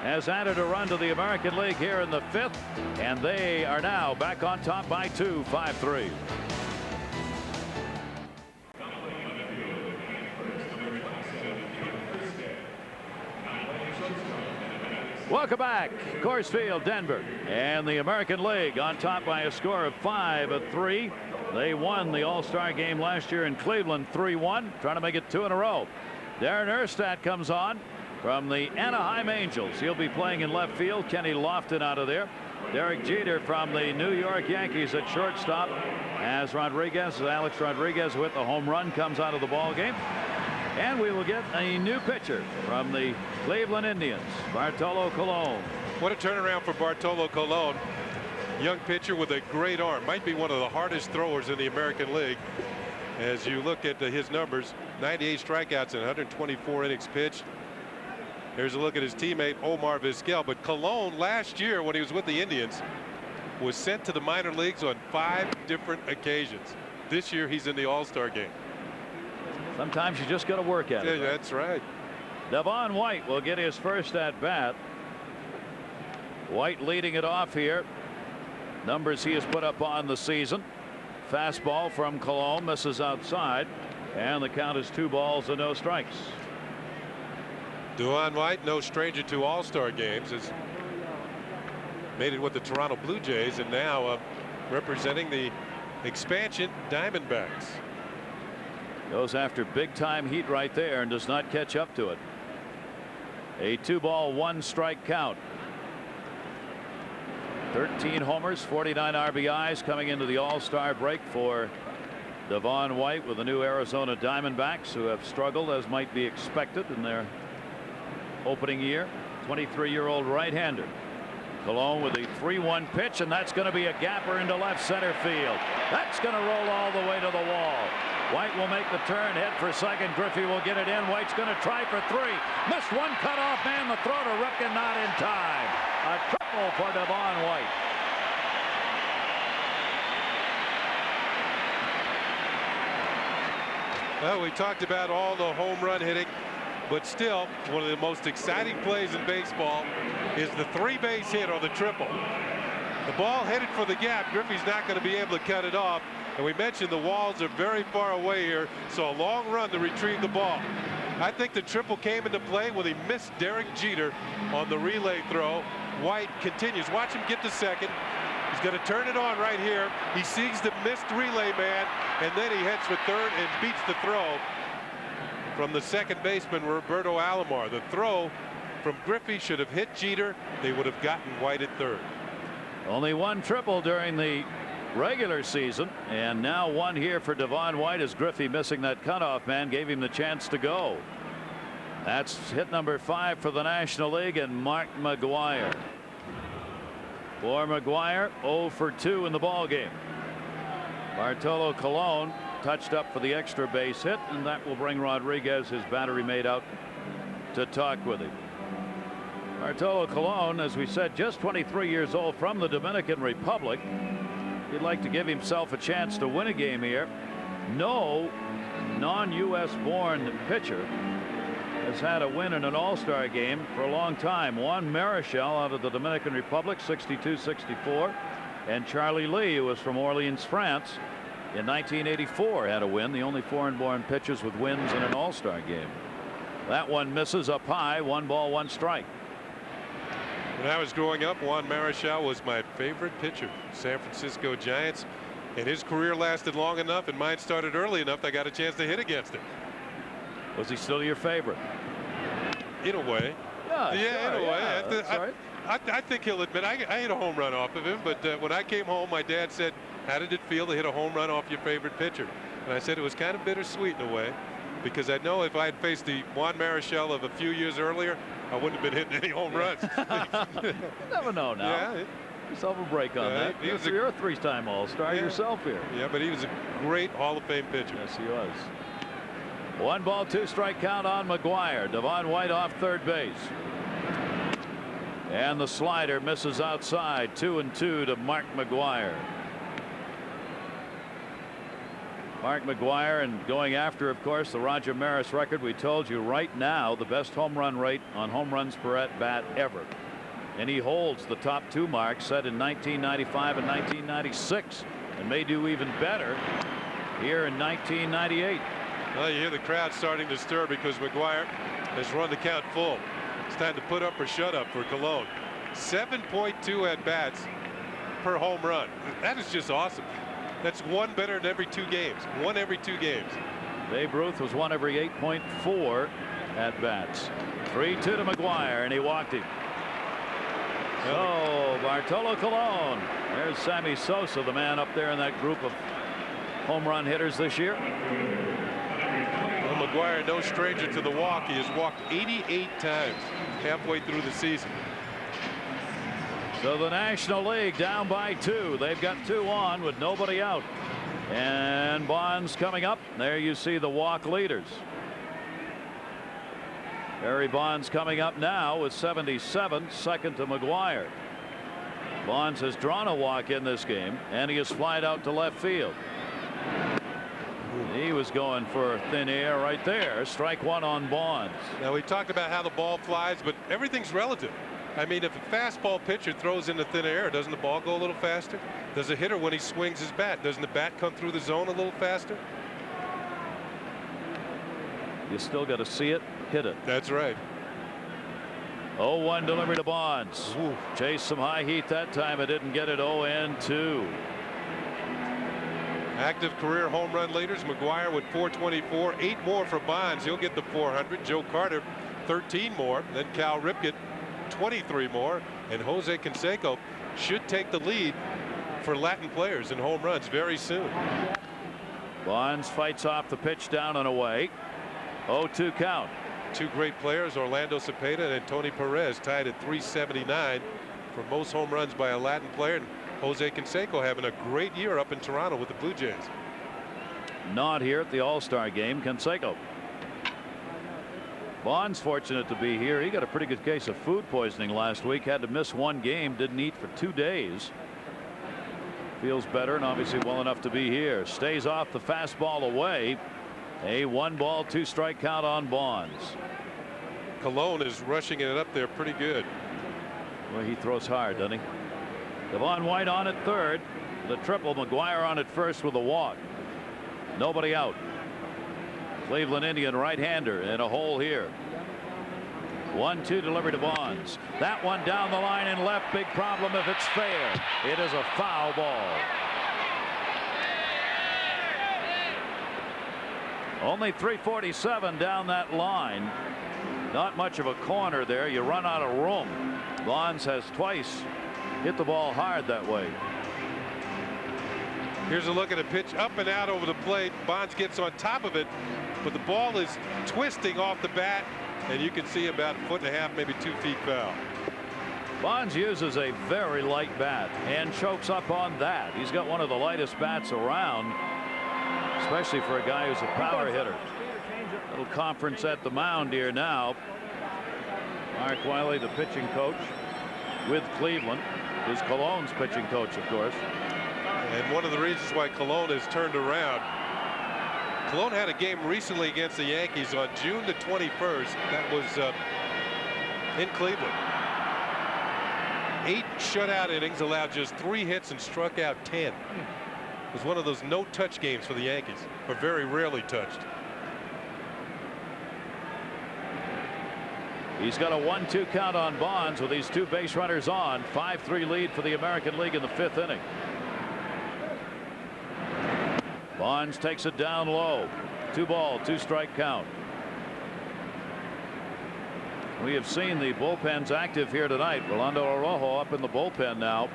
has added a run to the American League here in the 5th, and they are now back on top by 2, 5-3. Welcome back. Coors Field, Denver, and the American League on top by a score of 5-3 They won the All-Star game last year in Cleveland 3-1, trying to make it 2 in a row. Darren Erstad comes on from the Anaheim Angels. He'll be playing in left field. Kenny Lofton out of there. Derek Jeter from the New York Yankees at shortstop, as Alex Rodriguez with the home run comes out of the ball game. And we will get a new pitcher from the Cleveland Indians, Bartolo Colon. What a turnaround for Bartolo Colon. Young pitcher with a great arm. Might be one of the hardest throwers in the American League. As you look at his numbers, 98 strikeouts and 124 innings pitched. Here's a look at his teammate Omar Vizquel. But Colon last year, when he was with the Indians, was sent to the minor leagues on 5 different occasions. This year he's in the All-Star game. Sometimes you just got to work at it. Yeah, that's right. Devon White will get his first at bat. White leading it off here. Numbers he has put up on the season. Fastball from Colon misses outside, and the count is 2 balls and no strikes. Devon White, no stranger to All-Star games, has made it with the Toronto Blue Jays, and now representing the expansion Diamondbacks. Goes after big time heat right there and does not catch up to it. A 2-ball 1-strike count. 13 homers, 49 RBIs coming into the All-Star break for Devon White with the new Arizona Diamondbacks, who have struggled as might be expected in their opening year. 23-year-old right-hander. Colon with a 3-1 pitch, and that's going to be a gapper into left center field. That's going to roll all the way to the wall. White will make the turn, head for second. Griffey will get it in. White's going to try for 3. Missed one cutoff man. The throw to Ripken not in time. A triple for Devon White. Well, we talked about all the home run hitting, but still one of the most exciting plays in baseball is the 3-base hit or the triple. The ball headed for the gap. Griffey's not going to be able to cut it off. And we mentioned the walls are very far away here, so a long run to retrieve the ball. I think the triple came into play when he missed Derek Jeter on the relay throw. White continues. Watch him get to second. He's going to turn it on right here. He sees the missed relay man, and then he heads for third and beats the throw from the second baseman, Roberto Alomar. The throw from Griffey should have hit Jeter. They would have gotten White at third. Only 1 triple during the regular season, and now 1 here for Devon White, as Griffey missing that cutoff man gave him the chance to go. That's hit number 5 for the National League, and Mark McGwire. For McGwire, 0 for 2 in the ball game. Bartolo Colon touched up for the extra base hit, and that will bring Rodriguez, his battery mate, out to talk with him. Bartolo Colon, as we said, just 23 years old, from the Dominican Republic. He'd like to give himself a chance to win a game here. No non-U.S. born pitcher has had a win in an All-Star game for a long time. Juan Marichal out of the Dominican Republic, 62-64, and Charlie Lee, who was from Orleans, France, in 1984 had a win. The only foreign-born pitchers with wins in an All-Star game. That one misses up high. 1 ball 1 strike. When I was growing up, Juan Marichal was my favorite pitcher. San Francisco Giants, and his career lasted long enough, and mine started early enough I got a chance to hit against him. Was he still your favorite? In a way. Yeah, yeah, sure, in a way. yeah, that's right. I think he'll admit I hit a home run off of him, but when I came home, my dad said, "How did it feel to hit a home run off your favorite pitcher?" And I said it was kind of bittersweet in a way, because I know if I had faced the Juan Marichal of a few years earlier, I wouldn't have been hitting any home runs. You never know now. Yeah. Give yourself a break on that. You're a 3-time All-Star yourself here. Yeah, but he was a great Hall of Fame pitcher. Yes, he was. 1 ball 2 strike count on McGwire. Devon White off third base. And the slider misses outside. 2-2 to Mark McGwire. Mark McGwire, and going after, of course, the Roger Maris record. We told you right now the best home run rate on home runs per at bat ever. And he holds the top 2 marks set in 1995 and 1996, and may do even better here in 1998. Well, you hear the crowd starting to stir because McGwire has run the count full. It's time to put up or shut up for Colon. 7.2 at bats per home run. That is just awesome. That's one better than every 2 games. One every 2 games. Babe Ruth was one every 8.4 at bats. 3-2 to McGuire, and he walked him. So Bartolo Colon. There's Sammy Sosa, the man up there in that group of home run hitters this year. Well, McGuire, no stranger to the walk. He has walked 88 times halfway through the season. So the National League down by 2. They've got 2 on with nobody out. And Bonds coming up. There you see the walk leaders. Barry Bonds coming up now with 77, second to McGuire. Bonds has drawn a walk in this game, and he has flied out to left field. He was going for thin air right there. Strike 1 on Bonds. Now, we talked about how the ball flies, but everything's relative. I mean, if a fastball pitcher throws into thin air, doesn't the ball go a little faster? Does a hitter, when he swings his bat, doesn't the bat come through the zone a little faster? You still got to see it, hit it. That's right. 0-1 delivery to Bonds. Ooh. Chased some high heat that time. It didn't get it. 0-2. Active career home run leaders. McGuire with 424. 8 more for Bonds. He'll get the 400. Joe Carter 13 more. Then Cal Ripken 23 more. And Jose Canseco should take the lead for Latin players in home runs very soon. Bonds fights off the pitch down and away. 0-2 count. 2 great players, Orlando Cepeda and Tony Perez, tied at 379 for most home runs by a Latin player. And Jose Canseco having a great year up in Toronto with the Blue Jays. Not here at the All-Star game. Canseco. Bonds fortunate to be here. He got a pretty good case of food poisoning last week. Had to miss 1 game. Didn't eat for 2 days. Feels better and obviously well enough to be here. Stays off the fastball away. A 1-ball 2-strike count on Bonds. Colon is rushing it up there pretty good. Well, he throws hard, doesn't he? Devon White on at third. The triple. McGuire on at first with a walk. Nobody out. Cleveland Indian right-hander in a hole here. 1-2 delivery to Bonds. That one down the line and left. Big problem if it's fair. It is a foul ball. Only 347 down that line. Not much of a corner there. You run out of room. Bonds has twice hit the ball hard that way. Here's a look at a pitch up and out over the plate. Bonds gets on top of it, but the ball is twisting off the bat, and you can see about 1.5 feet, maybe 2 feet foul. Bonds uses a very light bat and chokes up on that. He's got one of the lightest bats around, especially for a guy who's a power hitter. Little conference at the mound here now. Mark Wiley, the pitching coach with Cleveland, is Colon's pitching coach, of course. And one of the reasons why Colon has turned around. Colon had a game recently against the Yankees on June the 21st. That was in Cleveland. 8 shutout innings, allowed just 3 hits and struck out 10. It was one of those no-touch games for the Yankees, or very rarely touched. He's got a 1-2 count on Bonds with these 2 base runners on. 5-3 lead for the American League in the 5th inning. Bonds takes it down low. 2-ball 2-strike count. We have seen the bullpens active here tonight. Rolando Araujo up in the bullpen now.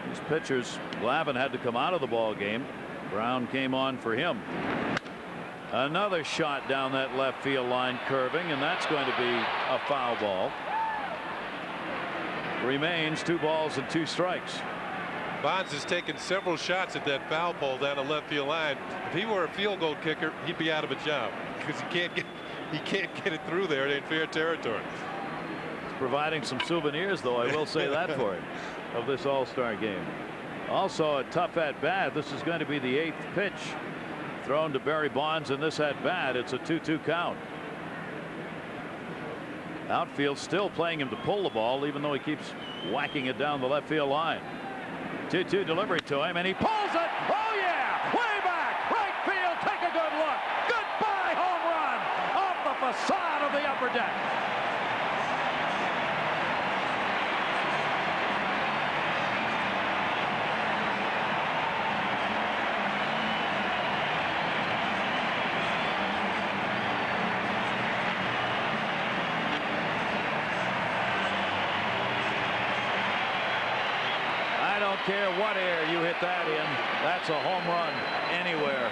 These pitchers, Glavine had to come out of the ball game. Brown came on for him. Another shot down that left field line, curving, and that's going to be a foul ball. Remains 2 balls and 2 strikes. Bonds has taken several shots at that foul pole down the left field line. If he were a field goal kicker, he'd be out of a job because he can't get it through there. It ain't fair territory. He's providing some souvenirs, though, I will say that for him, of this All-Star game. Also a tough at bat. This is going to be the 8th pitch thrown to Barry Bonds in this at bat. It's a 2-2 count. Outfield still playing him to pull the ball, even though he keeps whacking it down the left field line. 2-2 delivery to him, and he pulls it. Oh yeah, way back right field. Take a good look. Goodbye home run off the facade of the upper deck. care what air you hit that in. That's a home run anywhere.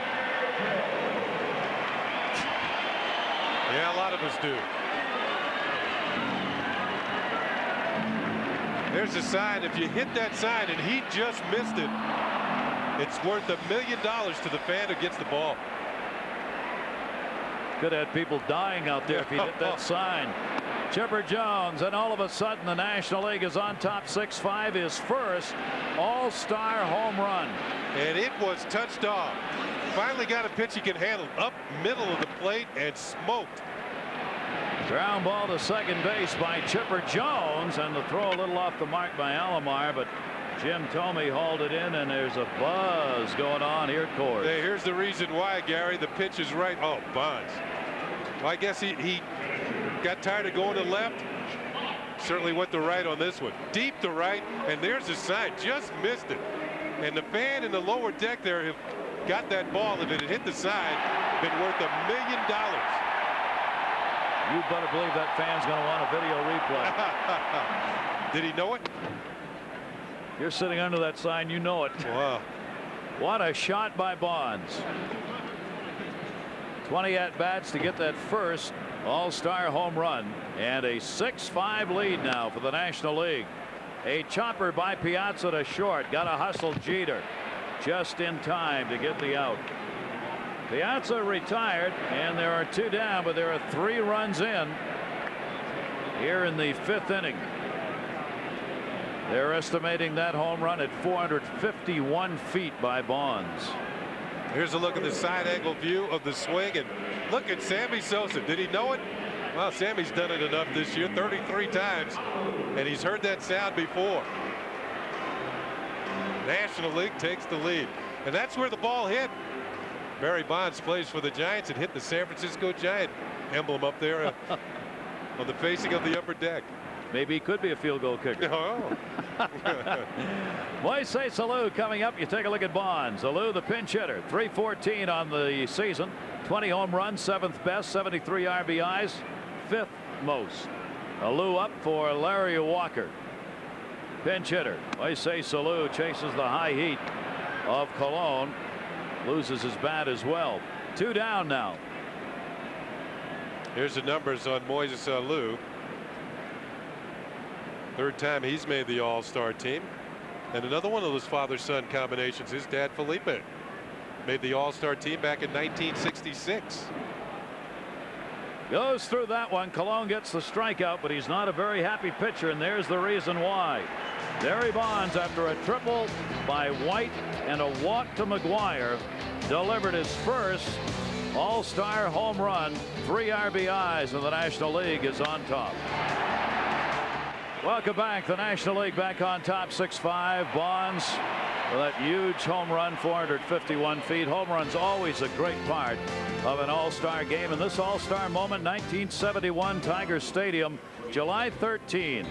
Yeah, a lot of us do. There's a sign. If you hit that sign and he just missed it, it's worth $1 million to the fan who gets the ball. Could have had people dying out there if he hit that sign. Chipper Jones, and all of a sudden the National League is on top 6-5, his first all-star home run. And it was touched off. Finally got a pitch he can handle up middle of the plate and smoked. Ground ball to second base by Chipper Jones, and the throw a little off the mark by Alomar, but Jim Thome hauled it in, and there's a buzz going on here at Coors. Hey, here's the reason why, Gary. The pitch is right. Oh, Bonds. Well, I guess he got tired of going to left. Certainly went to right on this one. Deep to right, and there's the sign. Just missed it. And the fan in the lower deck there have got that ball. If it had hit the side, been worth $1 million. You better believe that fan's going to want a video replay. Did he know it? You're sitting under that sign, you know it. Wow. What a shot by Bonds. 20 at-bats to get that first all-star home run, and a 6-5 lead now for the National League. A chopper by Piazza to short. Got to hustle Jeter just in time to get the out. Piazza retired, and there are 2 down, but there are 3 runs in here in the 5th inning. They're estimating that home run at 451 feet by Bonds. Here's a look at the side angle view of the swing, and look at Sammy Sosa. Did he know it? Well, Sammy's done it enough this year, 33 times, and he's heard that sound before. National League takes the lead, and that's where the ball hit. Barry Bonds plays for the Giants and hit the San Francisco Giant emblem up there on the facing of the upper deck. Maybe he could be a field goal kicker. Oh. Moises Alou coming up. You take a look at Bonds. Alou, the pinch hitter, 314 on the season, 20 home runs, 7th best, 73 RBIs, 5th most. Alou up for Larry Walker. Pinch hitter Moises Alou chases the high heat of Cologne. Loses his bat as well. 2 down now. Here's the numbers on Moises Alou. 3rd time he's made the All-Star team, and another one of those father-son combinations. His dad Felipe made the All-Star team back in 1966. Goes through that one. Cologne gets the strikeout, but he's not a very happy pitcher, and there's the reason why. Barry Bonds, after a triple by White and a walk to McGuire, delivered his first all-star home run. 3 RBIs, and the National League is on top. Welcome back. The National League back on top 6-5. Bonds with that huge home run, 451 feet. Home run's always a great part of an all-star game. And this all-star moment, 1971 Tiger Stadium, July 13.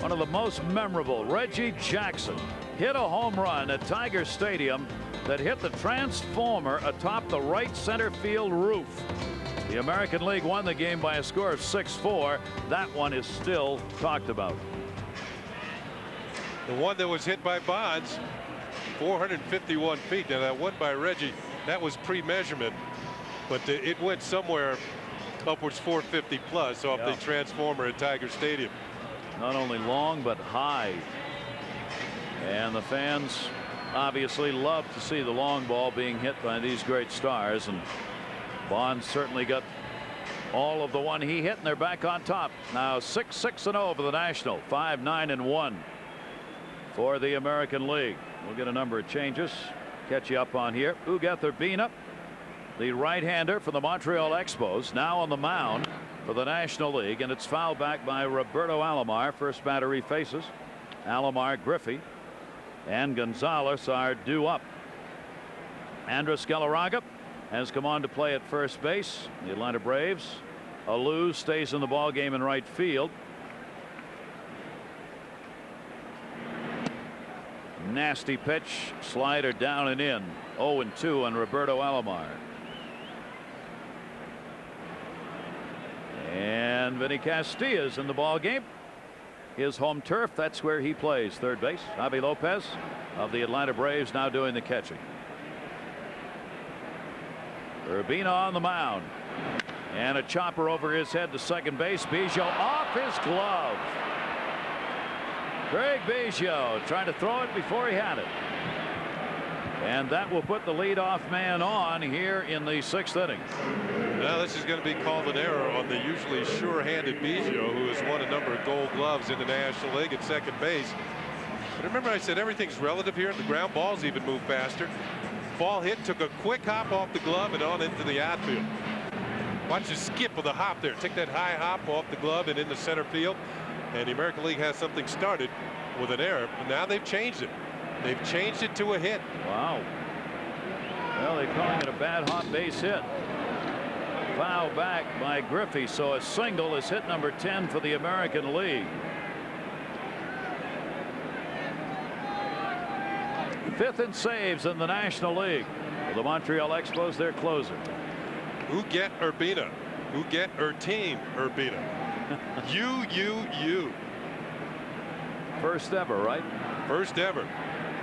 One of the most memorable. Reggie Jackson hit a home run at Tiger Stadium that hit the transformer atop the right center field roof. The American League won the game by a score of 6-4. That one is still talked about. The one that was hit by Bonds, 451 feet. Now that one by Reggie, that was pre-measurement, but it went somewhere upwards 450 plus off the transformer at Tiger Stadium. Not only long, but high. And the fans obviously love to see the long ball being hit by these great stars. And Bonds certainly got all of the one he hit, and they're back on top. Now 6-6-0 for the National, 5-9-1 for the American League. We'll get a number of changes. Catch you up on here. Ugueth Urbina, the right-hander for the Montreal Expos, now on the mound for the National League, and it's fouled back by Roberto Alomar. First batter he faces. Alomar, Griffey, and Gonzalez are due up. Andres Galarraga has come on to play at first base. The Atlanta Braves. Alou stays in the ball game in right field. Nasty pitch, slider down and in. 0-2 on Roberto Alomar. And Vinny Castilla's in the ball game. his home turf. That's where he plays third base. Javi Lopez of the Atlanta Braves now doing the catching. Urbina on the mound. And a chopper over his head to second base. Biggio off his glove. Craig Biggio trying to throw it before he had it. And that will put the leadoff man on here in the 6th inning. Now this is going to be called an error on the usually sure-handed Biggio, who has won a number of Gold Gloves in the National League at second base. But remember, I said everything's relative here. The ground balls even move faster. Ball hit, took a quick hop off the glove and on into the outfield. Watch the skip of the hop there. Take that high hop off the glove and into center field. And the American League has something started with an error. But now they've changed it. They've changed it to a hit. Wow. Well, they're calling it a bad hot base hit. Foul back by Griffey. So a single is hit number 10 for the American League. 5th in saves in the National League. Well, the Montreal Expos, their closer. Who get Urbina? Who get team Urbina? You. First ever, right? First ever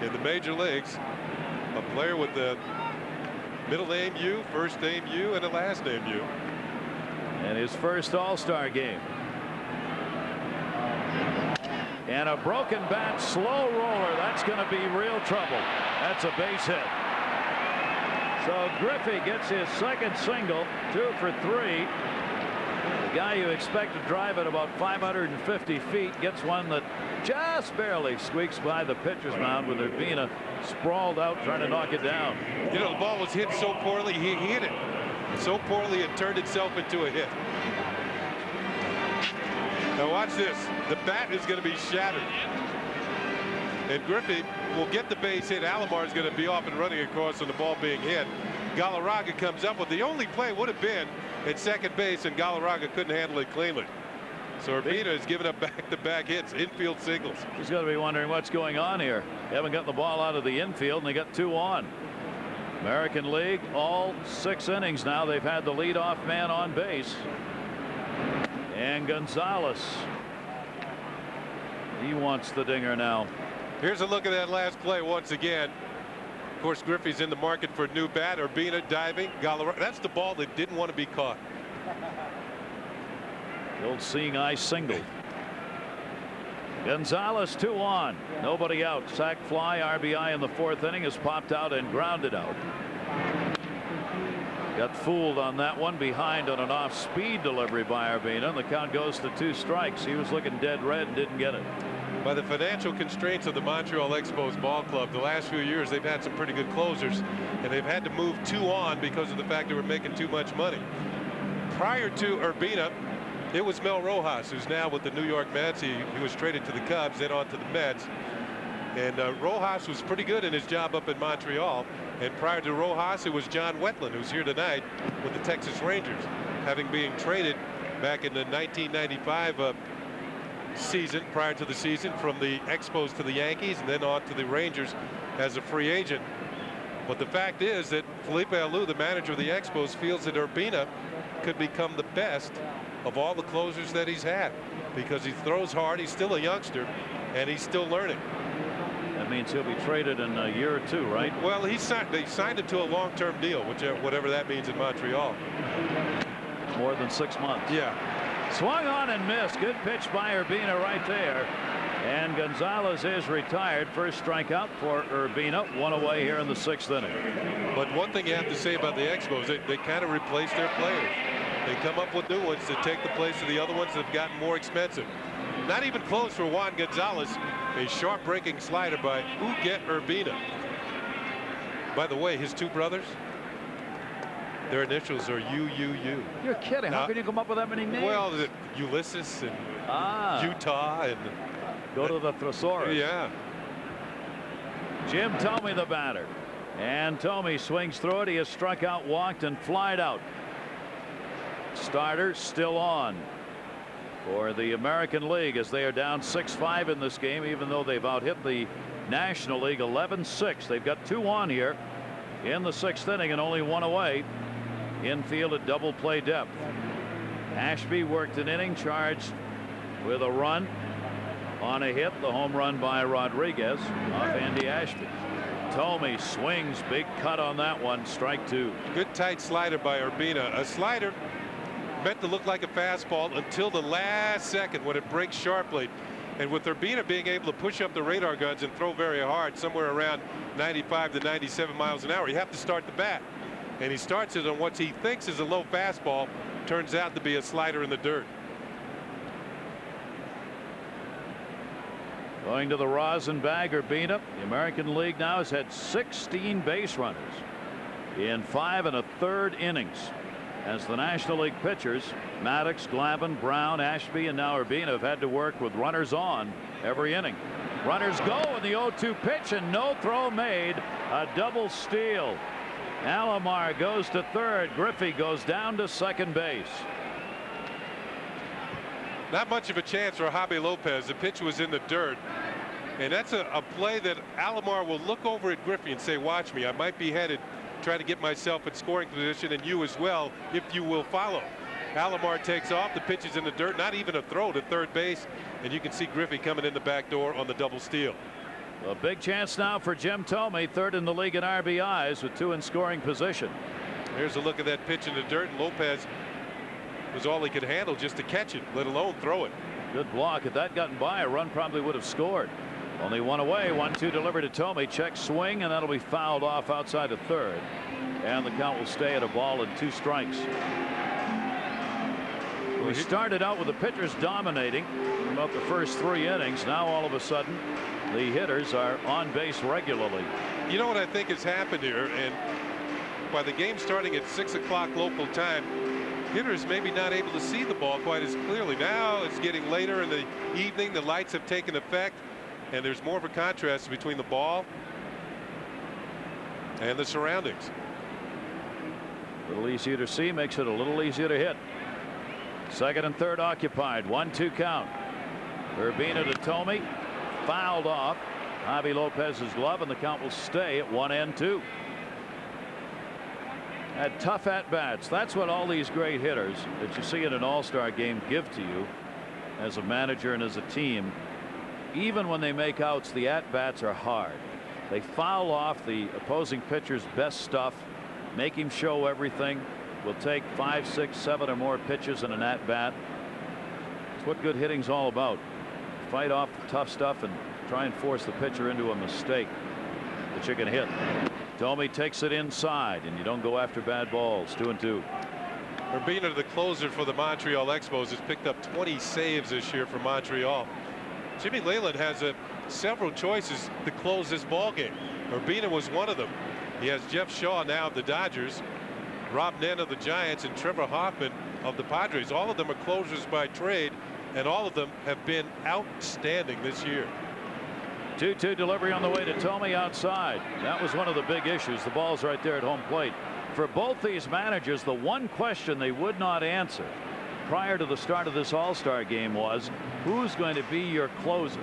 in the major leagues. A player with the middle name U, first name U, and a last name U. And his first All-Star game. And a broken bat, slow roller. That's going to be real trouble. That's a base hit. So Griffey gets his second single, 2 for 3. The guy you expect to drive at about 550 feet gets one that just barely squeaks by the pitcher's mound with Urbina sprawled out trying to knock it down. You know, the ball was hit so poorly, he hit it so poorly it turned itself into a hit. Now watch this. The bat is going to be shattered. And Griffey will get the base hit. Alomar is going to be off and running across on the ball being hit. Galarraga comes up with the only play would have been at second base, and Galarraga couldn't handle it cleanly. So Urbina is giving up back-to-back hits, infield singles. He's got to be wondering what's going on here. They haven't gotten the ball out of the infield, and they got 2 on. American League, all 6 innings now, they've had the leadoff man on base. And Gonzalez, he wants the dinger now. Here's a look at that last play once again. Of course, Griffey's in the market for a new bat. Urbina diving. That's the ball that didn't want to be caught. The old seeing eye single. Gonzalez 2 on. Nobody out. Sac fly. RBI in the 4th inning is popped out and grounded out. Got fooled on that one, behind on an off-speed delivery by Urbina, and the count goes to 2 strikes. He was looking dead red and didn't get it. By the financial constraints of the Montreal Expos ball club, the last few years they've had some pretty good closers, and they've had to move 2 on because of the fact they were making too much money. Prior to Urbina, it was Mel Rojas, who's now with the New York Mets. He was traded to the Cubs, then on to the Mets. And Rojas was pretty good in his job up in Montreal. And prior to Rojas, it was John Wetland, who's here tonight with the Texas Rangers, having been traded back in the 1995 season, prior to the season, from the Expos to the Yankees and then on to the Rangers as a free agent. But the fact is that Felipe Alou, the manager of the Expos, feels that Urbina could become the best of all the closers that he's had, because he throws hard, he's still a youngster, and he's still learning. That means he'll be traded in a year or 2, right? Well, they signed him to a long-term deal, whatever that means in Montreal. More than 6 months. Yeah. Swung on and missed. Good pitch by Urbina right there. And Gonzalez is retired. First strikeout for Urbina. 1 away here in the 6th inning. But one thing you have to say about the Expos, they kind of replace their players. They come up with new ones to take the place of the other ones that have gotten more expensive. Not even close for Juan Gonzalez. A sharp breaking slider by Uget Urbina. By the way, his 2 brothers, their initials are UUU. You're kidding. How can you come up with that many names? Well, Ulysses and Utah and go to the thesaurus. Yeah. Jim Thome, the batter. And Thome swings through it. He has struck out, walked, and flied out. Starter still on for the American League as they are down 6-5 in this game, even though they've out-hit the National League 11-6. They've got 2 on here in the 6th inning and only 1 away. Infield at double play depth. Ashby worked an inning, charged with a run. on a hit, the home run by Rodriguez off Andy Ashby. Thome swings, big cut on that one, strike 2. Good tight slider by Urbina. A slider meant to look like a fastball until the last second when it breaks sharply. And with Urbina being able to push up the radar guns and throw very hard, somewhere around 95 to 97 miles an hour, you have to start the bat. And he starts it on what he thinks is a low fastball. Turns out to be a slider in the dirt. Going to the rosin bag, Urbina. The American League now has had 16 base runners in 5 1/3 innings, as the National League pitchers Maddox, Glavine, Brown, Ashby, and now Urbina have had to work with runners on every inning. Runners go, and the 0-2 pitch, and no throw made. A double steal. Alomar goes to third. Griffey goes down to second base. Not much of a chance for Javi Lopez. The pitch was in the dirt. And that's a play that Alomar will look over at Griffey and say, watch me, I might be headed, try to get myself in scoring position, and you as well, if you will follow. Alomar takes off. The pitch is in the dirt. Not even a throw to third base. And you can see Griffey coming in the back door on the double steal. A big chance now for Jim Thome, third in the league in RBIs with 2 in scoring position. Here's a look at that pitch in the dirt, and Lopez was all he could handle just to catch it, let alone throw it. Good block. If that gotten by, a run probably would have scored. Only one away. 1-2 delivered to Thome. Check swing, and that'll be fouled off outside of third. And the count will stay at a ball and 2 strikes. We started out with the pitchers dominating for about the first 3 innings. Now all of a sudden the hitters are on base regularly. You know what I think has happened here, and by the game starting at 6 o'clock local time, hitters maybe not able to see the ball quite as clearly. Now it's getting later in the evening. The lights have taken effect, and there's more of a contrast between the ball and the surroundings. A little easier to see, makes it a little easier to hit. Second and third occupied. 1-2 count. Urbina to Thome. Fouled off Javi Lopez's glove, and the count will stay at 1-2. Had tough at-bats. That's what all these great hitters that you see in an all-star game give to you as a manager and as a team. Even when they make outs, the at-bats are hard. They foul off the opposing pitcher's best stuff, make him show everything. Will take 5, 6, 7 or more pitches in an at-bat. It's what good hitting's all about. Fight off the tough stuff and try and force the pitcher into a mistake that you can hit. Thome takes it inside, and you don't go after bad balls. 2-2. Urbina, the closer for the Montreal Expos, has picked up 20 saves this year for Montreal. Jimmy Leyland has several choices to close this ball game. Urbina was one of them. He has Jeff Shaw now of the Dodgers, Rob Nen of the Giants, and Trevor Hoffman of the Padres. All of them are closers by trade, and all of them have been outstanding this year. 2-2 delivery on the way to Thome outside. That was one of the big issues. The ball's right there at home plate. For both these managers, the one question they would not answer prior to the start of this all-star game was, who's going to be your closer?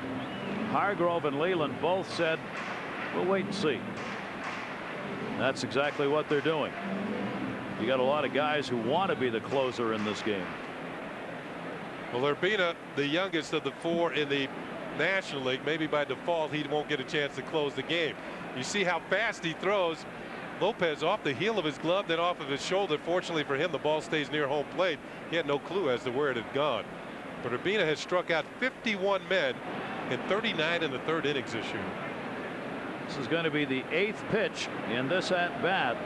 Hargrove and Leyland both said, we'll wait and see. That's exactly what they're doing. You got a lot of guys who want to be the closer in this game. Well, Urbina, the youngest of the 4 in the National League, maybe by default he won't get a chance to close the game. You see how fast he throws. Lopez off the heel of his glove, then off of his shoulder. Fortunately for him, the ball stays near home plate. He had no clue as to where it had gone. But Urbina has struck out 51 men in 39 in the 3rd innings this year. This is going to be the 8th pitch in this at bat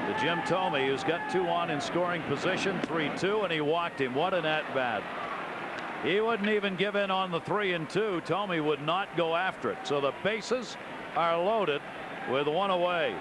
to Jim Thome, who's got 2 on in scoring position. 3-2, and he walked him. What an at bat. He wouldn't even give in on the 3-2. Thome would not go after it. So the bases are loaded with 1 away.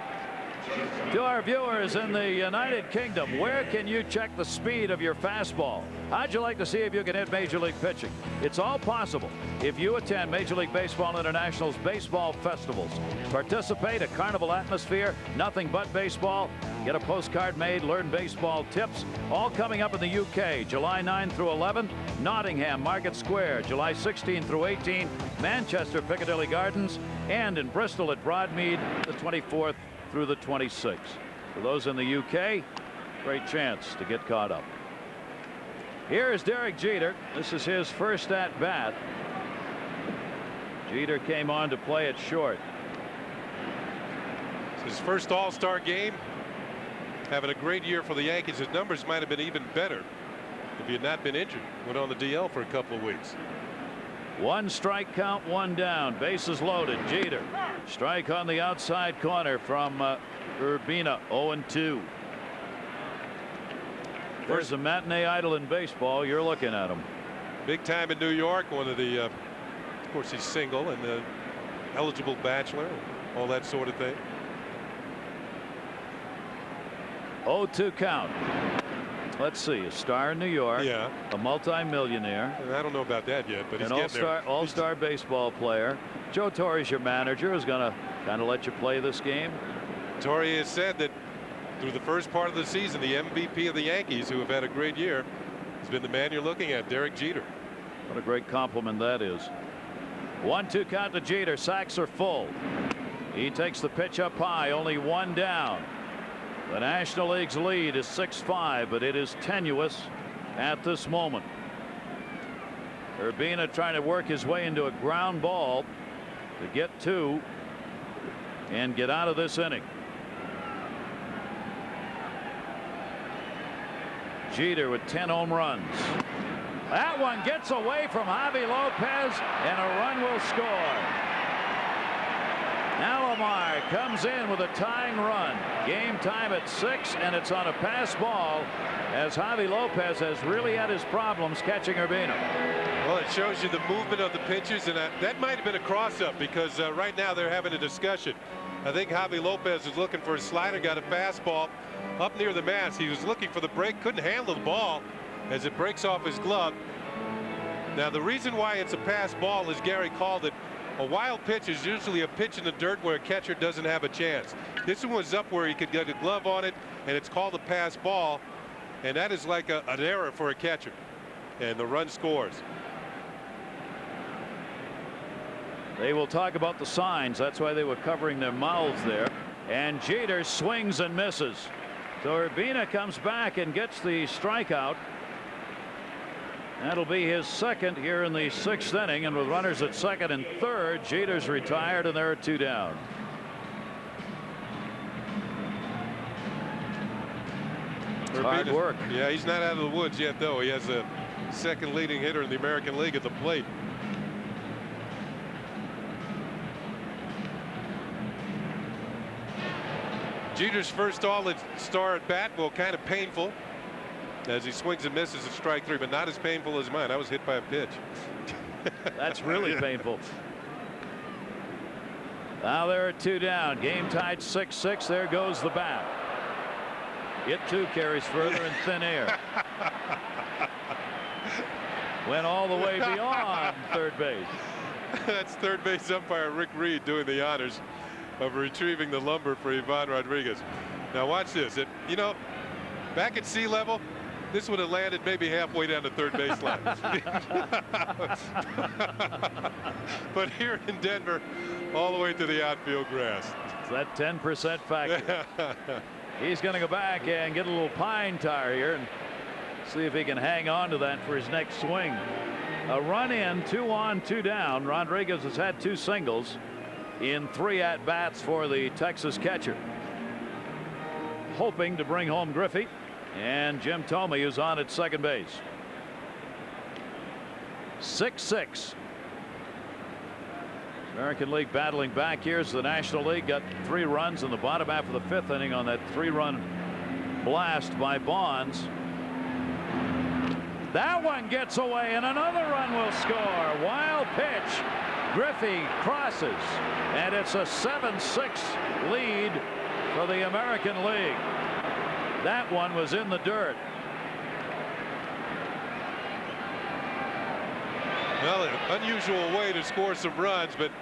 To our viewers in the United Kingdom, where can you check the speed of your fastball? How'd you like to see if you can hit Major League pitching? It's all possible if you attend Major League Baseball International's baseball festivals. Participate, a carnival atmosphere, nothing but baseball. Get a postcard made, learn baseball tips, all coming up in the UK, July 9 through 11, Nottingham, Market Square, July 16 through 18, Manchester, Piccadilly Gardens, and in Bristol at Broadmead, the 24th through the 26th. For those in the UK, great chance to get caught up. Here is Derek Jeter. This is his first at bat. Jeter came on to play it short. His first All-Star game. Having a great year for the Yankees. His numbers might have been even better if he had not been injured. Went on the DL for a couple of weeks. 1 strike count, 1 down. Bases loaded. Jeter. Strike on the outside corner from Urbina. 0-2. There's a matinee idol in baseball. You're looking at him. Big time in New York. One of the, of course, he's single and eligible bachelor, all that sort of thing. 0-2 count. Let's see. A star in New York. Yeah. A multi-millionaire. I don't know about that yet, but he's getting there. All-star baseball player. Joe Torre's your manager, who's going to kind of let you play this game. Torre has said that through the first part of the season, the MVP of the Yankees, who have had a great year, has been the man you're looking at, Derek Jeter. What a great compliment that is. 1-2 count to Jeter. Sacks are full. He takes the pitch up high. Only 1 down. The National League's lead is 6-5, but it is tenuous at this moment. Urbina trying to work his way into a ground ball to get 2 and get out of this inning. Jeter with 10 home runs. That one gets away from Javi Lopez, and a run will score. Alomar comes in with a tying run. Game time at 6, and it's on a pass ball as Javi Lopez has really had his problems catching Urbina. Well, it shows you the movement of the pitches, and that might have been a cross-up because right now they're having a discussion. I think Javi Lopez is looking for a slider, got a fastball up near the mass. He was looking for the break, couldn't handle the ball as it breaks off his glove. Now, the reason why it's a pass ball, as Gary called it, a wild pitch is usually a pitch in the dirt where a catcher doesn't have a chance. This one was up where he could get a glove on it, and it's called a pass ball, and that is like an error for a catcher, and the run scores. They will talk about the signs. That's why they were covering their mouths there. And Jeter swings and misses. So Urbina comes back and gets the strikeout. That'll be his second here in the 6th inning, and with runners at 2nd and 3rd, Jeter's retired and there are 2 down. Hard work. Yeah, he's not out of the woods yet, though. He has a 2nd leading hitter in the American League at the plate. Jeter's first All-Star at bat, well, kind of painful as he swings and misses at strike 3, but not as painful as mine. I was hit by a pitch. That's really painful. Now there are 2 down. Game tied 6-6. There goes the bat. It too carries further in thin air. Went all the way beyond third base. That's third base umpire Rick Reed doing the honors of retrieving the lumber for Ivan Rodriguez. Now watch this. You know, back at sea level, this would have landed maybe halfway down the third baseline. But here in Denver, all the way to the outfield grass. It's that 10% factor. He's going to go back and get a little pine tar here and see if he can hang on to that for his next swing. A run in, 2 on, 2 down. Rodriguez has had 2 singles in 3 at-bats for the Texas catcher, hoping to bring home Griffey, and Jim Thome is on at second base. 6-6. American League battling back here as the National League got 3 runs in the bottom half of the 5th inning on that 3-run blast by Bonds. That one gets away, and another run will score. Wild pitch. Griffey crosses, and it's a 7-6 lead for the American League. That one was in the dirt. Well, an unusual way to score some runs, but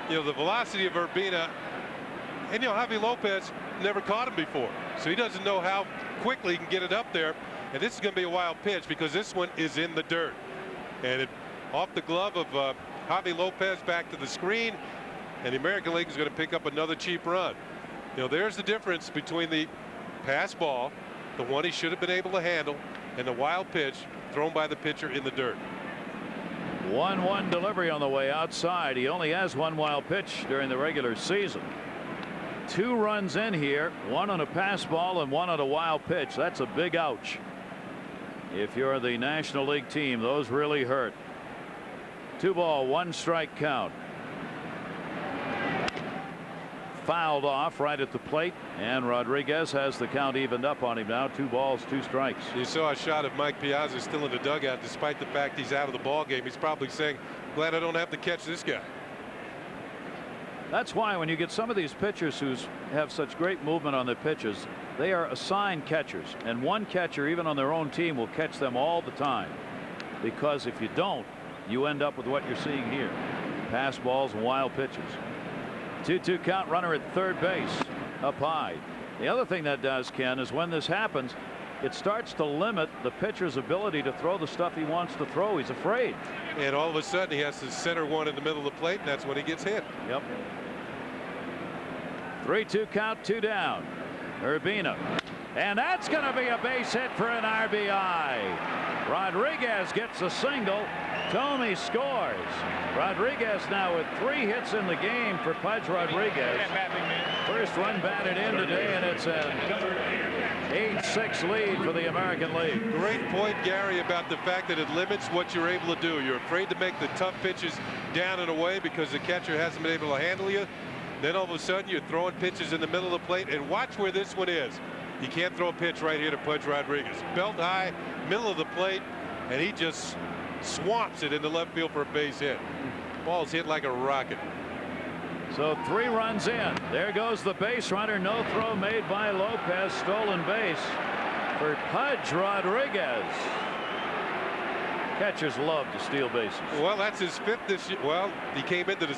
you know, the velocity of Urbina, and you know, Javi Lopez never caught him before, so he doesn't know how quickly he can get it up there. And this is going to be a wild pitch because this one is in the dirt, and it off the glove of Javi Lopez back to the screen, and the American League is going to pick up another cheap run. You know, there's the difference between the pass ball, the one he should have been able to handle, and the wild pitch thrown by the pitcher in the dirt. 1-1 delivery on the way outside. He only has one wild pitch during the regular season. 2 runs in here, 1 on a pass ball and 1 on a wild pitch. That's a big ouch. If you're the National League team, those really hurt. 2 ball, 1 strike count. Fouled off right at the plate, and Rodriguez has the count evened up on him now. 2 balls, 2 strikes. You saw a shot of Mike Piazza still in the dugout despite the fact he's out of the ball game. He's probably saying, glad I don't have to catch this guy. That's why when you get some of these pitchers who have such great movement on their pitches, they are assigned catchers, and one catcher even on their own team will catch them all the time, because if you don't, you end up with what you're seeing here. Pass balls and wild pitches. 2-2 count, runner at third base up high. The other thing that does, Ken, is when this happens, it starts to limit the pitcher's ability to throw the stuff he wants to throw. He's afraid. And all of a sudden he has to center one in the middle of the plate, and that's when he gets hit. Yep. 3-2 count, 2 down. Urbina. And that's going to be a base hit for an RBI. Rodriguez gets a single. Thome scores. Rodriguez now with 3 hits in the game for Pudge Rodriguez. First run batted in today, and it's an 8-6 lead for the American League. Great point, Gary, about the fact that it limits what you're able to do. You're afraid to make the tough pitches down and away because the catcher hasn't been able to handle you. Then all of a sudden you're throwing pitches in the middle of the plate, and watch where this one is. He can't throw a pitch right here to Pudge Rodriguez. Belt high, middle of the plate, and he just swamps it into left field for a base hit. Ball's hit like a rocket. So 3 runs in. There goes the base runner. No throw made by Lopez. Stolen base for Pudge Rodriguez. Catchers love to steal bases. Well, that's his 5th this year. Well, he came into the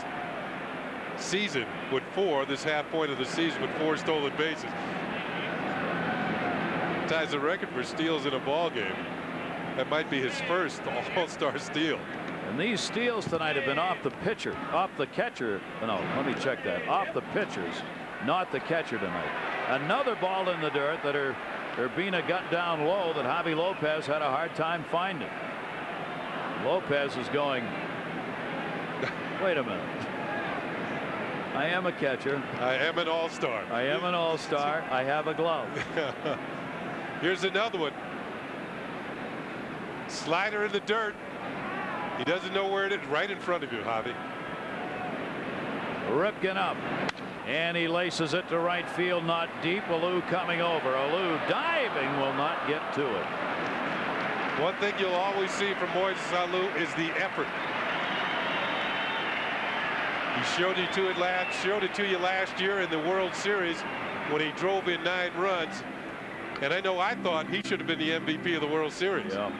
season with 4, this half point of the season with 4 stolen bases. Ties the record for steals in a ball game. That might be his first all-star steal. And these steals tonight have been off the pitcher, off the catcher. No, let me check that. Off the pitchers, not the catcher tonight. Another ball in the dirt that Urbina got down low that Javi Lopez had a hard time finding. Lopez is going, wait a minute. I am a catcher. I am an all-star. I am an all-star. I have a glove. Here's another one. Slider in the dirt. He doesn't know where it is. Right in front of you, Javi. Ripken up. And he laces it to right field. Not deep. Alou coming over. Alou diving, will not get to it. One thing you'll always see from Moises Alou is the effort. He showed it to you last year in the World Series when he drove in 9 runs. And I know I thought he should have been the MVP of the World Series. Yeah.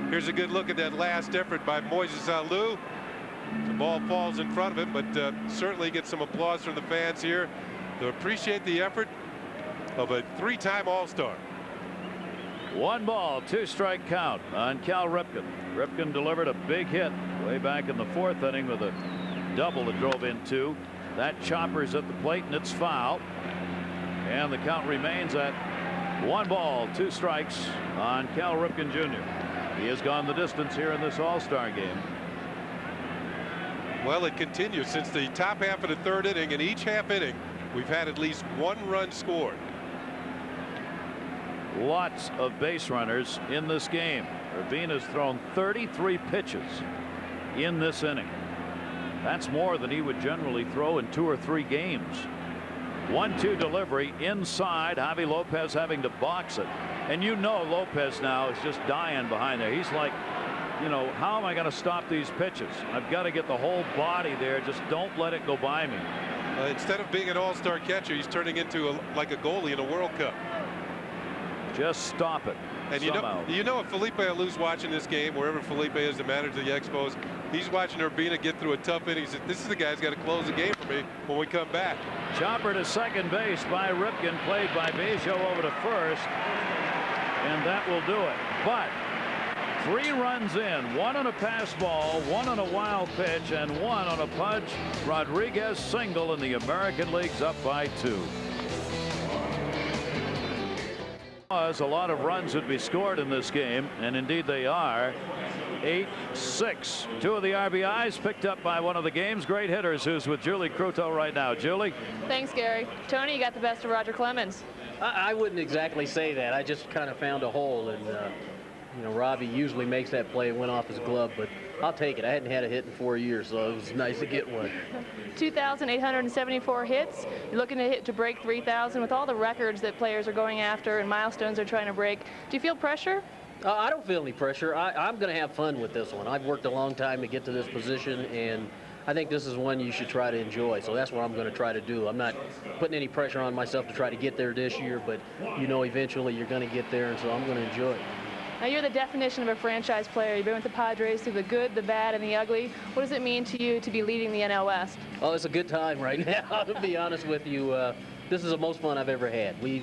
Here's a good look at that last effort by Moises Alou. The ball falls in front of him, but certainly gets some applause from the fans here to appreciate the effort of a 3-time All-Star. 1 ball, 2 strike count on Cal Ripken. Ripken delivered a big hit way back in the 4th inning with a double that drove in 2. That chopper's at the plate, and it's foul. And the count remains at 1 ball, 2 strikes on Cal Ripken Jr. He has gone the distance here in this All-Star game. Well, it continues since the top half of the 3rd inning. In each half inning, we've had at least 1 run scored. Lots of base runners in this game. Urbina's thrown 33 pitches in this inning. That's more than he would generally throw in 2 or 3 games. 1-2 delivery inside. Javi Lopez having to box it. And you know Lopez now is just dying behind there. He's like, you know, how am I going to stop these pitches? I've got to get the whole body there. Just don't let it go by me. Instead of being an all-star catcher, he's turning into like a goalie in a World Cup. Just stop it. And you know if Felipe Alou's watching this game, wherever Felipe is, the manager of the Expos, he's watching Urbina get through a tough inning. He said, this is the guy who's got to close the game for me when we come back. Chopper to second base by Ripken, played by Bejo over to first, and that will do it. But 3 runs in, 1 on a pass ball, 1 on a wild pitch, and 1 on a Pudge Rodriguez single, and the American League's up by 2. A lot of runs would be scored in this game, and indeed they are. 8-6. 2 of the RBIs picked up by one of the game's great hitters, who's with Julie Cruto right now. Julie? Thanks, Gary. Tony, you got the best of Roger Clemens. I wouldn't exactly say that. I just kind of found a hole, and you know, Robbie usually makes that play and went off his glove, but I'll take it. I hadn't had a hit in 4 years, so it was nice to get one. 2,874 hits. You're looking to break 3,000 with all the records that players are going after and milestones they're trying to break. Do you feel pressure? I don't feel any pressure. I'm going to have fun with this one. I've worked a long time to get to this position, and I think this is one you should try to enjoy. So that's what I'm going to try to do. I'm not putting any pressure on myself to try to get there this year, but you know eventually you're going to get there, and so I'm going to enjoy it. Now, you're the definition of a franchise player. You've been with the Padres through the good, the bad, and the ugly. What does it mean to you to be leading the NL West? Oh, it's a good time right now, to be honest with you. This is the most fun I've ever had. We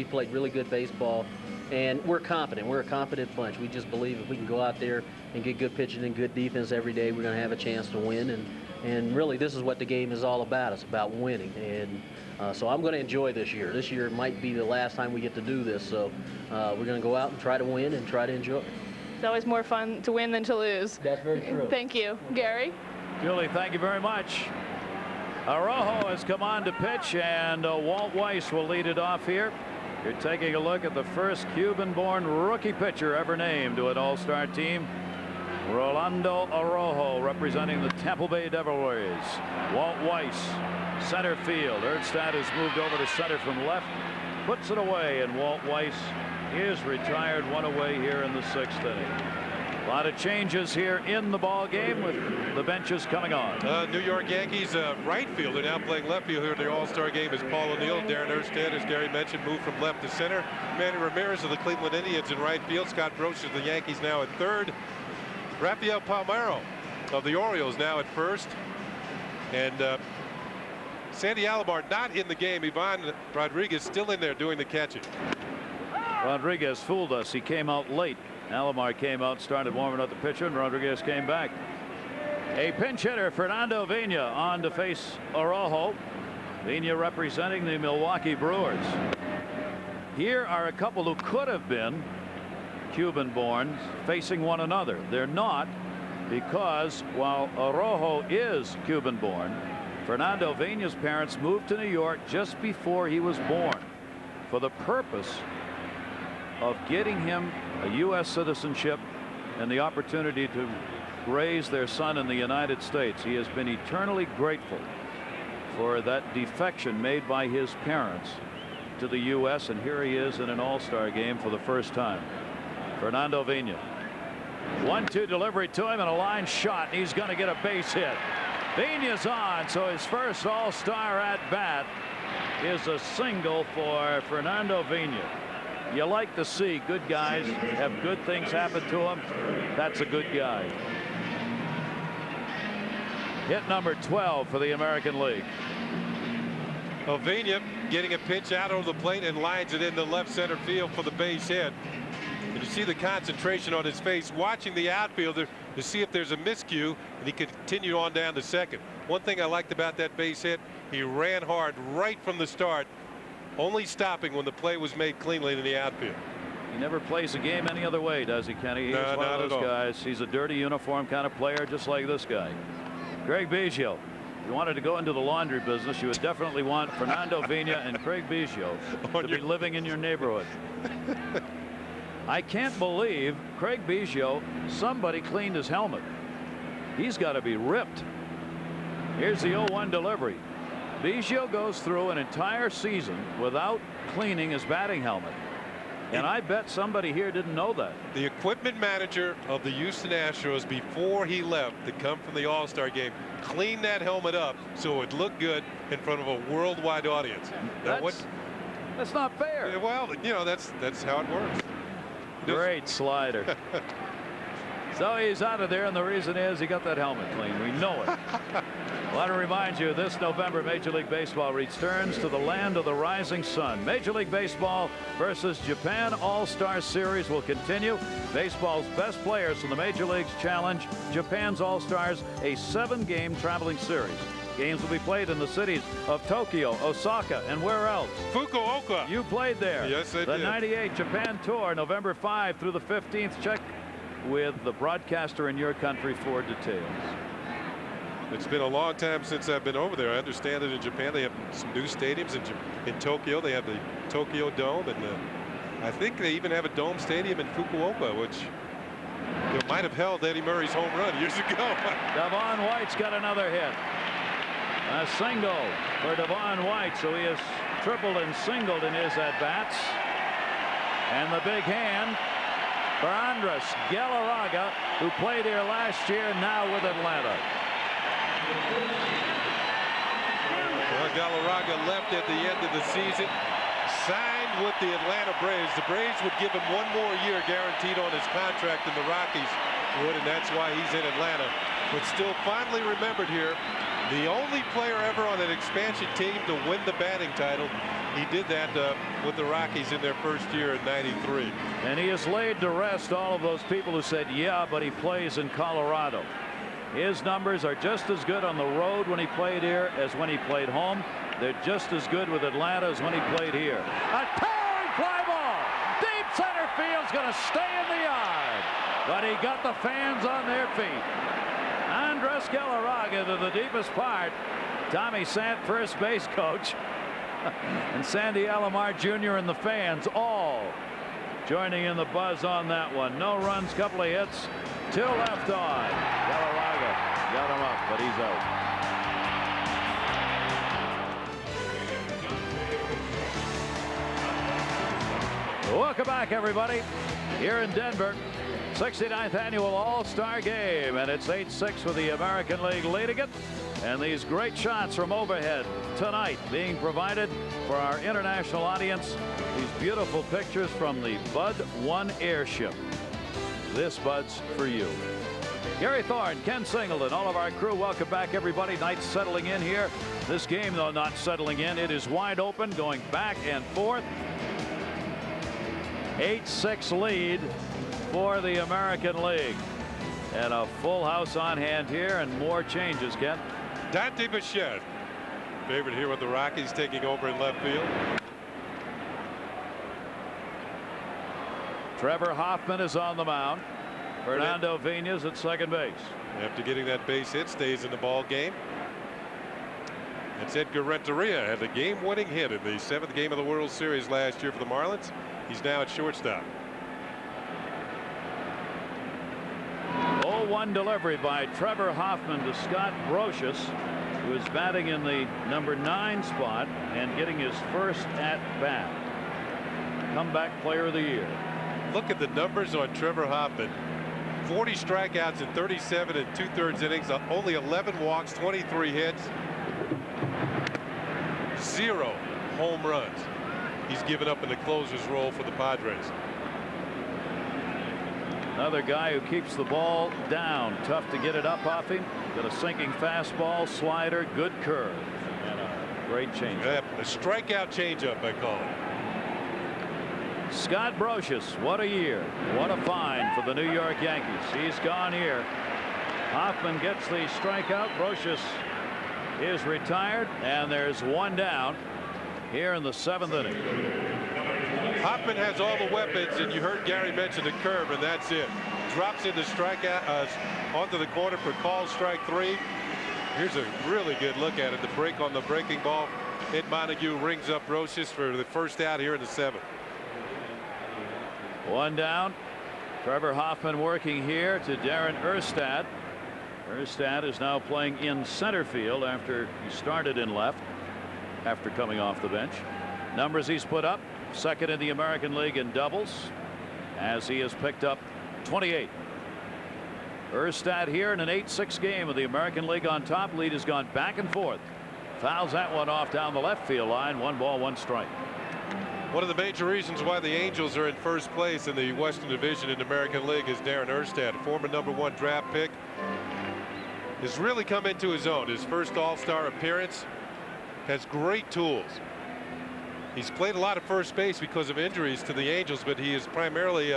played really good baseball, and we're confident. We're a confident bunch. We just believe if we can go out there and get good pitching and good defense every day, we're going to have a chance to win. And really, this is what the game is all about. It's about winning. And so I'm going to enjoy this year. This year might be the last time we get to do this. So we're going to go out and try to win and try to enjoy it. It's always more fun to win than to lose. That's very true. Thank you. Gary? Julie, thank you very much. Araujo has come on to pitch, and Walt Weiss will lead it off here. You're taking a look at the first Cuban-born rookie pitcher ever named to an All-Star team. Rolando Araujo representing the Tampa Bay Devil Rays. Walt Weiss, center field. Erstad has moved over to center from left, puts it away, and Walt Weiss is retired, one away here in the 6th inning. A lot of changes here in the ball game with the benches coming on. New York Yankees right fielder now playing left field here in the All-Star game is Paul O'Neill. Darren Erstad, as Gary mentioned, moved from left to center. Manny Ramirez of the Cleveland Indians in right field. Scott Brooks of the Yankees now at third. Rafael Palmeiro of the Orioles now at first. And Sandy Alomar not in the game. Ivan Rodriguez still in there doing the catching. Rodriguez fooled us. He came out late. Alomar came out, started warming up the pitcher, and Rodriguez came back. A pinch hitter, Fernando Vina, on to face Araujo. Vina representing the Milwaukee Brewers. Here are a couple who could have been Cuban-born facing one another. They're not, because while Araujo is Cuban-born, Fernando Vina's parents moved to New York just before he was born for the purpose of getting him a U.S. citizenship and the opportunity to raise their son in the United States. He has been eternally grateful for that defection made by his parents to the U.S. and here he is in an All-Star game for the first time. Fernando Vina. 1-2 delivery to him and a line shot. He's going to get a base hit. Vina's on, so his first All-Star at bat is a single for Fernando Vina. You like to see good guys have good things happen to them. That's a good guy. Hit number 12 for the American League. Vina getting a pitch out over the plate and lines it into left center field for the base hit. And you see the concentration on his face, watching the outfielder to see if there's a miscue, and he could continue on down to second. One thing I liked about that base hit, he ran hard right from the start, only stopping when the play was made cleanly in the outfield. He never plays a game any other way, does he, Kenny? He's No, one not of those guys. He's a dirty uniform kind of player, just like this guy. Craig Biggio. If you wanted to go into the laundry business, you would definitely want Fernando Vina and Craig Biggio to be living in your neighborhood. I can't believe Craig Biggio, somebody cleaned his helmet. He's got to be ripped. Here's the 0-1 delivery. Biggio goes through an entire season without cleaning his batting helmet. And I bet somebody here didn't know that. The equipment manager of the Houston Astros, before he left to come from the All-Star game, cleaned that helmet up so it looked good in front of a worldwide audience. That's not fair. Well, you know, that's how it works. Great slider. So he's out of there, and the reason is he got that helmet clean. We know it. I want to remind you, this November, Major League Baseball returns to the land of the rising sun. Major League Baseball versus Japan All-Star Series will continue. Baseball's best players from the Major Leagues challenge Japan's All-Stars, a 7-game traveling series. Games will be played in the cities of Tokyo, Osaka, and where else? Fukuoka. You played there. Yes, I did. The '98 Japan Tour, November 5 through the 15th. Check with the broadcaster in your country for details. It's been a long time since I've been over there. I understand that in Japan they have some new stadiums. In Tokyo they have the Tokyo Dome, and I think they even have a dome stadium in Fukuoka, which might have held Eddie Murray's home run years ago. Devon White's got another hit. A single for Devon White, so he has tripled and singled in his at-bats. And the big hand for Andres Galarraga, who played here last year, now with Atlanta. Well, Galarraga left at the end of the season, signed with the Atlanta Braves. The Braves would give him one more year guaranteed on his contract than the Rockies would, and that's why he's in Atlanta. But still fondly remembered here, the only player ever on an expansion team to win the batting title. He did that with the Rockies in their first year in '93. And he has laid to rest all of those people who said, yeah, but he plays in Colorado. His numbers are just as good on the road when he played here as when he played home. They're just as good with Atlanta as when he played here. A towering fly ball. Deep center field's going to stay in the yard. But he got the fans on their feet. Andres Galarraga to the deepest part. Tommy Sant, first base coach, and Sandy Alomar Jr. and the fans all joining in the buzz on that one. No runs, couple of hits, 2 left on. Galarraga got him up, but he's out. Welcome back, everybody, here in Denver. 69th annual All-Star game, and it's 8-6 with the American League leading it. And these great shots from overhead tonight being provided for our international audience. These beautiful pictures from the Bud 1 airship. This Bud's for you. Gary Thorne, Ken Singleton, all of our crew, welcome back, everybody. Night's settling in here. This game, though, not settling in. It is wide open, going back and forth. 8-6 lead for the American League. And a full house on hand here, and more changes, Ken. Dante Bichette, favorite here with the Rockies, taking over in left field. Trevor Hoffman is on the mound. Fernando Viñas at second base. After getting that base hit, stays in the ball game. It's Edgar Renteria had the game-winning hit in the 7th game of the World Series last year for the Marlins. He's now at shortstop. 0-1 delivery by Trevor Hoffman to Scott Brocious, who is batting in the number 9 spot and getting his first at bat. Comeback player of the year. Look at the numbers on Trevor Hoffman. 40 strikeouts in 37 and 2/3 innings, only 11 walks, 23 hits, 0 home runs. He's given up in the closer's role for the Padres. Another guy who keeps the ball down. Tough to get it up off him. Got a sinking fastball, slider, good curve, and a great changeup. A strikeout changeup, I call it. Scott Brocious, what a year. What a find for the New York Yankees. He's gone here. Hoffman gets the strikeout. Brocious is retired, and there's one down here in the 7th inning. Hoffman has all the weapons, and you heard Gary mention the curve, and that's it. Drops in the strikeout onto the corner for call strike 3. Here's a really good look at it. The break on the breaking ball. Ed Montague rings up Brocious for the first out here in the 7th. One down. Trevor Hoffman working here to Darren Erstad. Erstad is now playing in center field after he started in left after coming off the bench. Numbers he's put up: second in the American League in doubles, as he has picked up 28. Erstad here in an 8-6 game of the American League on top. Lead has gone back and forth. Fouls that one off down the left field line. 1 ball, 1 strike. One of the major reasons why the Angels are in first place in the Western Division in the American League is Darren Erstad, former #1 draft pick, has really come into his own. His first All-Star appearance, has great tools. He's played a lot of first base because of injuries to the Angels, but he is primarily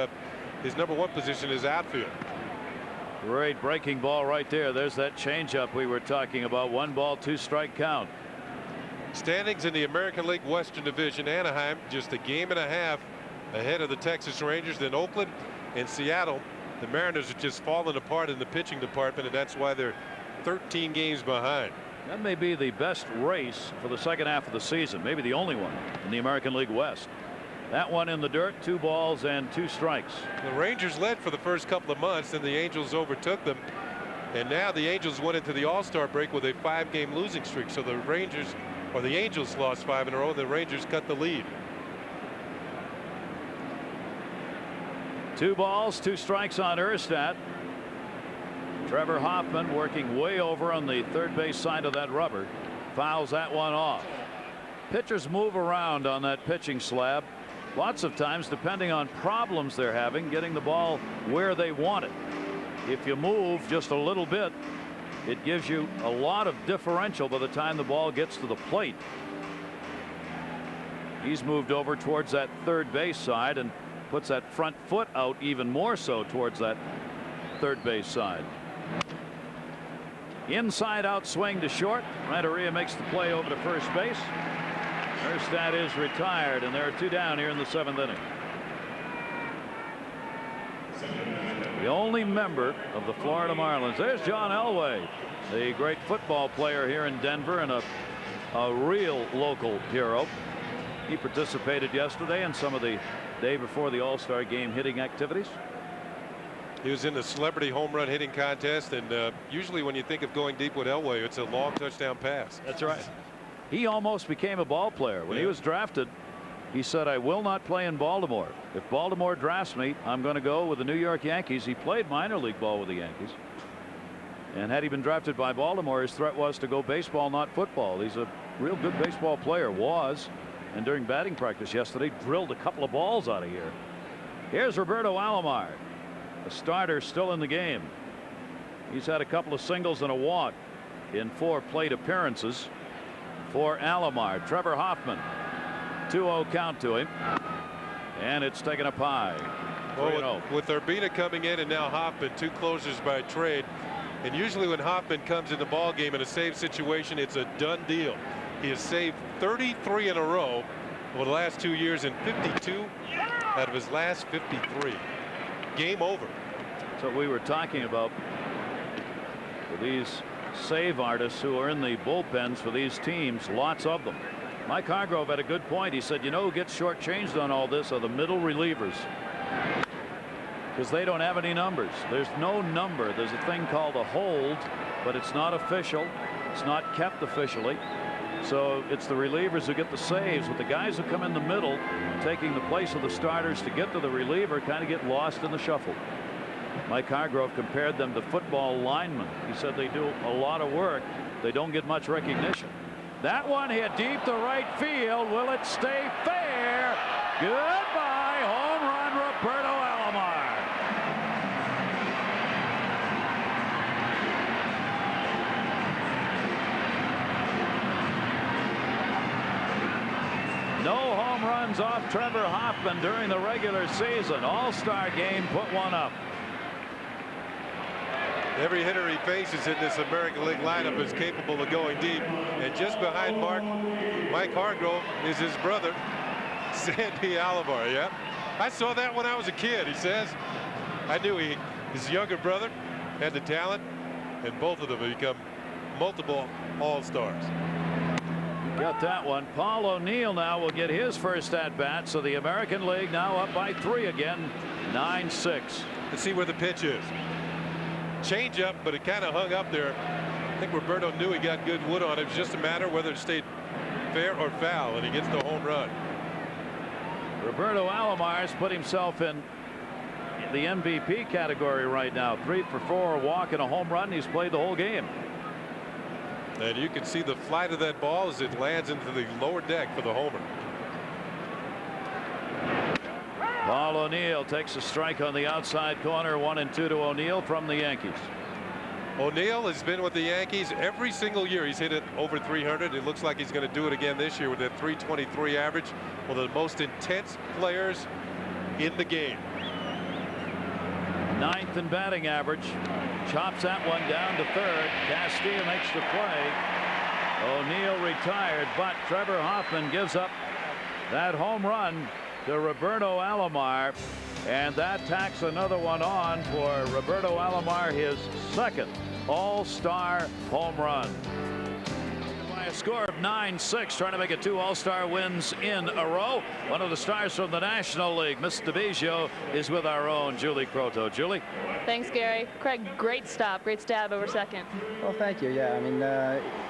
his #1 position is outfield. Great breaking ball right there. There's that changeup we were talking about. 1 ball, 2 strike count. Standings in the American League Western Division: Anaheim just a game and a half ahead of the Texas Rangers, then Oakland and Seattle The Mariners are just falling apart in the pitching department, and that's why they're 13 games behind. That may be the best race for the second half of the season, maybe the only one in the American League West. That one in the dirt, 2 balls and 2 strikes. The Rangers led for the first couple of months, and the Angels overtook them. And now the Angels went into the All-Star break with a 5-game losing streak. So the Angels lost 5 in a row, and the Rangers cut the lead. 2 balls, 2 strikes on Erstad. Trevor Hoffman working way over on the third base side of that rubber. Fouls that one off. Pitchers move around on that pitching slab lots of times, depending on problems they're having getting the ball where they want it. If you move just a little bit, it gives you a lot of differential by the time the ball gets to the plate. He's moved over towards that third base side and puts that front foot out even more so towards that third base side. Inside out swing to short. Renteria makes the play over to first base. Erstad is retired, and there are 2 down here in the 7th inning. The only member of the Florida Marlins. There's John Elway, the great football player here in Denver and a real local hero. He participated yesterday in some of the day before the All-Star game hitting activities. He was in the celebrity home run hitting contest, and usually when you think of going deep with Elway, it's a long touchdown pass. That's right. He almost became a ball player. When he was drafted, he said, I will not play in Baltimore. If Baltimore drafts me, I'm going to go with the New York Yankees. He played minor league ball with the Yankees. And had he been drafted by Baltimore, his threat was to go baseball, not football. He's a real good baseball player, was. And during batting practice yesterday, drilled a couple of balls out of here. Here's Roberto Alomar, a starter still in the game. He's had a couple of singles and a walk in 4 plate appearances for Alomar. Trevor Hoffman, 2-0 count to him, and it's taken up high. Well, with Urbina coming in and now Hoffman, 2 closers by trade, and usually when Hoffman comes in the ball game in a save situation, it's a done deal. He has saved 33 in a row over the last 2 years and 52 out of his last 53. Game over. That's what we were talking about with these save artists who are in the bullpens for these teams, lots of them. Mike Hargrove had a good point. He said, you know who gets shortchanged on all this are the middle relievers, because they don't have any numbers. There's no number. There's a thing called a hold, but it's not official. It's not kept officially. So it's the relievers who get the saves, with the guys who come in the middle taking the place of the starters to get to the reliever kind of get lost in the shuffle. Mike Hargrove compared them to football linemen. He said they do a lot of work. They don't get much recognition. That one hit deep to right field. Will it stay fair? Goodbye. Home run, Roberto Alomar. No home runs off Trevor Hoffman during the regular season. All-Star game put one up. Every hitter he faces in this American League lineup is capable of going deep. And just behind Mike Hargrove is his brother, Sandy Alomar. Yeah, I saw that when I was a kid, he says. I knew his younger brother had the talent, and both of them have become multiple All-Stars. Got that one. Paul O'Neill now will get his first at-bat, so the American League now up by 3 again, 9-6. Let's see where the pitch is. Change up, but it kind of hung up there. I think Roberto knew he got good wood on it. It was just a matter of whether it stayed fair or foul, and he gets the home run. Roberto Alomar's put himself in the MVP category right now. 3 for 4, a walk and a home run. He's played the whole game. And you can see the flight of that ball as it lands into the lower deck for the homer. Paul O'Neill takes a strike on the outside corner. 1-2 to O'Neill from the Yankees. O'Neill has been with the Yankees every single year. He's hit it over 300. It looks like he's going to do it again this year with that 323 average. One of the most intense players in the game. 9th in batting average. Chops that one down to 3rd. Castillo makes the play. O'Neill retired, but Trevor Hoffman gives up that home run to Roberto Alomar, and that tacks another one on for Roberto Alomar, his second All-Star home run. By a score of 9-6, trying to make it 2 All-Star wins in a row. One of the stars from the National League, Miss DiBiggio, is with our own Julie Croteau. Julie? Thanks, Gary. Craig, great stop, great stab over second. Well, thank you. Yeah, I mean,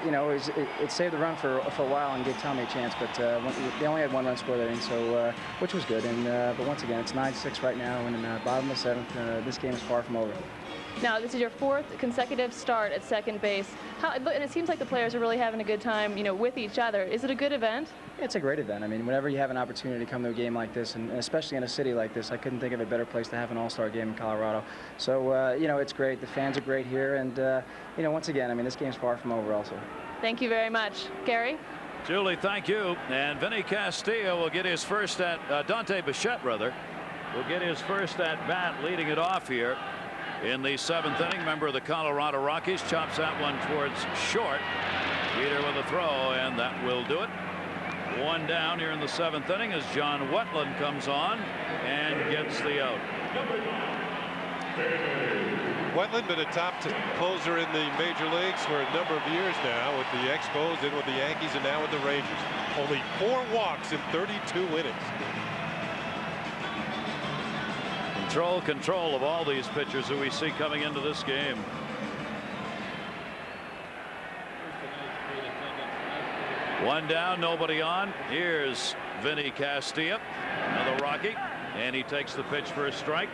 you know, it saved the run for a while and gave Tommy a chance, but they only had 1 run scored that inning, so which was good. And but once again, it's 9-6 right now, and in the bottom of the 7th, this game is far from over. Now, this is your 4th consecutive start at second base. And it seems like the players are really having a good time, you know, with each other. Is it a good event? It's a great event. I mean, whenever you have an opportunity to come to a game like this, and especially in a city like this, I couldn't think of a better place to have an all-star game in Colorado. So, you know, it's great. The fans are great here. And, you know, once again, I mean, this game's far from over also. Thank you very much. Gary? Julie, thank you. And Vinny Castillo will get his first at, Dante Bichette, rather, will get his first at bat leading it off here in the 7th inning. Member of the Colorado Rockies chops that one towards short. Peter with a throw, and that will do it. 1 down here in the 7th inning as John Wetland comes on and gets the out. Wetland been a top closer in the major leagues for a number of years now, with the Expos, then with the Yankees, and now with the Rangers. Only 4 walks in 32 innings. Control of all these pitchers who we see coming into this game. One down, nobody on. Here's Vinny Castillo, another Rocky, and he takes the pitch for a strike.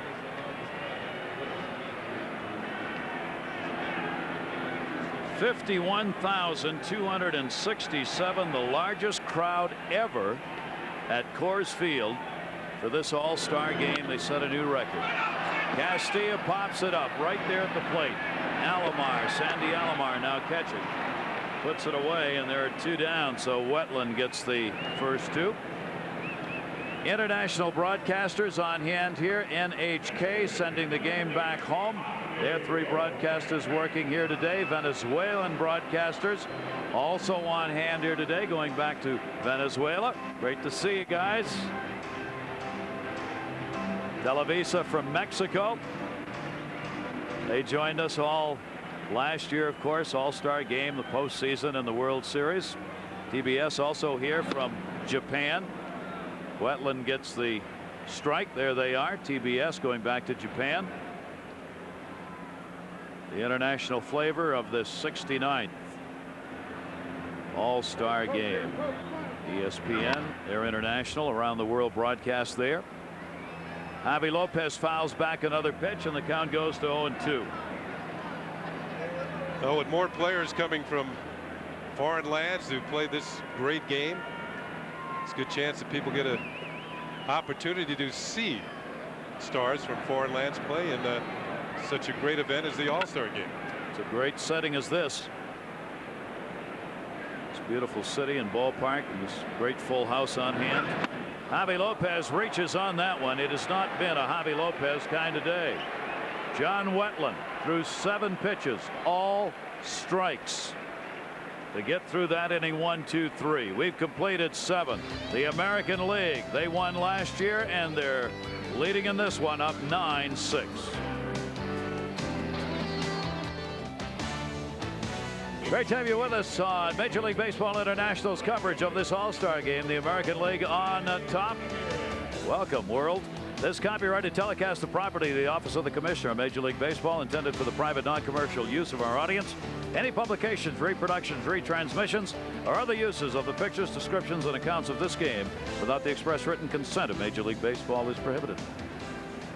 $51,267, the largest crowd ever at Coors Field. For this all-star game, they set a new record. Castillo pops it up right there at the plate. Alomar, Sandy Alomar now catching. Puts it away, and there are 2 down, so Wetland gets the first 2. International broadcasters on hand here. NHK sending the game back home. There are 3 broadcasters working here today. Venezuelan broadcasters also on hand here today, going back to Venezuela. Great to see you guys. Televisa from Mexico. They joined us all last year, of course, All-Star Game, the postseason, and the World Series. TBS also here from Japan. Wetland gets the strike. There they are. TBS going back to Japan. The international flavor of this 69th All-Star Game. ESPN, they're international, around the world broadcast there. Javi Lopez fouls back another pitch, and the count goes to 0-2. Oh, with more players coming from foreign lands who played this great game, it's a good chance that people get an opportunity to see stars from foreign lands play in such a great event as the All-Star Game. It's a great setting as this. It's a beautiful city and ballpark, and this great full house on hand. Javi Lopez reaches on that one. It has not been a Javi Lopez kind of day. John Wetland threw 7 pitches, all strikes, to get through that inning. 1, 2, 3. We've completed 7. The American League, they won last year, and they're leading in this one up 9-6. Great to have you with us on Major League Baseball International's coverage of this All-Star Game. The American League on top. Welcome, world. This copyrighted telecast the property of the Office of the Commissioner of Major League Baseball, intended for the private non-commercial use of our audience. Any publications, reproductions, retransmissions, or other uses of the pictures, descriptions, and accounts of this game without the express written consent of Major League Baseball is prohibited.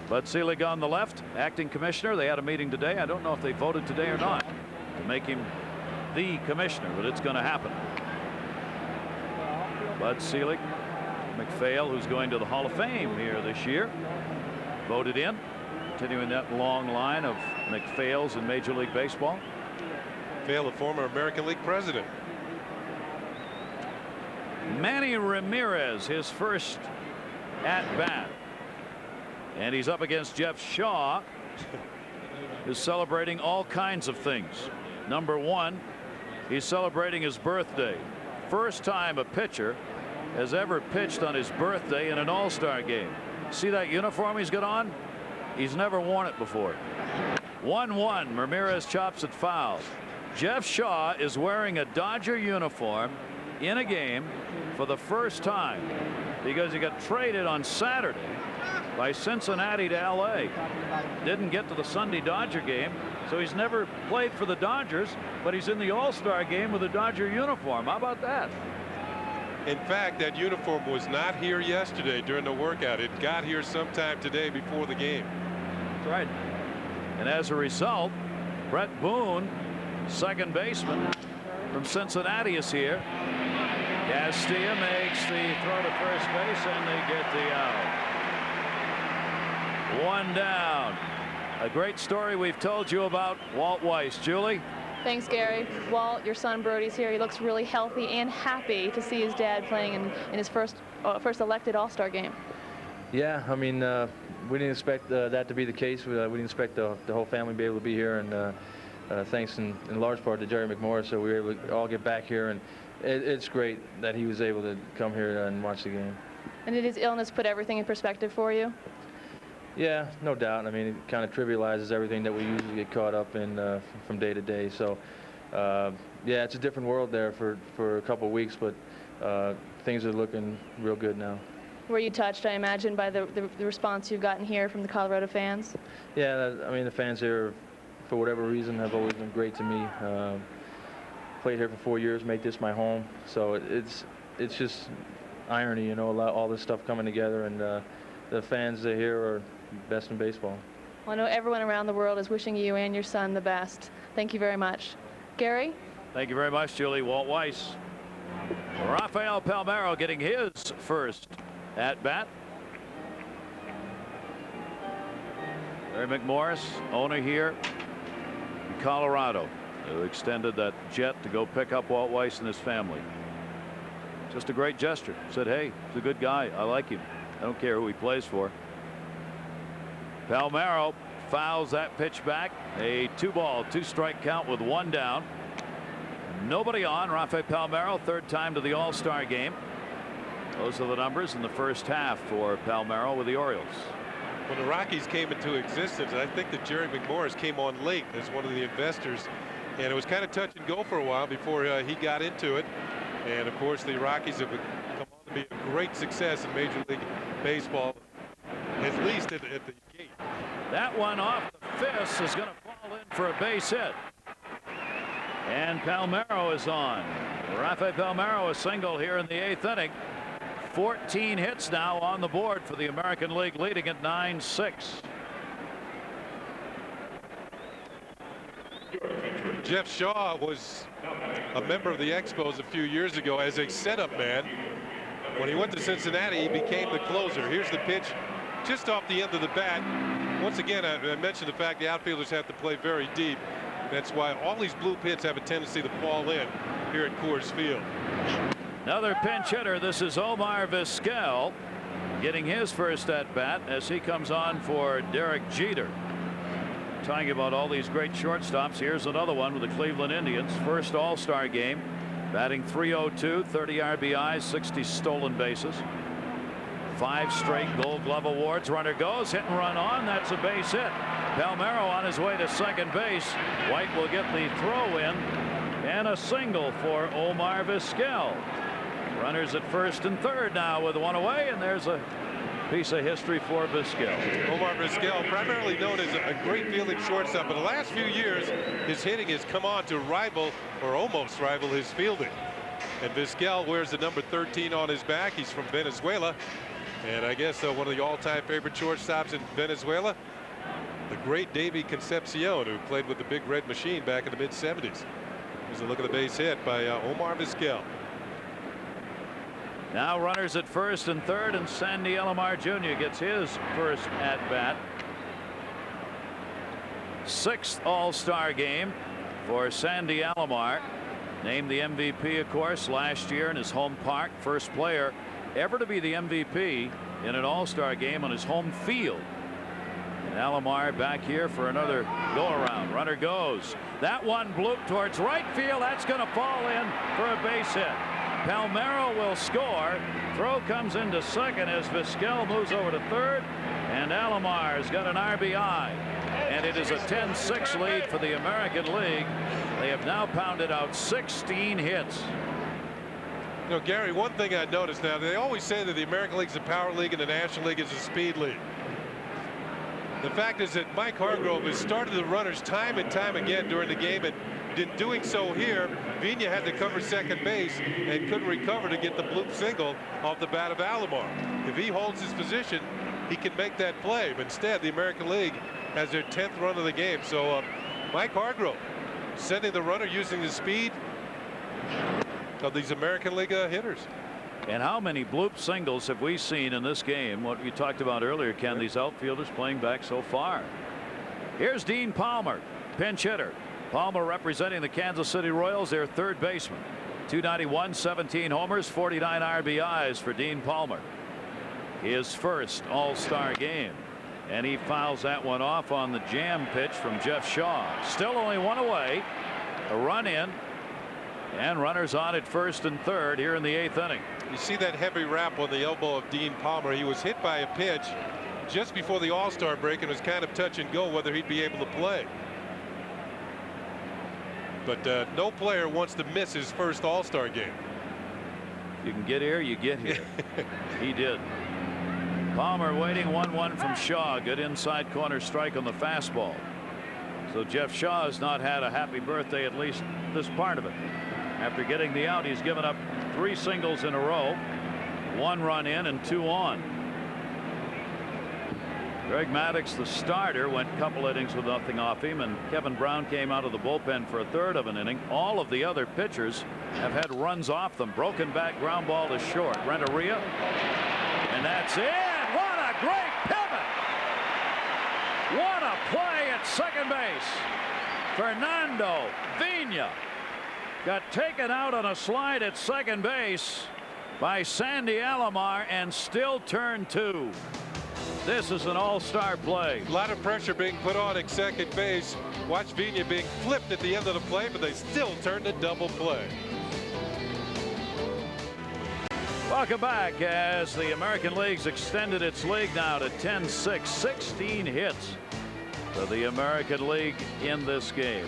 Bud Selig on the left, acting commissioner. They had a meeting today. I don't know if they voted today or not to make him the commissioner, but it's going to happen. Bud Selig, McPhail, who's going to the Hall of Fame here this year, voted in, continuing that long line of McPhails in Major League Baseball. McPhail, the former American League president. Manny Ramirez, his first at bat, and he's up against Jeff Shaw, who's celebrating all kinds of things. Number 1, he's celebrating his birthday. First time a pitcher has ever pitched on his birthday in an All-Star game. See that uniform he's got on? He's never worn it before. 1-1. Ramirez chops it foul. Jeff Shaw is wearing a Dodger uniform in a game for the first time because he got traded on Saturday by Cincinnati to LA. Didn't get to the Sunday Dodger game, so he's never played for the Dodgers, but he's in the All-Star game with a Dodger uniform. How about that? In fact, that uniform was not here yesterday during the workout. It got here sometime today before the game. That's right. And as a result, Brett Boone, second baseman from Cincinnati, is here. Castilla makes the throw to first base, and they get the out. One down. A great story we've told you about Walt Weiss. Julie? Thanks, Gary. Walt, your son Brody's here. He looks really healthy and happy to see his dad playing in his first elected All-Star game. Yeah, I mean, we didn't expect that to be the case. We didn't expect the whole family to be able to be here, and thanks in large part to Jerry McMorris, so we were able to all get back here, and it's great that he was able to come here and watch the game. And did his illness put everything in perspective for you? Yeah, no doubt. I mean, it kind of trivializes everything that we usually get caught up in from day to day. So, yeah, it's a different world there for a couple of weeks, but things are looking real good now. Were you touched, I imagine, by the response you've gotten here from the Colorado fans? Yeah, I mean, the fans here, for whatever reason, have always been great to me. Played here for 4 years, made this my home. So it's just irony, you know, all this stuff coming together, and the fans here are best in baseball. Well, I know everyone around the world is wishing you and your son the best. Thank you very much. Gary? Thank you very much, Julie. Walt Weiss. Rafael Palmeiro getting his first at bat. Larry McMorris, owner here in Colorado, who extended that jet to go pick up Walt Weiss and his family. Just a great gesture. Said, hey, he's a good guy. I like him. I don't care who he plays for. Palmeiro fouls that pitch back. A 2-ball, 2-strike count with 1 down. Nobody on. Rafael Palmeiro, third time to the All-Star game. Those are the numbers in the first half for Palmeiro with the Orioles. When the Rockies came into existence, I think that Jerry McMorris came on late as one of the investors, and it was kind of touch and go for a while before he got into it. And of course, the Rockies have come on to be a great success in Major League Baseball, at least at the gate. That one off the fist is going to fall in for a base hit. And Palmeiro is on. Rafael Palmeiro a single here in the 8th inning. 14 hits now on the board for the American League, leading at 9-6. Jeff Shaw was a member of the Expos a few years ago as a setup man. When he went to Cincinnati, he became the closer. Here's the pitch just off the end of the bat. Once again, I mentioned the fact the outfielders have to play very deep. That's why all these blue pits have a tendency to fall in here at Coors Field. Another pinch hitter. This is Omar Vizquel getting his first at bat as he comes on for Derek Jeter. Talking about all these great shortstops, here's another one with the Cleveland Indians. First All-Star game, batting .302, 30 RBIs, 60 stolen bases. 5 straight Gold Glove awards. Runner goes, hit and run on. That's a base hit. Palmeiro on his way to second base. White will get the throw in, and a single for Omar Vizquel. Runners at first and third now with 1 away, and there's a piece of history for Vizquel. Omar Vizquel, primarily known as a great fielding shortstop, but the last few years his hitting has come on to rival or almost rival his fielding. And Vizquel wears the number 13 on his back. He's from Venezuela, and I guess one of the all-time favorite shortstops in Venezuela, the great Davey Concepcion, who played with the Big Red Machine back in the mid-70s. Here's a look at the base hit by Omar Vizquel. Now runners at first and third, and Sandy Alomar Jr. gets his first at bat. 6th All-Star game for Sandy Alomar. Named the MVP, of course, last year in his home park. First player ever to be the MVP in an All-Star game on his home field. And Alomar back here for another go-around. Runner goes. That one blooped towards right field. That's going to fall in for a base hit. Palmeiro will score. Throw comes into second as Vizquel moves over to third, and Alomar's got an RBI, and it is a 10-6 lead for the American League. They have now pounded out 16 hits. You know, Gary, one thing I noticed now, they always say that the American League is a power league and the National League is a speed league. The fact is that Mike Hargrove has started the runners time and time again during the game, and in doing so here, Vina had to cover second base and couldn't recover to get the bloop single off the bat of Alomar. If he holds his position, he can make that play. But instead, the American League has their 10th run of the game. So Mike Hargrove sending the runner using the speed of these American League hitters. And how many bloop singles have we seen in this game? What you talked about earlier, Ken, these outfielders playing back so far. Here's Dean Palmer, pinch hitter. Palmer representing the Kansas City Royals, their third baseman. 291, 17 homers, 49 RBIs for Dean Palmer. His first All-Star game. And he fouls that one off on the jam pitch from Jeff Shaw. Still only one away. A run in. And runners on at first and third here in the 8th inning. You see that heavy wrap on the elbow of Dean Palmer. He was hit by a pitch just before the All-Star break and was kind of touch and go whether he'd be able to play. But no player wants to miss his first All-Star game. You can get here, you get here. He did. Palmer waiting 1-1 from Shaw. Good inside corner strike on the fastball. So Jeff Shaw has not had a happy birthday, at least this part of it. After getting the out, he's given up 3 singles in a row. 1 run in and 2 on. Greg Maddux, the starter, went a couple innings with nothing off him, and Kevin Brown came out of the bullpen for a third of an inning. All of the other pitchers have had runs off them. Broken back ground ball to short. Renteria, and that's it. What a great pivot! What a play at second base. Fernando Vina got taken out on a slide at second base by Sandy Alomar and still turned 2. This is an all-star play. A lot of pressure being put on at second base. Watch Vina being flipped at the end of the play, but they still turned a double play. Welcome back as the American League's extended its league now to 10-6. 16 hits for the American League in this game.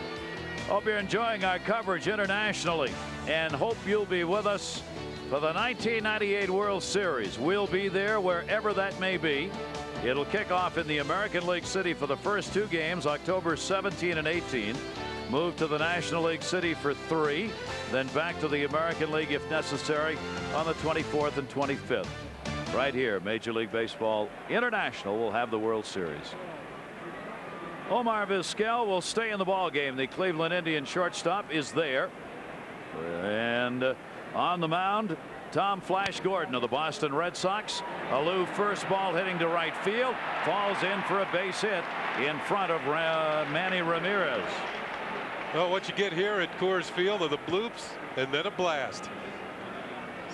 Hope you're enjoying our coverage internationally and hope you'll be with us for the 1998 World Series. We'll be there wherever that may be. It'll kick off in the American League City for the first 2 games, October 17 and 18. Move to the National League City for 3, then back to the American League if necessary on the 24th and 25th. Right here, Major League Baseball International will have the World Series. Omar Vizquel will stay in the ball game. The Cleveland Indians shortstop is there, and on the mound, Tom Flash Gordon of the Boston Red Sox. A low first ball hitting to right field, falls in for a base hit in front of Manny Ramirez. Well, what you get here at Coors Field are the bloops and then a blast.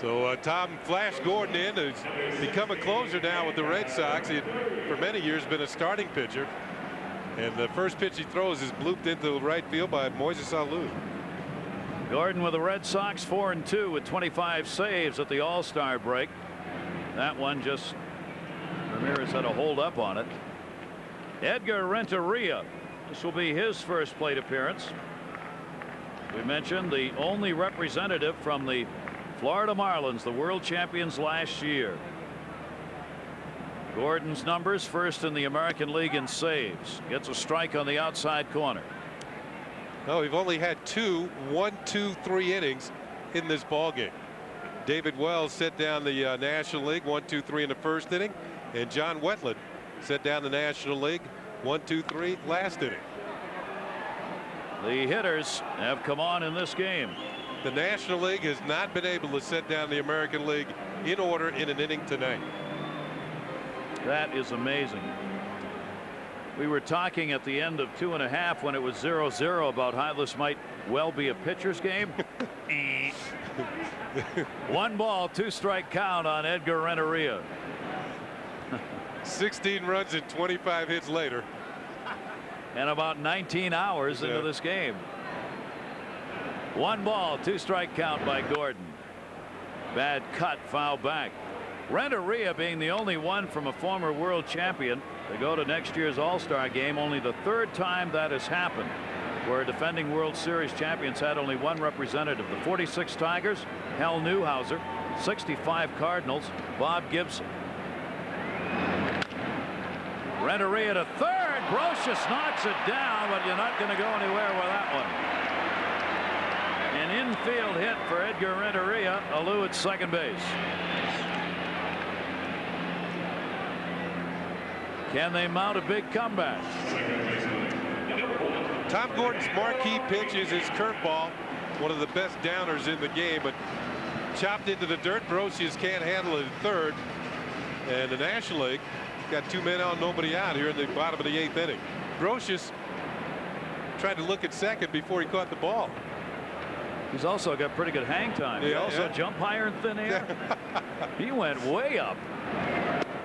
So Tom Flash Gordon in, who's become a closer now with the Red Sox. He had for many years been a starting pitcher, and the first pitch he throws is blooped into the right field by Moises Alou. Gordon with the Red Sox 4-2 with 25 saves at the All-Star break. That one just Ramirez had a hold up on it. Edgar Renteria, this will be his first plate appearance. We mentioned the only representative from the Florida Marlins, the world champions last year. Gordon's numbers first in the American League in saves. Gets a strike on the outside corner. No, we've only had 2 1-2-3 innings in this ball game. David Wells set down the National League 1-2-3 in the first inning, and John Wetland set down the National League 1-2-3 last inning. The hitters have come on in this game. The National League has not been able to set down the American League in order in an inning tonight. That is amazing. We were talking at the end of 2.5 when it was 0-0 about how this might well be a pitcher's game. 1 ball, 2 strike count on Edgar Renteria. 16 runs and 25 hits later. And about 19 hours into this game. 1 ball, 2 strike count by Gordon. Bad cut, foul back. Renteria being the only one from a former world champion to go to next year's All-Star game. Only the third time that has happened, where defending World Series champions had only one representative. The 46 Tigers, Hal Newhouser. 65 Cardinals, Bob Gibson. Renteria to third. Brocious knocks it down, but you're not going to go anywhere with that one. An infield hit for Edgar Renteria. Alou at second base. Can they mount a big comeback? Tom Gordon's marquee pitch is his curveball, one of the best downers in the game, but chopped into the dirt. Brocious can't handle it at third, and the National League got 2 men on, nobody out here in the bottom of the 8th inning. Brocious tried to look at second before he caught the ball. He's also got pretty good hang time. He also jumped higher in thin air. He went way up.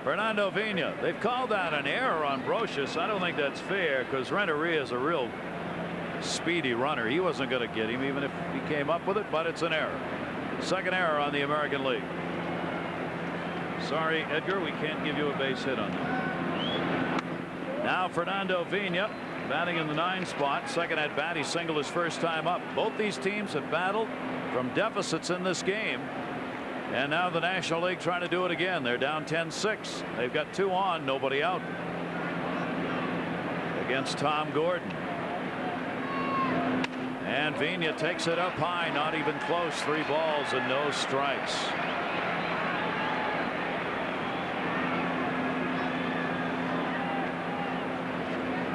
Fernando Vina. They've called that an error on Brocious. I don't think that's fair, because Renteria is a real speedy runner. He wasn't going to get him even if he came up with it, but it's an error. Second error on the American League. Sorry, Edgar, we can't give you a base hit on that. Now Fernando Vina batting in the 9 spot. Second at bat. He singled his first time up. Both these teams have battled from deficits in this game. And now the National League trying to do it again. They're down 10-6. They've got 2 on, nobody out. Against Tom Gordon. And Vina takes it up high, not even close. 3 balls and no strikes.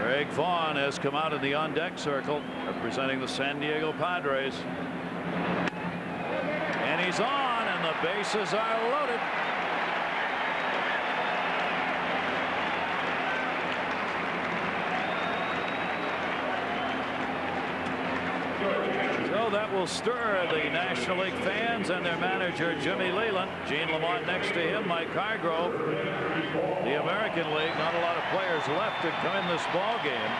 Greg Vaughn has come out in the on-deck circle, representing the San Diego Padres. And he's on, and the bases are loaded. So that will stir the National League fans and their manager Jimmy Leland. Gene Lamont next to him, Mike Hargrove. The American League, not a lot of players left to come in this ball game.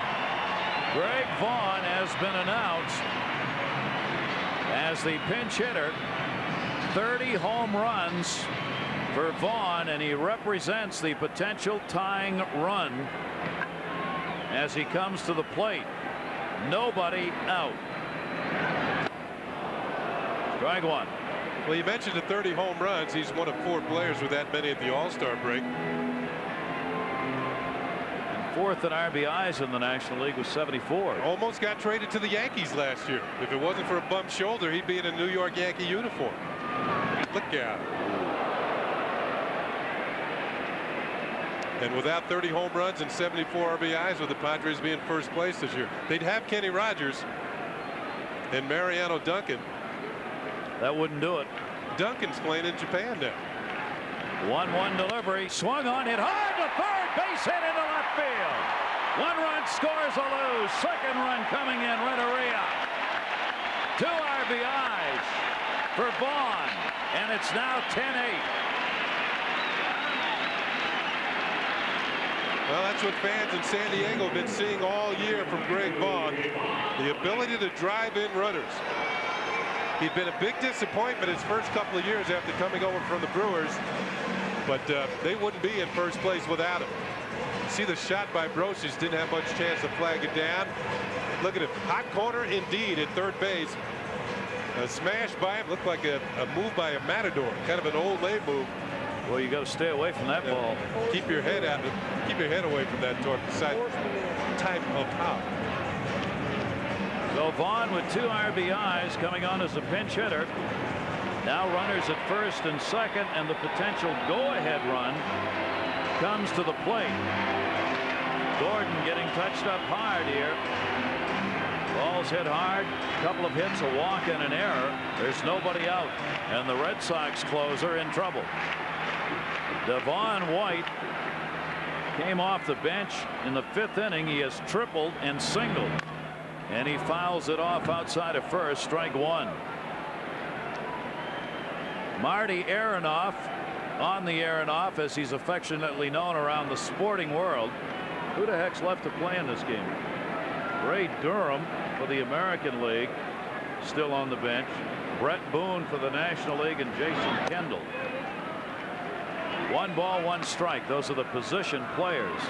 Greg Vaughn has been announced as the pinch hitter. 30 home runs for Vaughn, and he represents the potential tying run as he comes to the plate. Nobody out. Strike one. Well, you mentioned the 30 home runs. He's one of 4 players with that many at the All-Star break. And 4th in RBIs in the National League with 74. Almost got traded to the Yankees last year. If it wasn't for a bum shoulder, he'd be in a New York Yankee uniform. Look out. And without 30 home runs and 74 RBIs, with the Padres being first place this year, they'd have Kenny Rogers and Mariano Duncan. That wouldn't do it. Duncan's playing in Japan now. 1-1 delivery. Swung on, hit hard to third. Base hit into left field. 1 run scores Alou. Second run coming in. Renteria. 2 RBIs for Vaughn. And it's now 10-8. Well, that's what fans in San Diego have been seeing all year from Greg Vaughn. The ability to drive in runners. He'd been a big disappointment his first couple of years after coming over from the Brewers, but they wouldn't be in first place without him. See the shot by Brocious, didn't have much chance to flag it down. Look at it, hot corner indeed at third base. A smash by him, looked like a move by a matador, kind of an old lay move. Well, you got to stay away from that ball. Keep your head out. Keep your head away from that type of hop. So Vaughn with 2 RBIs coming on as a pinch hitter. Now runners at first and second, and the potential go-ahead run comes to the plate. Gordon getting touched up hard here. Ball's hit hard. A couple of hits, a walk, and an error. There's nobody out, and the Red Sox closer in trouble. Devon White came off the bench in the 5th inning. He has tripled and singled, and he fouls it off outside of first. Strike 1. Marty Aronoff, on the Aronoff, as he's affectionately known around the sporting world. Who the heck's left to play in this game? Ray Durham for the American League, still on the bench. Brett Boone for the National League and Jason Kendall. 1 ball, 1 strike. Those are the position players.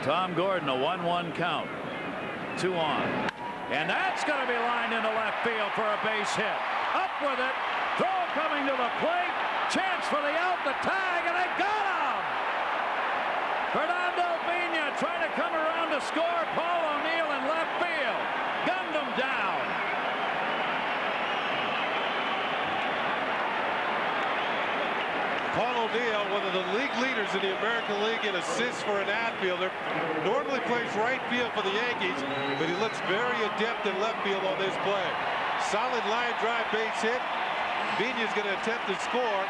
Tom Gordon, a 1-1 count. 2 on. And that's going to be lined into left field for a base hit. Up with it. Throw coming to the plate. Chance for the out, the tag, and they got him! Fernando Vina trying to come around to score. Paul O'Neill in left field. Gunned him down. Paul O'Neill, one of the league leaders in the American League in assists for an outfielder, normally plays right field for the Yankees, but he looks very adept in left field on this play. Solid line drive base hit. Vina's going to attempt to score.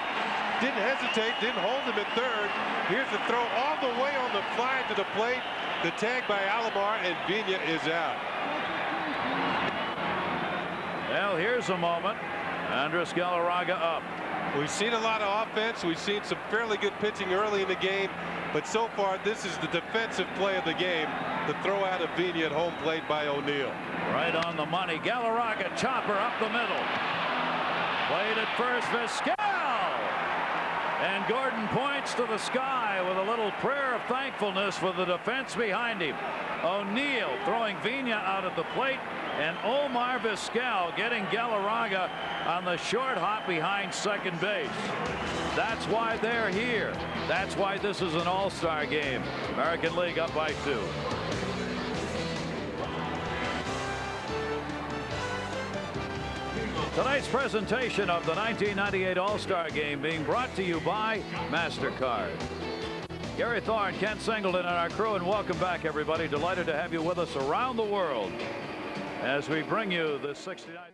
Didn't hesitate, didn't hold him at third. Here's the throw all the way on the fly to the plate. The tag by Alomar, and Vina is out. Well, here's a moment. Andres Galarraga up. We've seen a lot of offense. We've seen some fairly good pitching early in the game. But so far, this is the defensive play of the game. The throw out of Vina at home plate by O'Neill. Right on the money. Galarraga chopper up the middle. Played at first. Vizquel. And Gordon points to the sky with a little prayer of thankfulness for the defense behind him. O'Neill throwing Vina out at the plate, and Omar Vizquel getting Galarraga on the short hop behind second base. That's why they're here. That's why this is an all-star game. American League up by 2. Tonight's presentation of the 1998 All-Star Game being brought to you by MasterCard. Gary Thorne, Ken Singleton, and our crew, and welcome back, everybody. Delighted to have you with us around the world as we bring you the 69th.